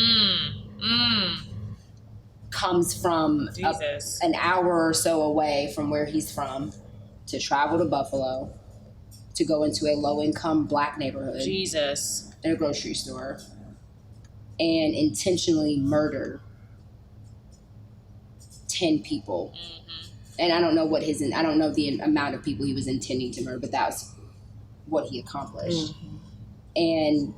Comes from an hour or so away from where he's from to travel to Buffalo to go into a low-income black neighborhood in a grocery store and intentionally murder 10 people. And I don't know I don't know the amount of people he was intending to murder, but that's what he accomplished. And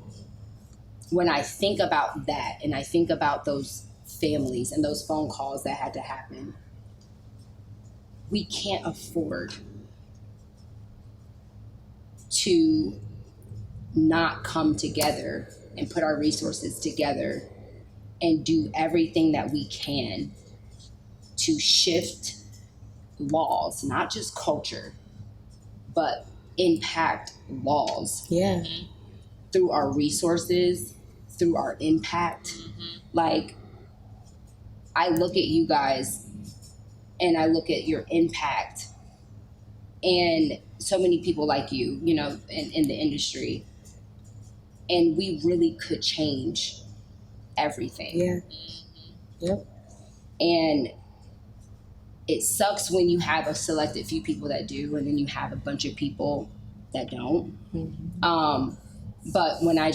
when I think about that, and I think about those families and those phone calls that had to happen, we can't afford to not come together and put our resources together and do everything that we can to shift laws, not just culture, but impact laws through our resources, through our impact. Like, I look at you guys and I look at your impact and so many people like you, in the industry. And we really could change everything. And it sucks when you have a selected few people that do, and then you have a bunch of people that don't. But when I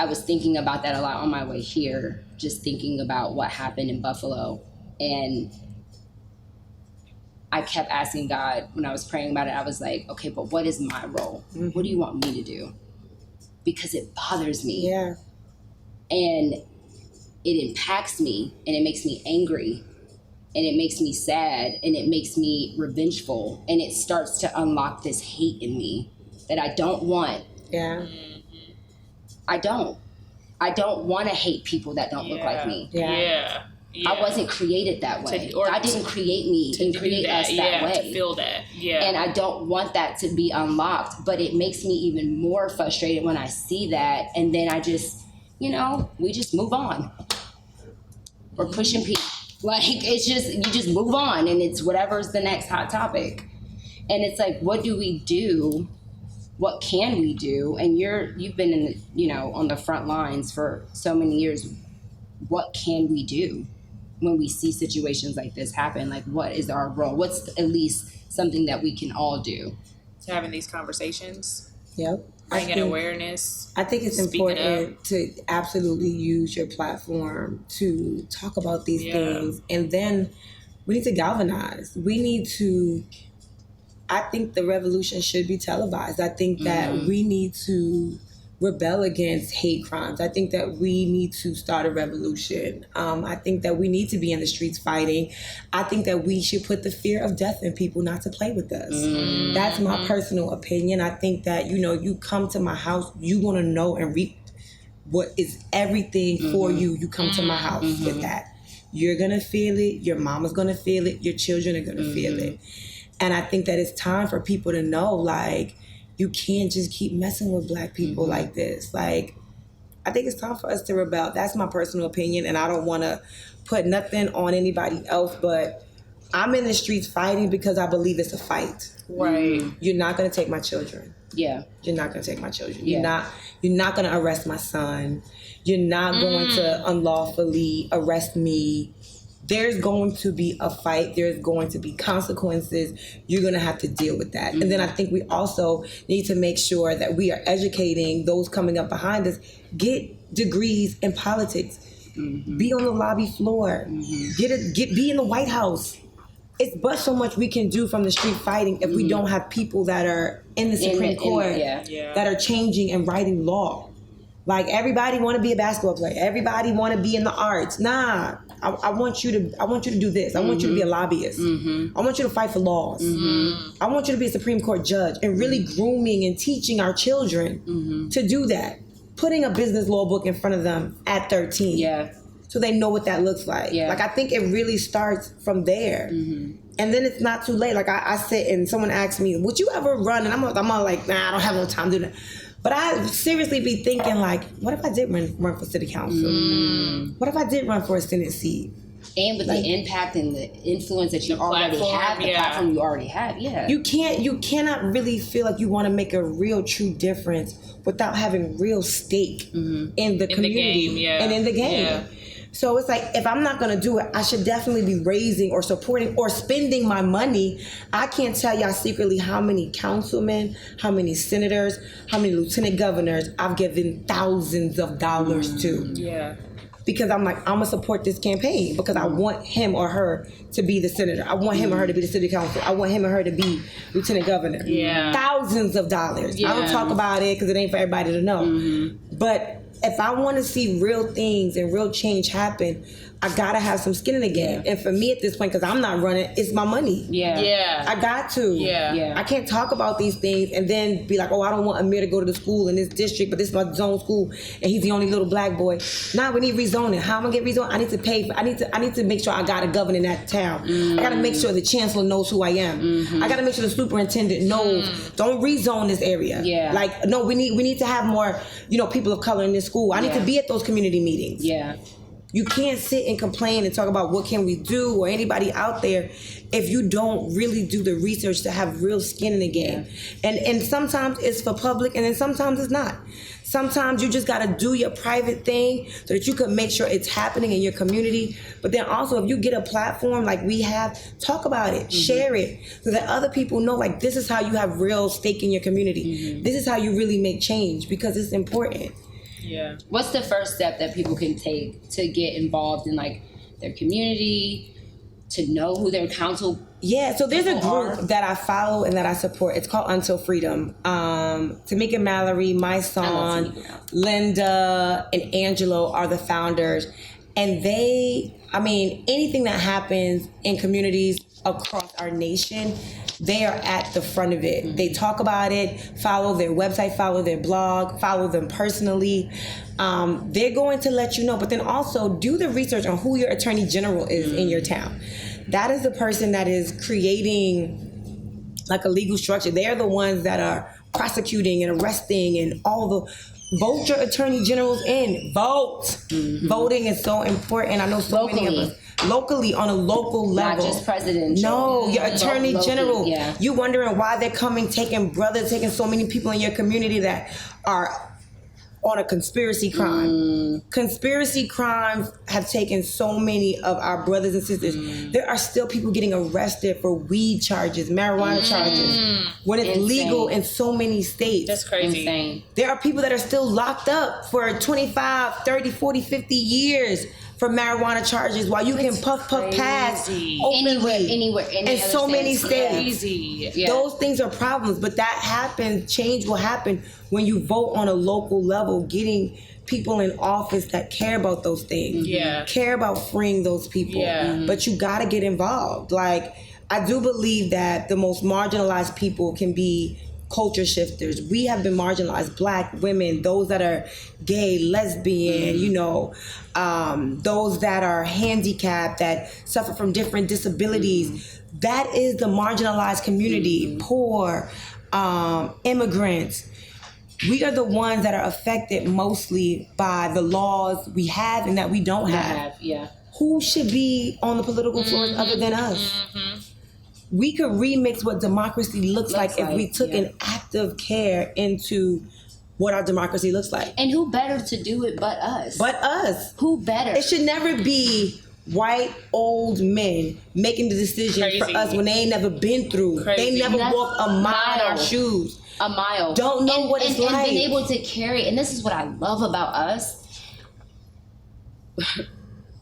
was thinking about that a lot on my way here, just thinking about what happened in Buffalo And I kept asking God when I was praying about it. I was like, okay, but what is my role? What do you want me to do? Because it bothers me. Yeah. And it impacts me, and it makes me angry, and it makes me sad, and it makes me revengeful, and it starts to unlock this hate in me that I don't want. Yeah. I don't want to hate people that don't look like me. Yeah. I wasn't created that way. God didn't create me and create us that way. To feel that. Yeah. And I don't want that to be unlocked, but it makes me even more frustrated when I see that. And then I just, we just move on. Or pushing people. Like, it's just, you just move on, and it's whatever's the next hot topic. And it's like, what do we do? What can we do? And you've been in the, on the front lines for so many years. What can we do when we see situations like this happen? Like, what is our role? What's at least something that we can all do? Having these conversations. Yep. Bringing awareness. I think it's important to absolutely use your platform to talk about these things. And then we need to galvanize. I think the revolution should be televised. I think that we need to rebel against hate crimes. I think that we need to start a revolution. I think that we need to be in the streets fighting. I think that we should put the fear of death in people not to play with us. That's my personal opinion. I think that, you come to my house, you want to know and reap what is everything for you. You come to my house with that. You're going to feel it. Your mama's going to feel it. Your children are going to feel it. And I think that it's time for people to know, like, you can't just keep messing with Black people like this. Like, I think it's time for us to rebel. That's my personal opinion, and I don't want to put nothing on anybody else, but I'm in the streets fighting because I believe it's a fight. Right. You're not going to take my children. Yeah. You're not going to take my children. Yeah. You're not going to arrest my son. You're not going to unlawfully arrest me. There's going to be a fight. There's going to be consequences. You're going to have to deal with that. And then I think we also need to make sure that we are educating those coming up behind us. Get degrees in politics. Be on the lobby floor. Be in the White House. It's but so much we can do from the street fighting if we don't have people that are in the Supreme Court that are changing and writing law. Like, everybody want to be a basketball player. Everybody want to be in the arts. Nah, I want you to do this. I want you to be a lobbyist. I want you to fight for laws. I want you to be a Supreme Court judge, and really grooming and teaching our children to do that. Putting a business law book in front of them at 13. Yeah. So they know what that looks like. Yeah. Like, I think it really starts from there. And then it's not too late. Like, I sit and someone asks me, would you ever run? And I'm all like, nah, I don't have no time to do that. But I seriously be thinking, like, what if I did run for city council? What if I did run for a Senate seat? And with the impact and the influence that you already have, the platform you already have, You cannot really feel like you want to make a real, true difference without having real stake in the community and in the game. Yeah. So it's like, if I'm not going to do it, I should definitely be raising or supporting or spending my money. I can't tell y'all secretly how many councilmen, how many senators, how many lieutenant governors I've given thousands of dollars to. Yeah. Because I'm like, I'm going to support this campaign because I want him or her to be the senator. I want him or her to be the city council. I want him or her to be lieutenant governor. Yeah. Thousands of dollars. Yeah. I don't talk about it because it ain't for everybody to know. But if I want to see real things and real change happen, I gotta have some skin in the game. And for me at this point, because I'm not running, it's my money. I got to. I can't talk about these things and then be like, oh, I don't want Amir to go to the school in this district, but this is my zone school, and he's the only little Black boy. Nah, we need rezoning. How am I gonna get rezoned? I need to pay. I need to make sure I got a governor in that town. I gotta make sure the chancellor knows who I am. I gotta make sure the superintendent knows. Don't rezone this area. Like, no, we need to have more, people of color in this school. I need to be at those community meetings. You can't sit and complain and talk about what can we do or anybody out there if you don't really do the research to have real skin in the game. And sometimes it's for public and then sometimes it's not. Sometimes you just gotta do your private thing so that you can make sure it's happening in your community. But then also, if you get a platform like we have, talk about it, share it, so that other people know, like, this is how you have real stake in your community. This is how you really make change, because it's important. Yeah. What's the first step that people can take to get involved in, like, their community to know who their counsel. Yeah, so there's a people group are. that I follow and that I support. It's called Until Freedom. Tamika Mallory, my son, Tamika Mallory. Linda, and Angelo are the founders. And anything that happens in communities across our nation, they are at the front of it. They talk about it, follow their website, follow their blog, follow them personally. They're going to let you know, but then also do the research on who your attorney general is in your town. That is the person that is creating like a legal structure. They're the ones that are prosecuting and arresting and all the. Vote your attorney generals in. Vote. Voting is so important. I know so many of us. Locally, on a local level. Not just presidential. No, your attorney Locally, general. yeah. You wondering why they're coming, taking so many people in your community that are on a conspiracy crime. Conspiracy crimes have taken so many of our brothers and sisters. There are still people getting arrested for weed charges, marijuana charges, when it's Insane. legal in so many states. That's crazy. Insane. There are people that are still locked up for 25, 30, 40, 50 years for marijuana charges while you can puff pass openly Anywhere, in so many states. Crazy. Yeah. Those things are problems, but that happens. Change will happen when you vote on a local level, getting people in office that care about those things, care about freeing those people. But you got to get involved. Like, I do believe that the most marginalized people can be culture shifters. We have been marginalized, Black women, those that are gay, lesbian, those that are handicapped, that suffer from different disabilities. That is the marginalized community, poor, immigrants. We are the ones that are affected mostly by the laws we have and that we don't have. Who should be on the political floor other than us? We could remix what democracy looks like if we took an active care into what our democracy looks like. And who better to do it but us? But us. Who better? It should never be white old men making the decision for us when they ain't never been through. They never walked a mile in our shoes. A mile. Don't know what it's like. And been able to carry, and this is what I love about us.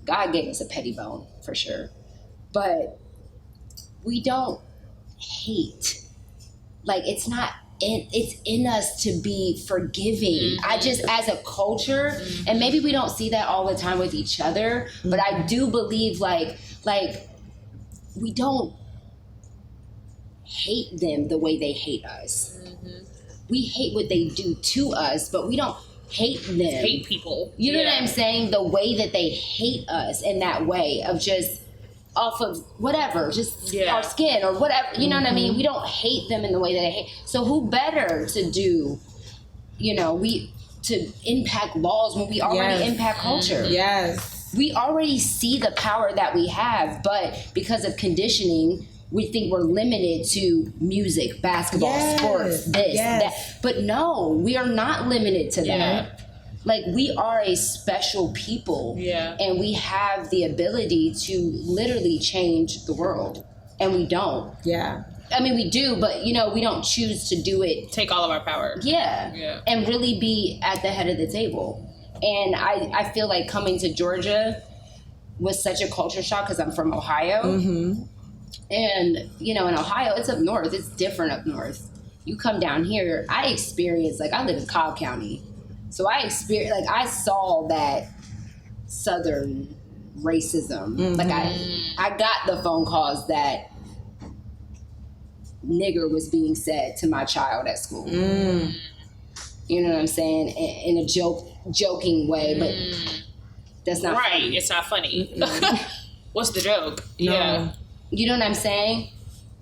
God gave us a petty bone, for sure. But we don't hate. Like, it's in us to be forgiving. I just, as a culture, and maybe we don't see that all the time with each other, but I do believe like we don't hate them the way they hate us. We hate what they do to us, but we don't hate them. Hate people. You know what I'm saying? The way that they hate us in that way of just off of whatever, just our skin or whatever. You know what I mean? We don't hate them in the way that they hate. So who better to do, to impact laws when we already impact culture? Yes. We already see the power that we have, but because of conditioning, we think we're limited to music, basketball, sports, this, that. But no, we are not limited to that. Like, we are a special people. And we have the ability to literally change the world. And we don't. I mean, we do, but, we don't choose to do it. Take all of our power. And really be at the head of the table. And I feel like coming to Georgia was such a culture shock because I'm from Ohio. And, in Ohio, it's up north. It's different up north. You come down here, I live in Cobb County. So I saw that Southern racism. Like, I got the phone calls that nigger was being said to my child at school. You know what I'm saying? In a joking way, but that's not funny. It's not funny. What's the joke? No. You know what I'm saying?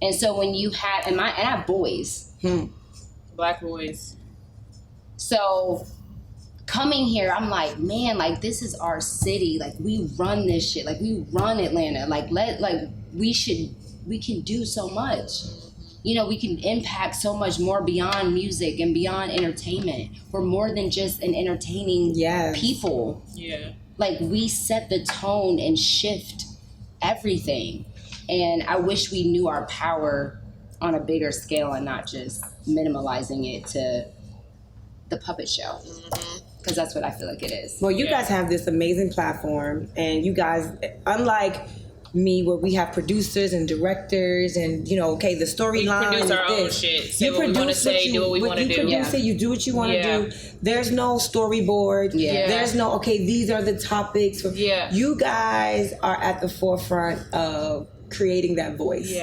And so when you have, and I have boys. Black boys. So coming here, I'm like, man, like, this is our city. Like, we run this shit. Like, we run Atlanta. We can do so much. We can impact so much more beyond music and beyond entertainment. We're more than just an entertaining people. Like, we set the tone and shift everything. And I wish we knew our power on a bigger scale and not just minimalizing it to the puppet show. Because that's what I feel like it is. Well, you guys have this amazing platform, and you guys, unlike me where we have producers and directors and okay, the storyline. We produce our own this. shit. Say what we want to say, do what we want to do. You produce it, you do what you want to do. There's no storyboard. There's no, okay, these are the topics. You guys are at the forefront of creating that voice.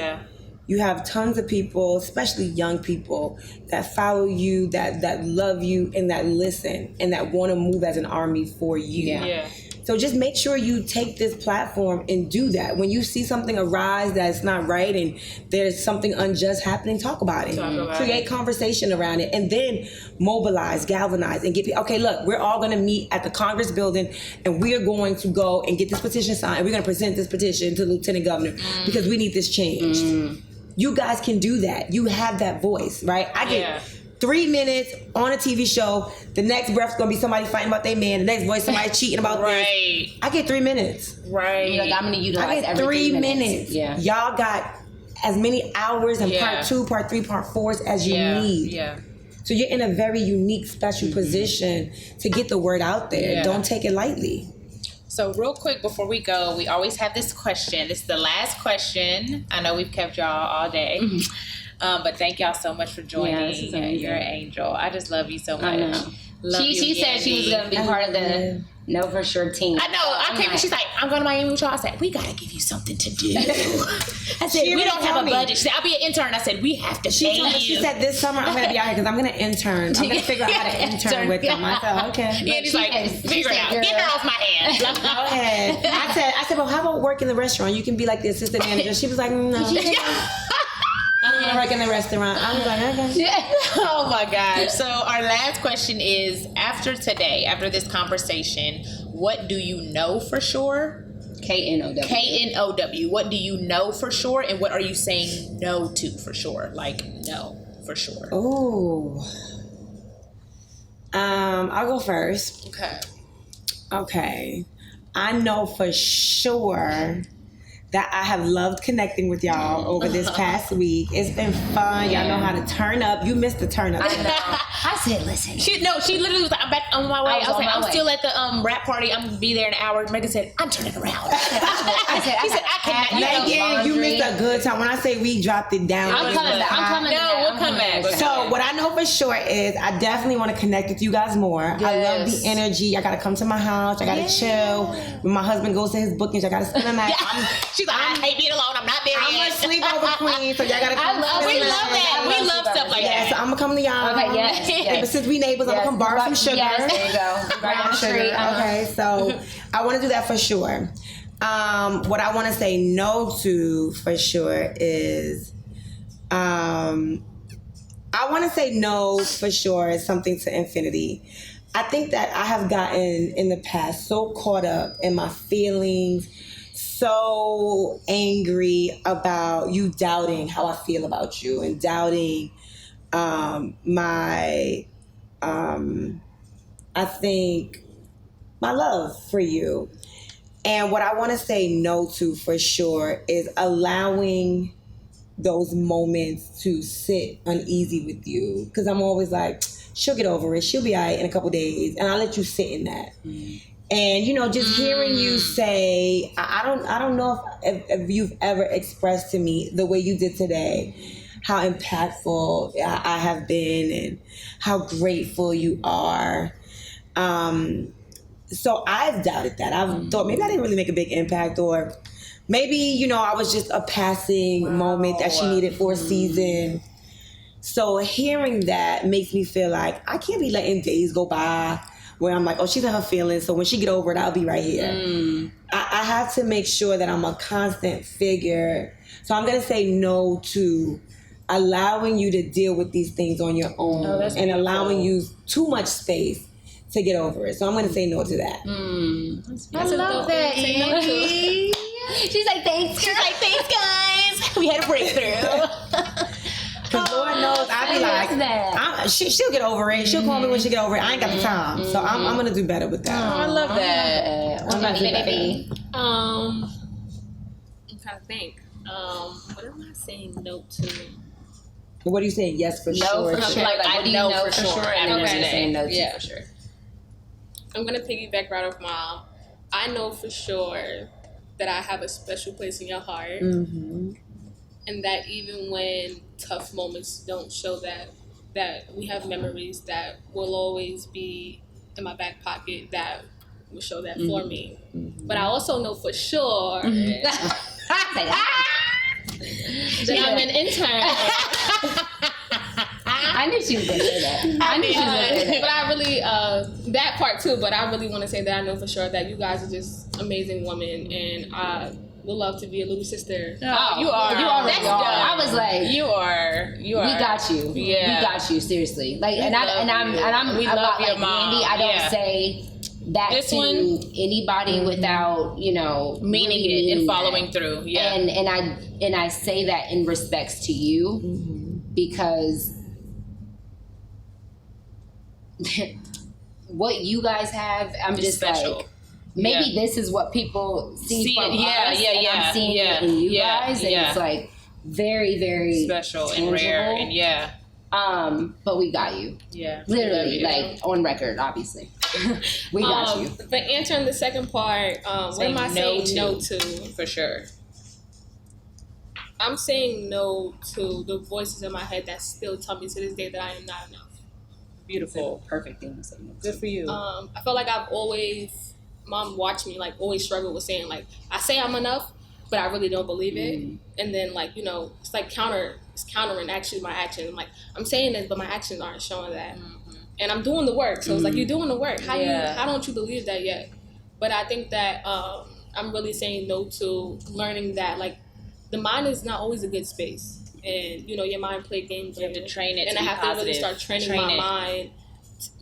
You have tons of people, especially young people, that follow you, that love you, and that listen, and that want to move as an army for you. So just make sure you take this platform and do that. When you see something arise that's not right and there's something unjust happening, talk about it. Create conversation around it, and then mobilize, galvanize, and get people. Okay, look, we're all going to meet at the Congress building, and we are going to go and get this petition signed, and we're going to present this petition to the Lieutenant Governor because we need this changed. You guys can do that. You have that voice, right? I get 3 minutes on a TV show. The next breath's gonna be somebody fighting about their man. The next voice, somebody cheating about this. I get 3 minutes. You're like, I'm gonna utilize I get every 3 minutes. Y'all got as many hours and part 2, part 3, part 4s as you need. So you're in a very unique, special position to get the word out there. Don't take it lightly. So real quick before we go, we always have this question. This is the last question. I know we've kept y'all all day. But thank y'all so much for joining. You're an angel. I just love you so much. I know. She said she was going to be part of the Know For Sure team. I know. I came and she's like, I'm going to Miami with y'all. I said, we got to give you something to do. I said, we don't have a budget. She said, I'll be an intern. I said, we have to pay you. She said, this summer I'm going to be out here because I'm going to intern. I'm going to figure out how to intern with them. I said, okay. And he's like, figure it out. Get her off my hands. Go ahead. I said, well, how about work in the restaurant? You can be like the assistant manager. She was like, no. I don't want to work in the restaurant. I was like, okay. Oh my gosh. So our last question is, after today, after this conversation, what do you know for sure? K-N-O-W. K-N-O-W. What do you know for sure, and what are you saying no to for sure? Like, no, for sure. Ooh. I'll go first. Okay. I know for sure that I have loved connecting with y'all over this past week. It's been fun. Y'all know how to turn up. You missed the turn up. I said, listen. She literally was like, I'm back on my way. I was like, I'm still at the rap party. I'm gonna be there in an hour. Megan said, I'm turning around. I said, I cannot. Megan, you missed a good time. When I say we dropped it down, I'm coming back. We'll come back. So what I know for sure is I definitely want to connect with you guys more. I love the energy. I gotta come to my house. I gotta chill. When my husband goes to his bookings, I gotta spend the night. She's like, I hate being alone. I'm not there yet. I'm a sleepover queen, so y'all gotta come. We love that. We love stuff like that. So I'm gonna come to y'all. Okay, yes. But since we neighbors, I'm gonna come borrow some sugar. Yes, there you go. Right on the street. Okay, so I want to do that for sure. What I want to say no to for sure is, I want to say no for sure is something to infinity. I think that I have gotten in the past so caught up in my feelings, so angry about you doubting how I feel about you and doubting I think my love for you. And what I want to say no to for sure is allowing those moments to sit uneasy with you. Because I'm always like, she'll get over it. She'll be all right in a couple days. And I'll let you sit in that. And, just hearing you say, I don't know if you've ever expressed to me the way you did today, how impactful I have been and how grateful you are. So I've doubted that. I've thought maybe I didn't really make a big impact, or maybe, I was just a passing moment that she needed for a season. So hearing that makes me feel like I can't be letting days go by where I'm like, oh, she's in her feelings, so when she get over it, I'll be right here. I have to make sure that I'm a constant figure. So I'm going to say no to allowing you to deal with these things on your own and allowing you too much space to get over it. So I'm going to say no to that. I love that, Yandy. She's like, thanks, guys. We had a breakthrough. Because Lord knows, I be like, she'll get over it. She'll call me when she get over it. I ain't got the time. So I'm going to do better with that. I love that. What about you, baby? I'm trying to think. What am I saying no to? What are you saying? Yes, for sure. For sure. Like, what do you know for sure? And then what are you saying no to for sure? I'm going to piggyback right off Mom. I know for sure that I have a special place in your heart, Mm-hmm. and that even when tough moments don't show that we have memories that will always be in my back pocket that will show that for me. But I also know for sure that I'm an intern. I knew she was gonna say that. I knew she was gonna say that. But I really, that part too, but I really want to say that I know for sure that you guys are just amazing women, and I would love to be a little sister. Oh, you are. You already That's are. dope. I was like, You are. we got you. Yeah. We got you. Seriously. Like, and love I'm we a love lot your like mom. Yandy. I don't Yeah. say that This to one? anybody without, you know, Meaning really it and meaning following that. through. Yeah. And I say that in respects to you because what you guys have, I'm It's just special. like, maybe this is what people see from it, yeah, us, yeah, and yeah, I'm seeing yeah, it in you yeah, guys, and yeah. it's like very, very Special and tangible. rare and yeah. But we got you. Yeah. Literally, Love you. like on record, obviously. We got you. But answering the second part, what am I saying no to? For sure. I'm saying no to the voices in my head that still tell me to this day that I am not enough. Beautiful. Perfect thing to say. Good for you. I feel like I've always, mom watched me like always struggle with saying like, I say I'm enough, but I really don't believe it. And then like, you know, it's like countering actually my actions. I'm like, I'm saying this, but my actions aren't showing that. And I'm doing the work. So it's like, you're doing the work. How don't you believe that yet? But I think that I'm really saying no to learning that like the mind is not always a good space. And, you know, your mind play games. You have to train it and to I be have to really positive. start training Train my it. mind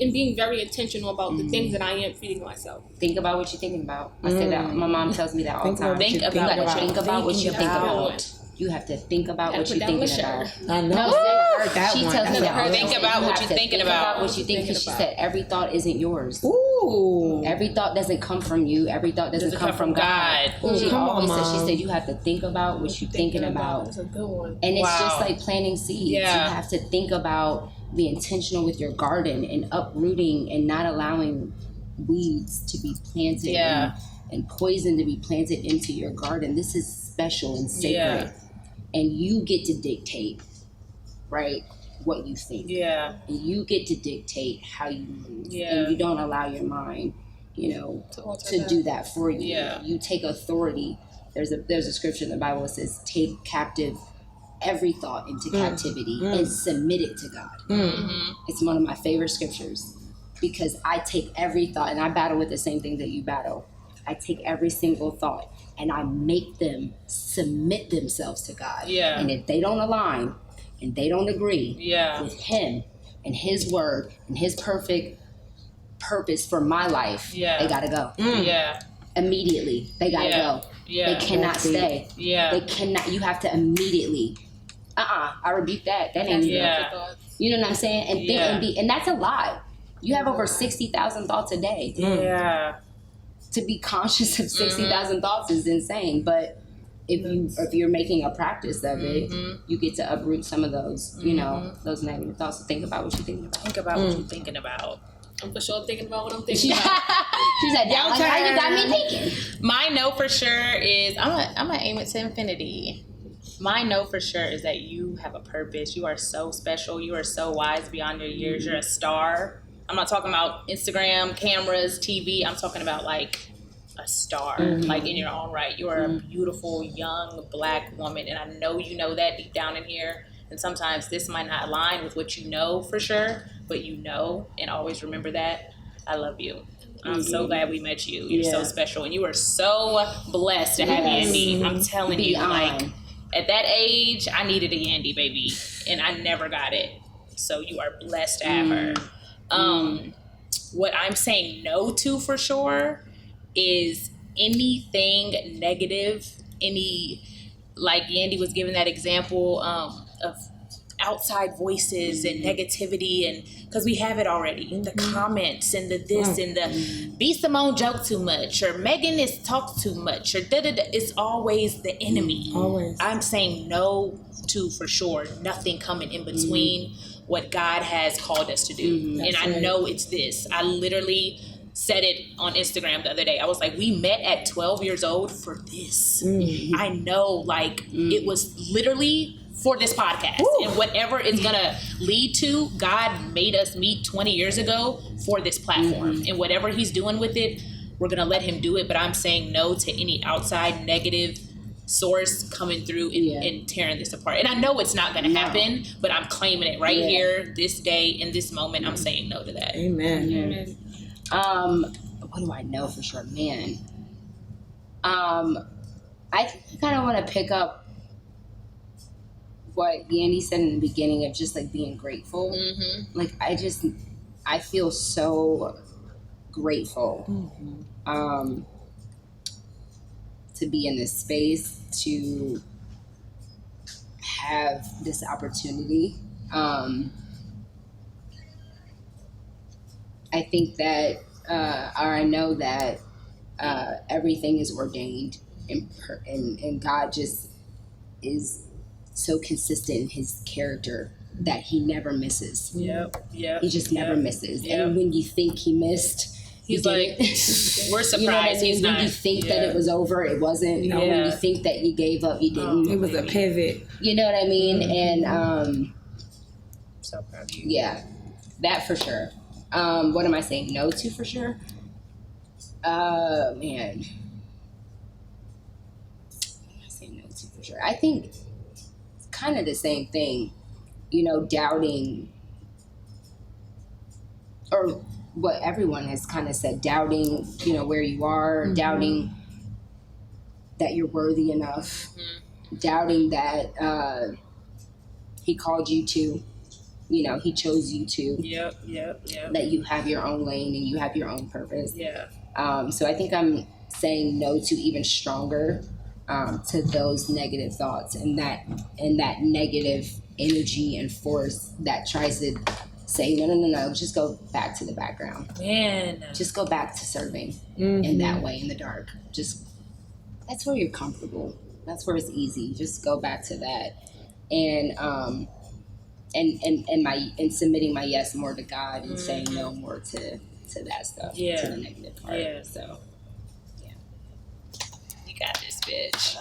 and being very intentional about the things that I am feeding myself. Think about what you're thinking about. I say that. My mom tells me that all the time. Think You about gotta what think you're about what you think about. about. You have to think about Gotta what put you're down thinking the about. shirt. I know. No, I heard that she one. tells me That's that. what I Think heard. about You what have you're to thinking think about. what you think, because she said every thought isn't yours. Ooh. Every thought doesn't come from you. Every thought doesn't come from God. Ooh, She come always on, said, she Mom. said you have to think about what you're thinking about. That's a good one. And it's Wow. just like planting seeds. Yeah. You have to think about, be intentional with your garden and uprooting and not allowing weeds to be planted Yeah. and poison to be planted into your garden. This is special and sacred. Yeah. And you get to dictate, right, what you think. Yeah. And you get to dictate how you move. Yeah. And you don't allow your mind, you know, to do that for you. Yeah. You take authority. There's a scripture in the Bible that says, take captive every thought into captivity and submit it to God. It's one of my favorite scriptures because I take every thought, and I battle with the same thing that you battle. I take every single thought and I make them submit themselves to God. Yeah. And if they don't align and they don't agree Yeah. with Him and His word and His perfect purpose for my life, Yeah. they gotta go. Yeah. Immediately. They gotta Yeah. go. Yeah. They cannot stay. Yeah. They cannot. You have to immediately. I rebuke that. That ain't even. Yeah. You know what I'm saying? And think Yeah. and that's a lot. You have over 60,000 thoughts a day. Yeah. To be conscious of 60,000 thoughts is insane. But if you're making a practice of it, you get to uproot some of those, you know, those negative thoughts. So think about what you're thinking about. Think about what you're thinking about. I'm for sure thinking about what I'm thinking She about. said, "Now you got me thinking." My no for sure is I'm gonna aim it to infinity. My no for sure is that you have a purpose. You are so special. You are so wise beyond your years. You're a star. I'm not talking about Instagram, cameras, TV. I'm talking about like a star, like in your own right. You are a beautiful young Black woman, and I know you know that deep down in here. And sometimes this might not align with what you know for sure, but you know, and always remember that. I love you. I'm so glad we met you. You're so special, and you are so blessed to have Yandy. I'm telling you, like at that age, I needed a Yandy baby, and I never got it. So you are blessed to have her. What I'm saying no to for sure is anything negative, like Yandy was giving that example of outside voices and negativity, and because we have it already, the comments and the this and the B.Simone joke too much, or Megan is talk too much, or da-da-da. It's always the enemy. Always. I'm saying no to for sure. Nothing coming in between what God has called us to do. And I know it's this. I literally said it on Instagram the other day. I was like, we met at 12 years old for this. I know, like, it was literally for this podcast. And whatever it's gonna lead to, God made us meet 20 years ago for this platform. And whatever he's doing with it, we're gonna let him do it. But I'm saying no to any outside negative source coming through and tearing this apart. And I know it's not gonna happen, but I'm claiming it right here, this day, in this moment. I'm saying no to that. Amen. What do I know for sure? Man. I kind of want to pick up what Yandy said in the beginning of just like being grateful. Like I feel so grateful to be in this space, to have this opportunity. I think that, or I know that everything is ordained, and God just is so consistent in his character that he never misses. He just never misses. And when you think he missed, he's like, we're surprised. You know what I mean? When you think that it was over, it wasn't. You know, when you think that you gave up, you didn't. It was a pivot. You know what I mean? And so proud of you. Yeah, that for sure. What am I saying no to for sure? Man. What am I saying no to for sure? I think it's kind of the same thing, you know, doubting, or what everyone has kind of said, doubting, you know, where you are, doubting that you're worthy enough, doubting that he called you to, you know, he chose you to. That you have your own lane and you have your own purpose. So I think I'm saying no to even stronger to those negative thoughts and that negative energy and force that tries to say, no, just go back to the background. Just go back to serving in that way, in the dark. Just, that's where you're comfortable. That's where it's easy. Just go back to that. And submitting my yes more to God and saying no more to that stuff, to the negative part. So, you got this, bitch.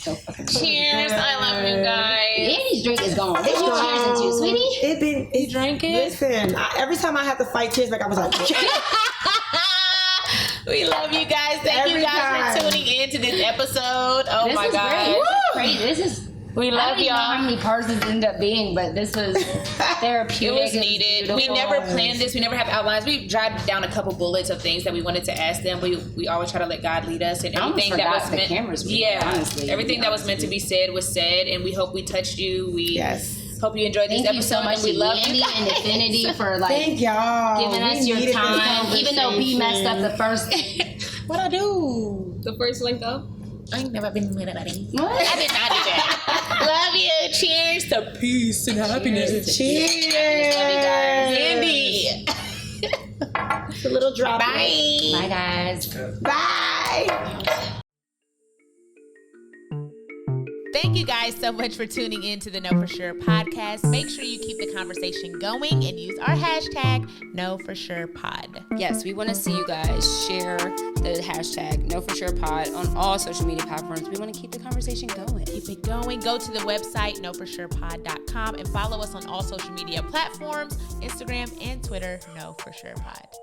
so fucking Cheers! I love you guys. Andy's drink is gone. What you cheers into, sweetie? You drank it? Listen, every time I have to fight tears, like I was like, we love you guys. Thank you guys for tuning in to this episode. Oh this my is God. Great. This is. We love y'all. I don't know how many parts this ended up being, but this was therapeutic. It was needed. We never planned this. We never have outlines. We jotted down a couple bullets of things that we wanted to ask them. We always try to let God lead us, and everything that was meant. Honestly, everything that was meant to be said was said, and we hope we touched you. We hope you enjoyed this episode. Thank you so much, we love Yandy and Infinity, for like thank y'all. giving us your time. Even though B messed up the first. What'd I do? The first link up. I ain't never been with anybody. What? I did not do that. Love you. Cheers to peace and happiness. Cheers. Love you guys. Andy. It's a little drop. Bye. Bye, guys. Bye. Thank you guys so much for tuning in to the Know For Sure podcast. Make sure you keep the conversation going and use our hashtag KnowForSurePod. Yes, we want to see you guys share the hashtag KnowForSurePod on all social media platforms. We want to keep the conversation going. Keep it going. Go to the website, KnowForSurePod.com, and follow us on all social media platforms, Instagram and Twitter, KnowForSurePod.